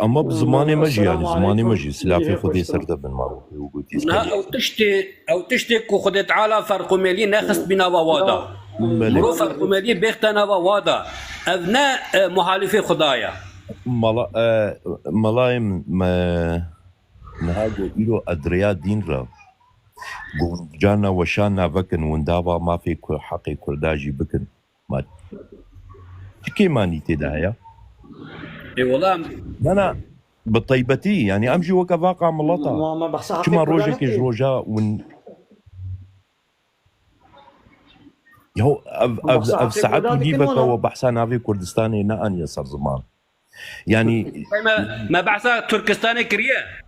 اما بزماني مجي يعني زماني مجي سلافي خدي سرده بن معروف وقلتي او تشتي كو خدي تعالى فرق مالي ناخذ بنا ووادا مرو فرق مالي بيختنا ووادا ابناء محالفي خدايا ملايم ما نهاجو إلو أدريا دين را جانا وشانا بكن وندابا ما في حقي كرداجي بكن ما كي ماني تدايا اي والله انا بطيبتي يعني امشي وكا واقع ملطه ما بحسها كما روجك جروجا ون يهو اف ساعات نجيبك وبحسها نافي كردستاني نان يسر زمان يعني ما بحسها تركستاني كريه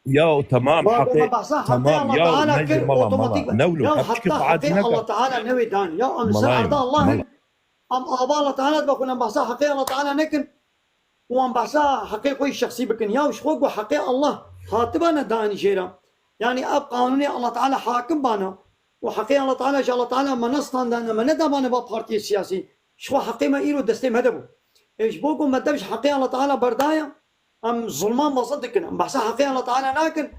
يا تمام حقيقي تمام يا نجي ملا نولو حتى الله تعالى نوي دان يا ام سعد الله ام ابا الله تعالى بكون ام بحسها حقيقي الله تعالى نكن وام بحسها حقيقي شخصي بكن يا وش خوق حقيقي الله خاطبنا داني شيرا يعني اب قانوني الله تعالى حاكم بانا وحقيقي الله تعالى جل الله تعالى منصتان دانا من دبانا بارتي السياسي شو حقيقي ما ايرو دستي مهدبو ايش بوكو ما دبش حقيقي الله تعالى بردايا ام ظلمان مصدقن ام بحسها حقيقي الله تعالى ناكن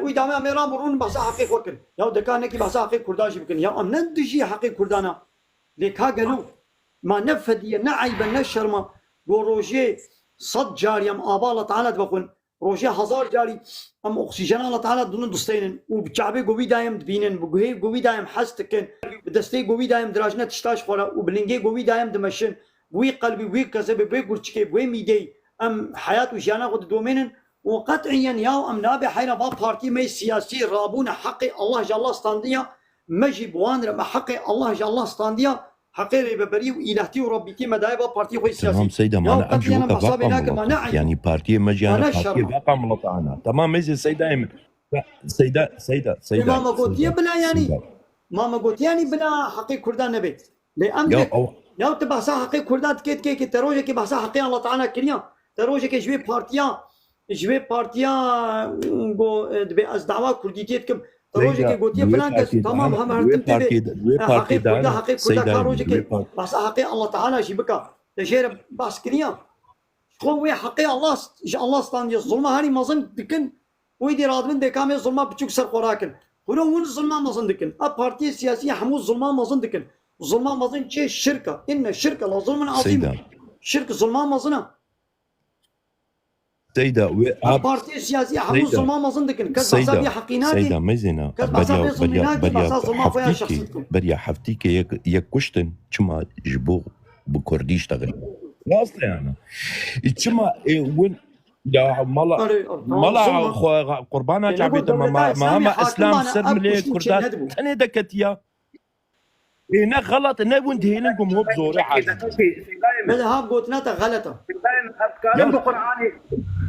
ويدامي اميران مرون بحسها حقيقي وكن يا دكانكي بحسها حقيقي كرداجي بكن يا ام ندجي حقيقي كردانا ليك قالوا ما نفدي نعيب النشر روجي صد جاري ام ابا الله تعالى بكون روجي هزار جاري ام اكسجين الله تعالى دون دستين وبشعبي قوي دايم تبينن بقوي قوي دايم حستكن بدستي قوي دايم دراجنا تشتاش خورا وبلنجي قوي دايم دمشن وي قلبي وي كذب وي قرشكي وي ميدي ام حياه وجانا قد دومينن وقطعيا يا ام نابي حين با بارتي مي سياسي رابون حقي الله جل الله ستانديا مجي بوان ما حقي الله جل الله ستانديا حقيقي ببري وإلهتي وربيتي مدايبة بارتي خوي سياسي تمام سيدة ما أنا أمشي وكا يعني بارتي مجي أنا بارتي باقا ملطعنا تمام ميزي سيدة سيدة ماما قلت يا بلا يعني ماما قلت يعني بلا حقي كردان نبي لأمرك يا تبحثا حقي كردان تكيت كي تروجك بحثا حقي الله تعالى كريا تروجك جوي بارتيا جو دبي از دعوة كرديتيتكم تروجك قلت يا فلان كس تمام هم هرتم تبي حقي كردا كاروجك بس حقي الله تعالى شبكة تشير بس كريا قوي حقي الله ستاندي الظلمة هاني مظن دكن ويدي رادمن دكامي الظلمة بتشوك سر قراكن هنا وين الظلمة مظن دكن البارتي السياسية حمو الظلمة مظن دكن الظلمة مظن شيء الشركة إن الشركة لا ظلم عظيم شركة الظلمة مظنة سيدة البارتي السياسية حمو الظلمة مظن دكن كذا حسابي حقيناتي سيدة ميزنا بريا حفتيك يكشتن كما جبو بكردي اشتغل لا اصلا يعني كما وين يا ملا قربانا جابت ما اسلام سر ملي كردات انا دكتيا هنا غلط انا وانت هنا نقوم هو بزوري حاجه ماذا قلتنا غلطه افكار قراني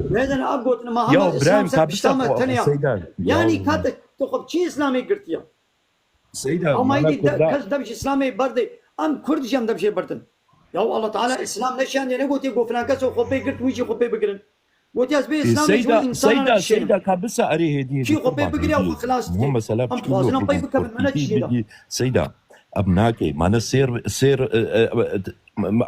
ماذا قلتنا ما هم الاسلام سابقا يعني كانت تخب شيء اسلامي قلتيا سيدة او ما يدي كز دبش اسلامي بردي ام كردش ام دبش بردن يا الله تعالى اسلام نشان يعني قلت يقول فلان كسو خبي قلت ويجي خبي بقرن قلت يا زبي اسلامي شو انسان سيدا كابسة أريه دي شي خبي بقري او خلاص مو مسألة هم خوازنا باي بكم من الشيء سيدا أبناكي معنا سير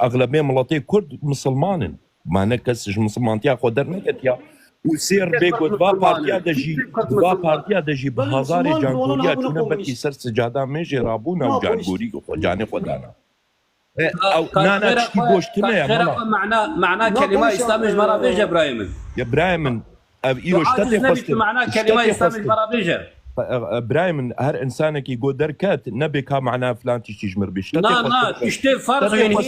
أغلبية ملاطي كرد مسلمان معنا كسج مسلمان تيا خودر نكتيا وسير بيكو دوا بارتيا دجي بهزار جانگوريا چونه بکی سر سجاده میجی رابونا و جانگوری جاني خدانا او نانا تشكي بوشتنا يا مالا معناه كلمة إسلامي مرابيجة إبراهيم يا إبراهيم إيرو اشتاتي خستن معناه كلمة إسلامي مرابيجة إبراهيم هر إنسانك يقول دركات نبي كا معناه فلان تشتجمر بيش نا تشتي فرس هنا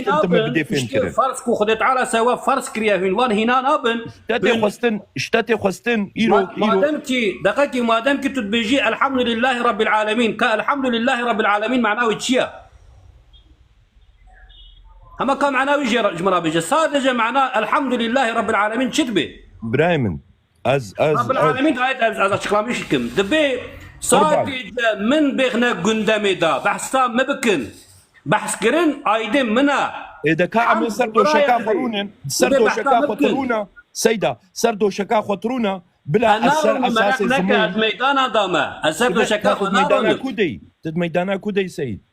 تشتي فرس كو خدت على سوا فرس كريا هنوان هنا نابن اشتاتي خستن إيرو ما دامك تتبيجي الحمد لله رب العالمين الحمد لله رب العالمين معناه تشيا هما كان معناه يجي مرابيجة صادجة معناه الحمد لله رب العالمين شتبه إبراهيم از رب العالمين قاعد از اشكلاميش كم دبي صادج من بيغنا قندمي دا بحثا مبكن بحث كرن ايدن منا اذا كان سردو شكا خرونا سيدا سردو شكا خطرونا بلا اثر اساسي زمان ميدانا داما سردو شكا ميدانا كودي سيد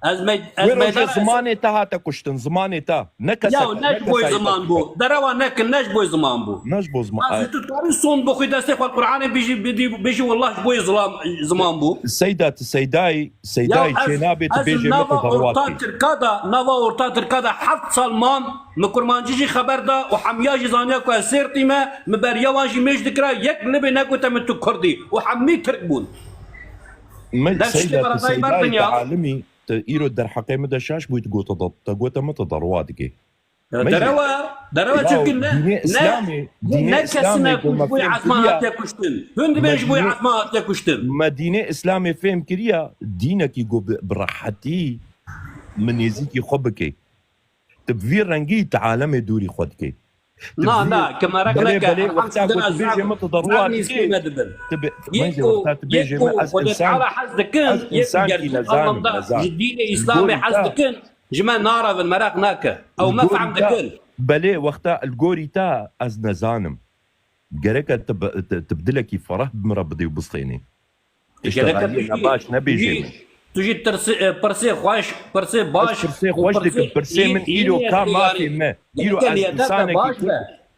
از ميدان زماني تا كشتن زماني تا نكسك يا نش بوي زمان بو دروا نك نش بوي زمان بو نش بو زمان از تو تاري صون بو خداسه القران بيجي والله بوي زمان بو سيداي جنابي تبيجي مثل نوا اورتا تركادا حفظ سلمان مكرمانجي خبر دا وحمياجي زانيا كو سيرتي ما مبريا واجي مش ذكرى يك نبي نكو تمت كردي وحمي تركبون سيداي عالمي إيرو در حقيقة دشاش بوي تقول متضرواتك دروا تشكل دين إسلامي بوي عثمان تكشتن هند بيش بوي عثمان تكشتن ما دين إسلامي فهم كريا دينك يقول براحتي من يزيكي خبكي تبفير رنجي تعالم دوري خدكي لا كما ركنك وقتها كنت بيجي متضرواتك على حزدكن دين إسلامي حزدكن جمال نارا بالمراق ناكا او ما فهم دكن بلي وقتها الجوري تا از نزانم جريك تبدلكي فرح بمربدي وبسطيني اشتغالي باش نبيجي تجي برسي خوش برسي باش برسي خوش دك برسي من ايرو كا ما في ما ايرو از انسانك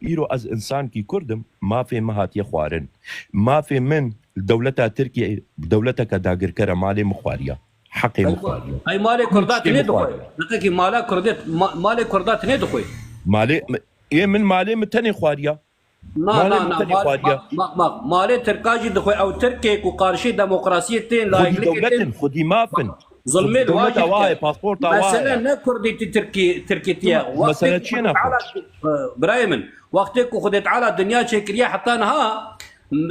ايرو از انسان كي كردم ما في مهات يخوارن ما في من دولتها تركيا دولتك داغر كره مالي مخواريه حقي مخواريه اي مالي كردات ندخوي دقيقه مالي كردات مالي كردات ندخوي مالي ايه من مالي متني خواريه مالي تركاجي دخوي او تركي وقارشي ديمقراطيتين لا دولتين خدي مافن ظلمي الواجب واي باسبورت واي مثلا نكردي تركيتيا مثلا تشينا برايمن وقتك وخدت على الدنيا شكريا حتى انها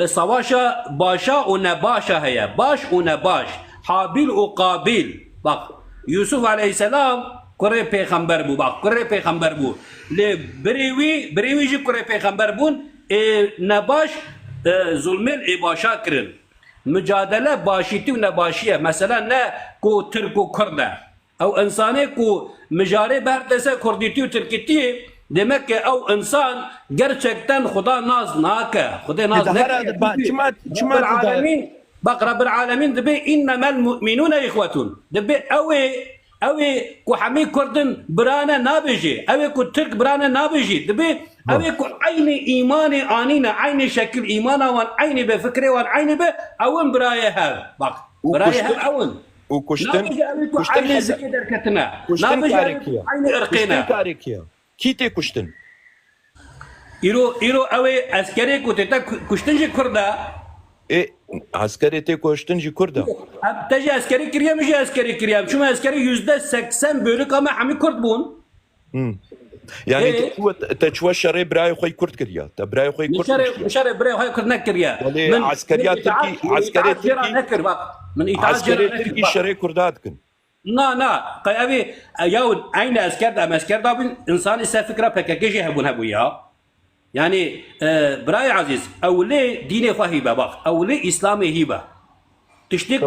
صواشا باشا ونباشا هي باش ونباش حابيل وقابيل بق يوسف عليه السلام كوري پیغمبر بو بق كوري پیغمبر بو لي بريوي جي كوري پیغمبر بون نباش ظلمين باشا كرن مجادله باشيتي ونباشيه مثلا نه كو تركو كرده او انساني كو مجاري بردسه كرديتي وتركيتي demek ki o insan gerçekten Huda naz nake. Huda naz nake. Bak Rabbil Alemin de be innemel mu'minune ihvetun. De be evi ku hami Kurdun birane nabiji. Evi ku Türk birane nabiji. De be evi ku aynı imanı anine, aynı şekil imana van, aynı be fikri van, aynı be evin biraya hev. Bak biraya hev evin. وكشتن aynı zeki derketine. Nabiji aynı ırkine. كيتي كشتن إيرو أوي عسكري كوتيتا كشتنجي كردا إيه عسكري تي كشتنجي كردا تجي عسكري كريم مش عسكري كريم شو ما عسكري %80 بيقولك أما حمي كرد بون يعني تشوى شري براي خوي كرد كريا براي خوي كرد شري براي خوي كرد نكريا من عسكريات تركي عسكري تركي من عسكري تركي شري كردات كن نا قي أبي ياود أين أسكر أم أسكر دابن إنسان يسا فكرة بكاكيش يهبون هبويا يعني براي عزيز أولي ديني فهيبة بق أولي إسلامي هيبة تشتيك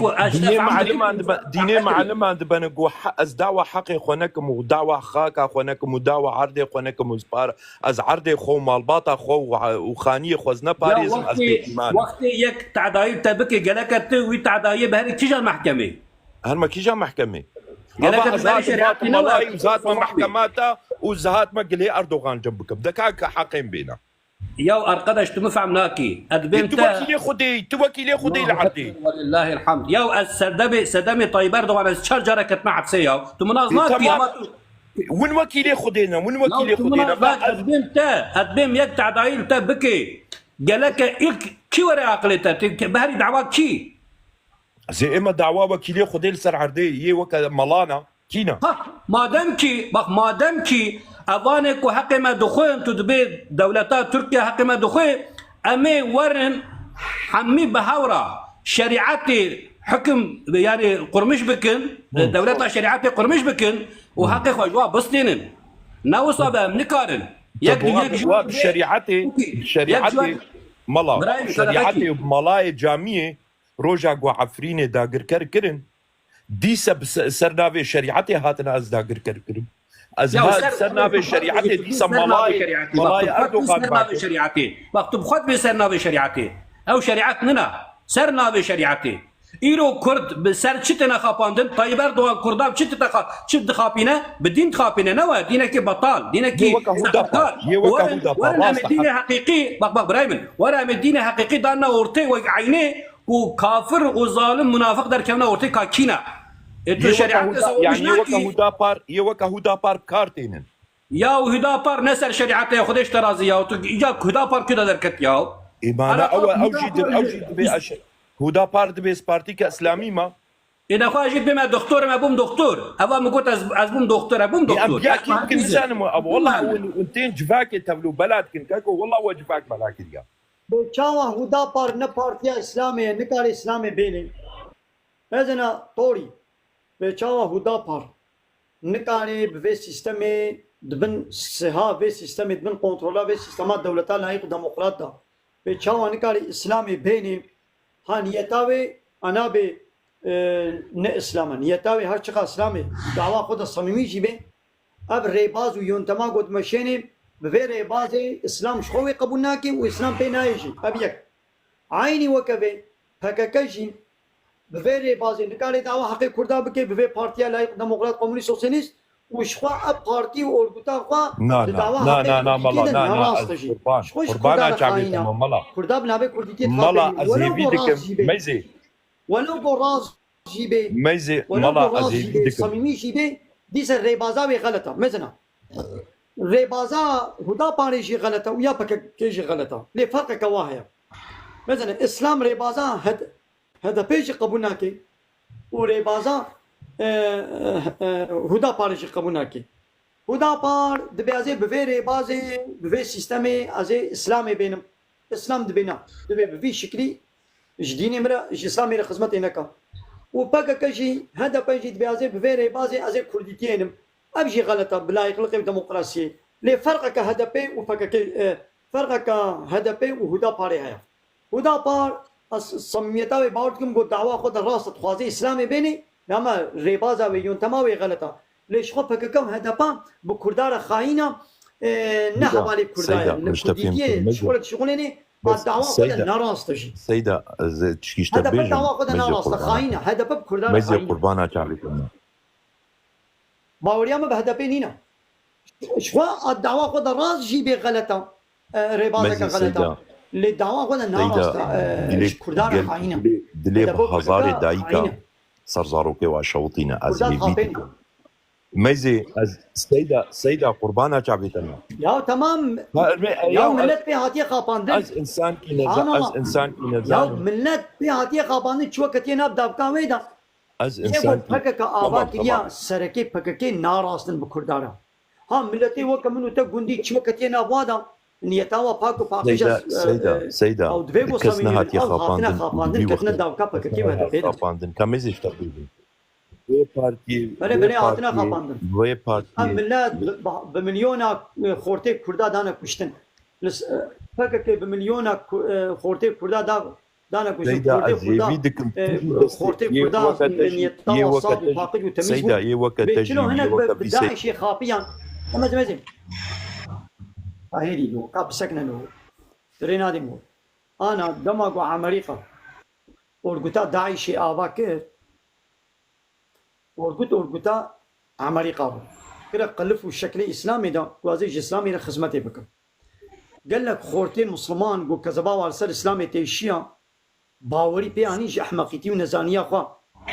ديني معلم عند بنقو از دعوة حقي خونكم ودعوة خاك خونكم ودعوة عرضي خونكم وزبار از عرضي خو مالباطا خو وخانية خوزنا باريزم از بيمان وقت يك تعدايب تبكي قالك وي تعدايب هذه كيجا المحكمة هل ما كيجا محكمة قالك زات ملاي وزات محكماتها وزات ما قلي أردوغان جنبك بدك حقين بينا ياو أرقدش تمفعم ناكي أدبين توكيلي خدي لعدي ولله الحمد ياو السدامي طيب أردوغان الشرجرة كت مع حفسيا تمناز ناكي وين وكيلي خدينا أدبين يك تعدايل تبكي قالك كي ورا عقلتها بهري دعوة كي زي اما دعوة وكيلي خدي لسر عردي وكا ملانا كينا ما دام كي أظانك وحق ما دخول تدبي دولتات تركيا حق ما دخول أمي ورن حمي بهورا شريعتي حكم يعني قرمش بكن دولتها شريعتي قرمش بكن وحق خواجوا بسطينن نوصل بمنكارن يك شريعتي ملا شريعتي بملاي جامية روجا قو عفريني داقر كركرن ديسا سرناوي شريعتي هاتنا از داقر كركرن ازهاد سرناوي شريعتي ديسا ملاي اردوغان سرناوي شريعتي مكتوب خد بسرناوي شريعتي او شريعتنا سرناوي شريعتي ايرو كرد بسر چتنا خاپاندن طيب اردوغان كرداب چت خاپينه بدين خاپينه نوا دينك بطال دينك ورا دين حقيقي بق برايمن ورا دين حقيقي دانا اورتي وعينه وكافر وظالم منافق در كمنا اورتي كاكينا اتو شريعت يعني يوكا هودا بار كارتينن يا هودا بار نسر شريعته خدش ترازي يا تو اجا هودا بار كده دركت يا ايمانا اوجد بأش هودا بار دبيس بارتي كاسلامي ما اذا خواجد بما دكتور ما بوم دكتور ابا ما قلت از بوم دكتور يا يمكن انسان والله وانتين جفاك تبلو بلد كنكاكو والله وجفاك بلاك يا بچاوا هودا پر نه پارتیا اسلامي نکار اسلامي بيني ازنا طوري بچاوا هودا پر نکاري به سيستم دبن سها به سيستم دبن كنترولا به سيستمات دولتا لايق ديمقراط دا بچاوا نکاري اسلامي بيني هانيتاوي انا به نه اسلام نيتاوي هر چقا اسلامي دعوا خود صميمي جيبه اب ريباز ويونتما قد مشيني بفيري بازي اسلام شخوي قبول ناكي واسلام بينايجي ابيك عيني وكبي هكاكاجي بفيري بازي نكالي دعوة حقي كردا بكي بفي بارتيا لايق ديمقراط كومونيست سوسياليست وشخوا اب بارتي وارغوتا خوا نا مالا قربانا جامي مالا كردا بنابي كرديتي مالا ازيبي دك ميزي ولو براز جيبي ميزي مالا ازيبي دك صميمي جيبي ديس الريبازا غلطه مثلا ريبازا هدا باريجي غلطه ويا بكيجي غلطه ليه فرق كواهيا مثلا اسلام ريبازا هذا بيجي قبولناكي وريبازا هدا باريجي قبولناكي هدا بار دبيازي بفي ريبازي بفي سيستمي ازي اسلامي بينم اسلام دبينا دبي بفي شكلي جديني مرا اسلامي لخدمت هناك وبقى كجي هذا بيجي دبيازي بفي ريبازي ازي كرديتينم ابجي غلطه بلا يخلق ديمقراطيه لي فرقك هدفي وفكك فرقك هدفي وهدا باري هيا هدا بار صميميتاوي باورتكم قد دعوه خود راس خوازي اسلامي بيني لما ريبازا ويونتماوي غلطه ليش خو فككم هدفا بكردار خاينه نحوالي كردايا الكرديه شغلني الدعوه خود ناراس تجي سيده تشكيش هدف الدعوه خود ناراس خاينه هدف بكردار ميزي قربانا تعرفنا باوريا ما بهدفي نينا شوا الدعوة خود راس جيبي غلطة ريبازك غلطة اللي الدعوة خود الناس كردار خاينة دليب هزاري دايكا سرزاروكي وشوطينا ازيبي ميزي سيدة قربانا شعبيتنا يا تمام يا ملت في هاتي خاباندن از انسان كي نزان يا ملت في هاتي خاباندن شو كتينا بدابكا ويدا از انسان پکک آباد یا سرکی پککی ناراستن بکردارا ها ملتی و کمنو تا گوندی چوکتی نوادا نیتاوا پاکو پاکش سيدة او دوی كسنا هاتي خاپاندن کتنا داوکا پککی و هدف خاپاندن كميزش تقريبا وي بارتي بني هاتنا خاپاندن وي بارتي هم ملت بمليونا خورتي کردا دانا کشتن پککی بمليونا خورتي کردا دا دانا كوشن سيدا كردي أزيفي خدا دكم خورتي يه خدا وقت نيت يه طاوة صاد وقت وفاقد وتميز سيدا يه وقت بيتشلو تجيب يه هناك وقت بيسي بداعش خافيا اما زمزم هيدي لو قاب سكنه له ترينا دي مو انا دماغ عمريقه ورقتا داعش اباكر ورقتا عمريقه كده قلفوا الشكل الاسلامي ده وازيج اسلامي لخدمتي بكم قال لك خورتي مسلمان قو كذبا وارسل اسلامي تيشيا باوري بي انيج احمقيتي ونزانيه خو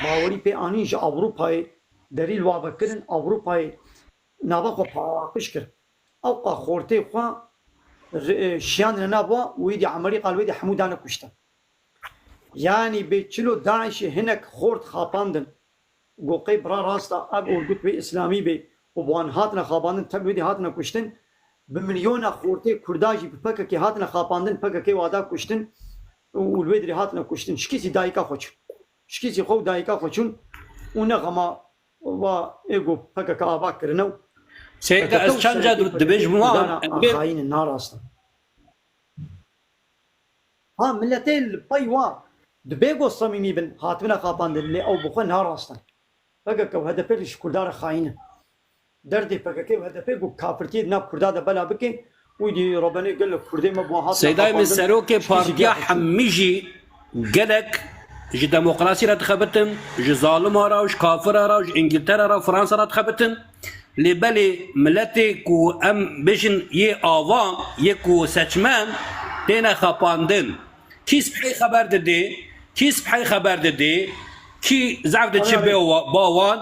باوري بي انيج اوروبا دلیل وابکرین اوروپای نابا خو پاکش کرد او خورتی خو شیان نابا ویدی عمری قال ویدی حمودانه کشتن یعنی به چلو داعش هنک خورد خاپاندن گوقی برا راستا اگ اورگوت به اسلامی به و بوان هاتنا خاپاندن تب ویدی هاتنا کشتن به میلیون خورتی کرداجی پک که هاتنا خاپاندن پک که وادا کشتن و الویدی هاتنا کشتن شکیسی دایکا خوچ شکیسی خو دایکا خوچون اون غما و ایگو پک که آبا کرنو سيدا از چند جا دبیج موان خاين النار اصلا ها ملتي البيوا دبيغو صميمي بن هاتمنا خاباند اللي او بخو نار اصلا فكك وهدف ليش كردار خاينه دردي فكك وهدف جو كافرتي نا كردا ده بلا بكي ويدي ربنا قال لك كردي ما بو هات سيدا من سروكي بارتيا حميجي قالك جي ديمقراطية رتخبتن جي ظالم راوش كافر راوش انجلترا راو فرنسا رتخبتن لبالي ملتي كو ام بيجن ي آوان يكو سچمان تينا خاباندن كيس بحي خبر ددي كيس بحي خبر ددي كي زعف دتشي باوان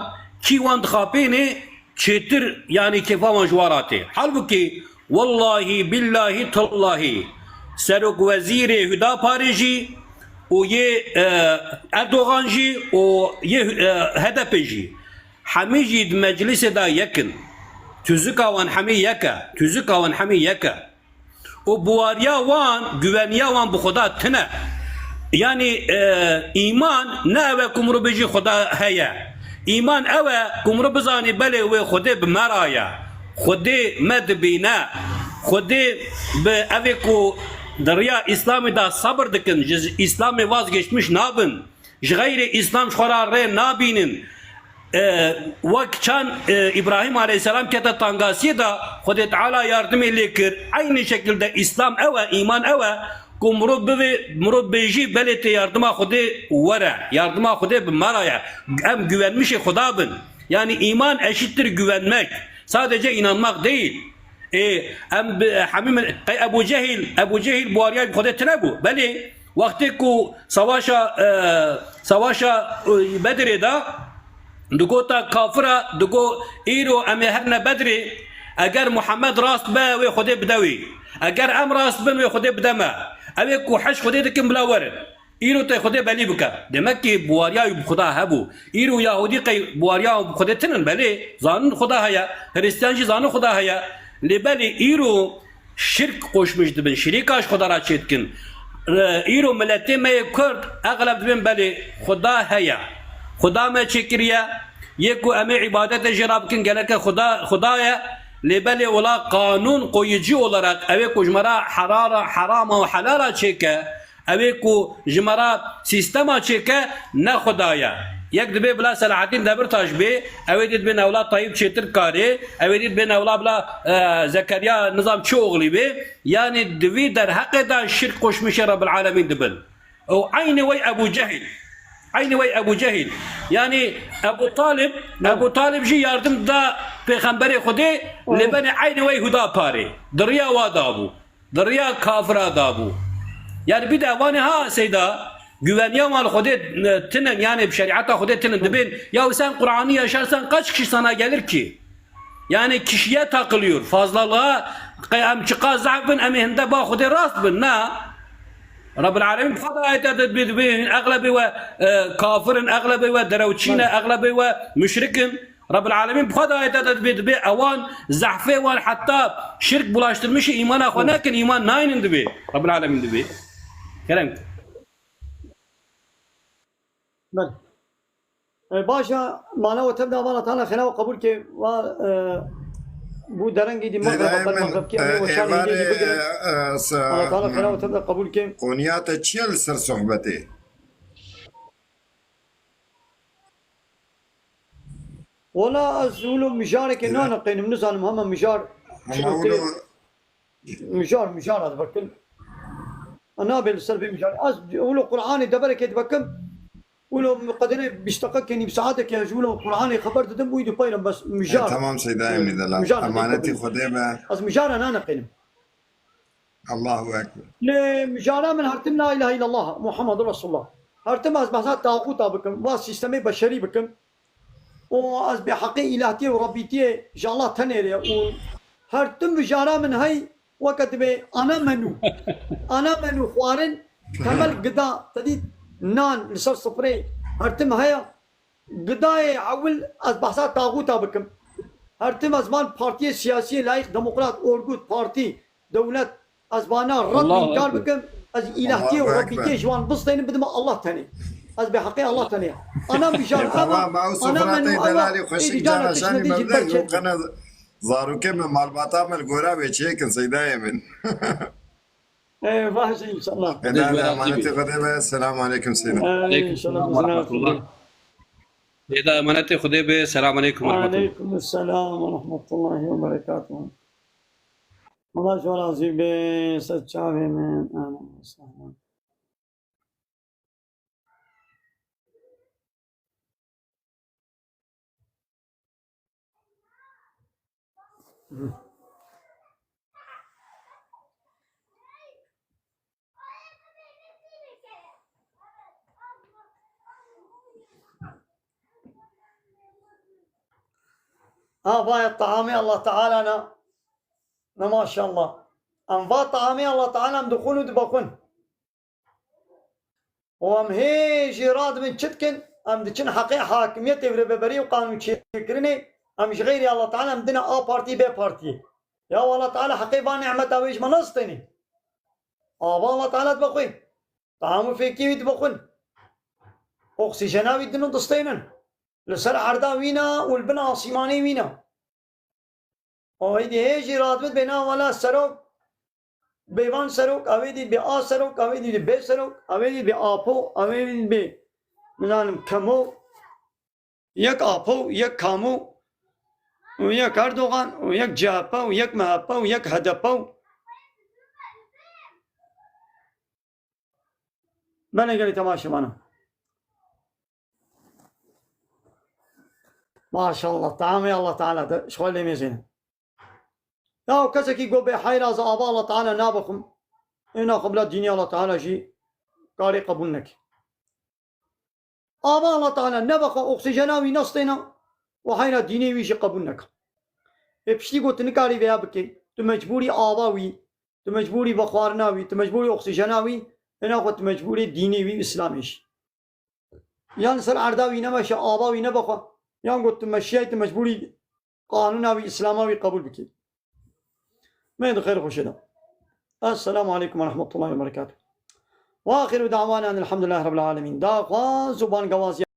كي وان دخابيني تشتر يعني كيفا جواراتي حلبكي والله بالله تالله سروك وزيري هدا باريجي ويه اردوغان جي ويه هدف جي حمي جي مجلس دا يكن تزكا وان حمي يكا تزكا وان حمي يكا وبواريا وان güveniya وان بخدا تنا يعني ايمان ناوى كمرو بيجي خدا هيا ايمان اوى كمرو بزاني بلي و خدي بمرايا خدي مد بينا خدي بأفيكو دريا اسلامي دا صبر دكن جز اسلامي vazgeçmiş nabın غير اسلام şorar re nabinin Vakçan İbrahim Aleyhisselam kete tangasiye da Hudde Teala yardım eylekir. Aynı şekilde İslam eve, iman eve ku murud beji belete yardıma Hudde vere. Yardıma Hudde bmaraya. Hem güvenmişe Hudabın. Yani iman eşittir güvenmek. Sadece inanmak değil. Hem Hamim Ebu Cehil bu araya Hudde tenebu. Beli vakti ku savaşa Bedir'de دگوتا کافرا دگو ایرو امی هرنا بدری اگر محمد راست با و خودی بدوی اگر ام راست بن و خودی بدما اوی کو حش خودی دکم بلا ورد ایرو تی خودی بلی بکا دمکی بواریا خدا هبو ایرو یهودی قی بواریا خودی تنن بلی زانن خدا هيا هریستیانجی زانن خدا هيا لبلی ایرو شرک قوشمش دبن شریکاش خدا را چیتکن ایرو ملتی می کرد اغلب دبن بلی خدا هيا خدا ما چکریه یکو امی عبادت جناب کن گلک خدایا لبلی ولا قانون قویجی olarak اوی کو جمرا حرام و حلال چکه اوی کو جمرا سیستما چکه نه خدایا یک دبی بلا صلاحتین دبر تاج بی اوی دید بین اولاد طیب چتر کاری اوی دید بین اولاد بلا زکریا نظام چو اغلی بی یعنی دوی در حق دا شرک قشمش رب العالمین دبل او عین وی ابو جهل aynı vay Ebu Cehil. Yani Ebu Talib ji yardım da peygamberi Hudi lebeni aynı vay huda pari. Dırya vada bu. Dırya kafira da bu. Yani bir de vani ha seyda güveniyor mal Hudi tinen yani şeriata Hudi tinen dibin. Ya sen Kur'an'ı yaşarsan kaç kişi sana gelir ki? Yani kişiye takılıyor. Fazlalığa em çıka zahbın emihinde ba Hudi rast bin na. رب العالمين بخدا ايتاد بين اغلبي وكافر اغلبي ودروتشين اغلبي ومشرك رب العالمين بخدا ايتاد بي اوان زحفه وان حتى شرك بلاشترمش ايمان اخوانا كن ايمان ناين دبي رب العالمين دبي كلام بل باشا معناه وتبدا الله تعالى خلاف قبول كي بو درنگی دی مغرب بر مغرب کی امی وشان هیجی بگیرن الله تعالی خیره و تبدا قبول کن قونیات چیل سر صحبته ولا ازولو مجار که نه نقینم نزانم همه مجار مجار هذا بكل انا بالسر بمجار از ولو قرآن دبرك يتبكم ولو قدنا بيشتقك يعني بساعتك يا جولو قرآن خبرت دم ويدو بايرم بس مجار تمام سيدا امي دلال امانتي خديبه از مجار انا نقينم الله اكبر لمجارا من هرتم لا اله الا الله محمد رسول الله هرتم از بحثات طاغوت بكم وسيستمي بشري بكم واز بحقي الهتي وربيتي ان شاء الله تنيري هرتم مجارا من هاي وقت به انا منو خوارن كمل غدا تدي نان لسر صفري هرتم هيا غداي عول از بحثات طاغوت بكم هرتم ازمان بارتي سياسي لايق ديمقراط اورغوت بارتي دولت ازبانا رد انكار بكم از الهتي وربيتي جوان بسطين بدم الله تاني از بحقي الله تاني انا بجار انا منو دلالي خوشي جانا شاني مبدأ وقنا زاروكي من مالباتا من القرى بيشيكن سيدا يمن ايه فاهمين ان شاء الله انا امانتي خديبه السلام عليكم سيدنا عليكم السلام ورحمه الله سيدا امانتي خديبه السلام عليكم ورحمه الله وعليكم السلام ورحمه الله وبركاته الله شو راضي بسجاوي من انا وسهلا باي الطعامي الله تعالى أنا ما شاء الله أنفا طعامي الله تعالى مدخون ودبخون وام هي جيراد من شتكن أم دكن حقيقة حاكمية تبري ببري وقانون شكرني أم غيري الله تعالى مدنا بارتي بي بارتي يا الله تعالى حقيقة نعمة ويش منصتني الله تعالى تبخون طعام فيكي يتبخون أكسجيناوي دنو دستينن لسر عرضا وينا والبنا عصيماني وينا وهيدي هيجي راتبت بينا ولا سروك بيوان سروك اويدي بي آ سروك اويدي بي سروك اويدي بي آپو اويدي بي منانم كمو يك آپو يك كامو ويك اردوغان ويك جابا ويك مهابا ويك هدپا بنا قالي تماشي معنا ما شاء الله طعامي الله تعالى شغل لي ميزين يا كسكي يقول بحيرة زابا الله تعالى نابكم إنا قبل الدنيا الله تعالى جي قاري قبولنك آبا الله تعالى نبقى أكسجيناوي نصتنا وحيرة ديني ويجي قبولنك بشتي قلت نكاري بها بكي تمجبوري آباوي تمجبوري بخارناوي تمجبوري أكسجيناوي إنا قلت مجبوري ديني وي إسلاميش يعني سر عرداوي نمشي آباوي نبقى يعني قلت مشيت مجبوري قانوناوي إسلاماوي قبول بكي ما يدخل خوشنا السلام عليكم ورحمة الله وبركاته وآخر دعوانا أن الحمد لله رب العالمين دا زبان قوازي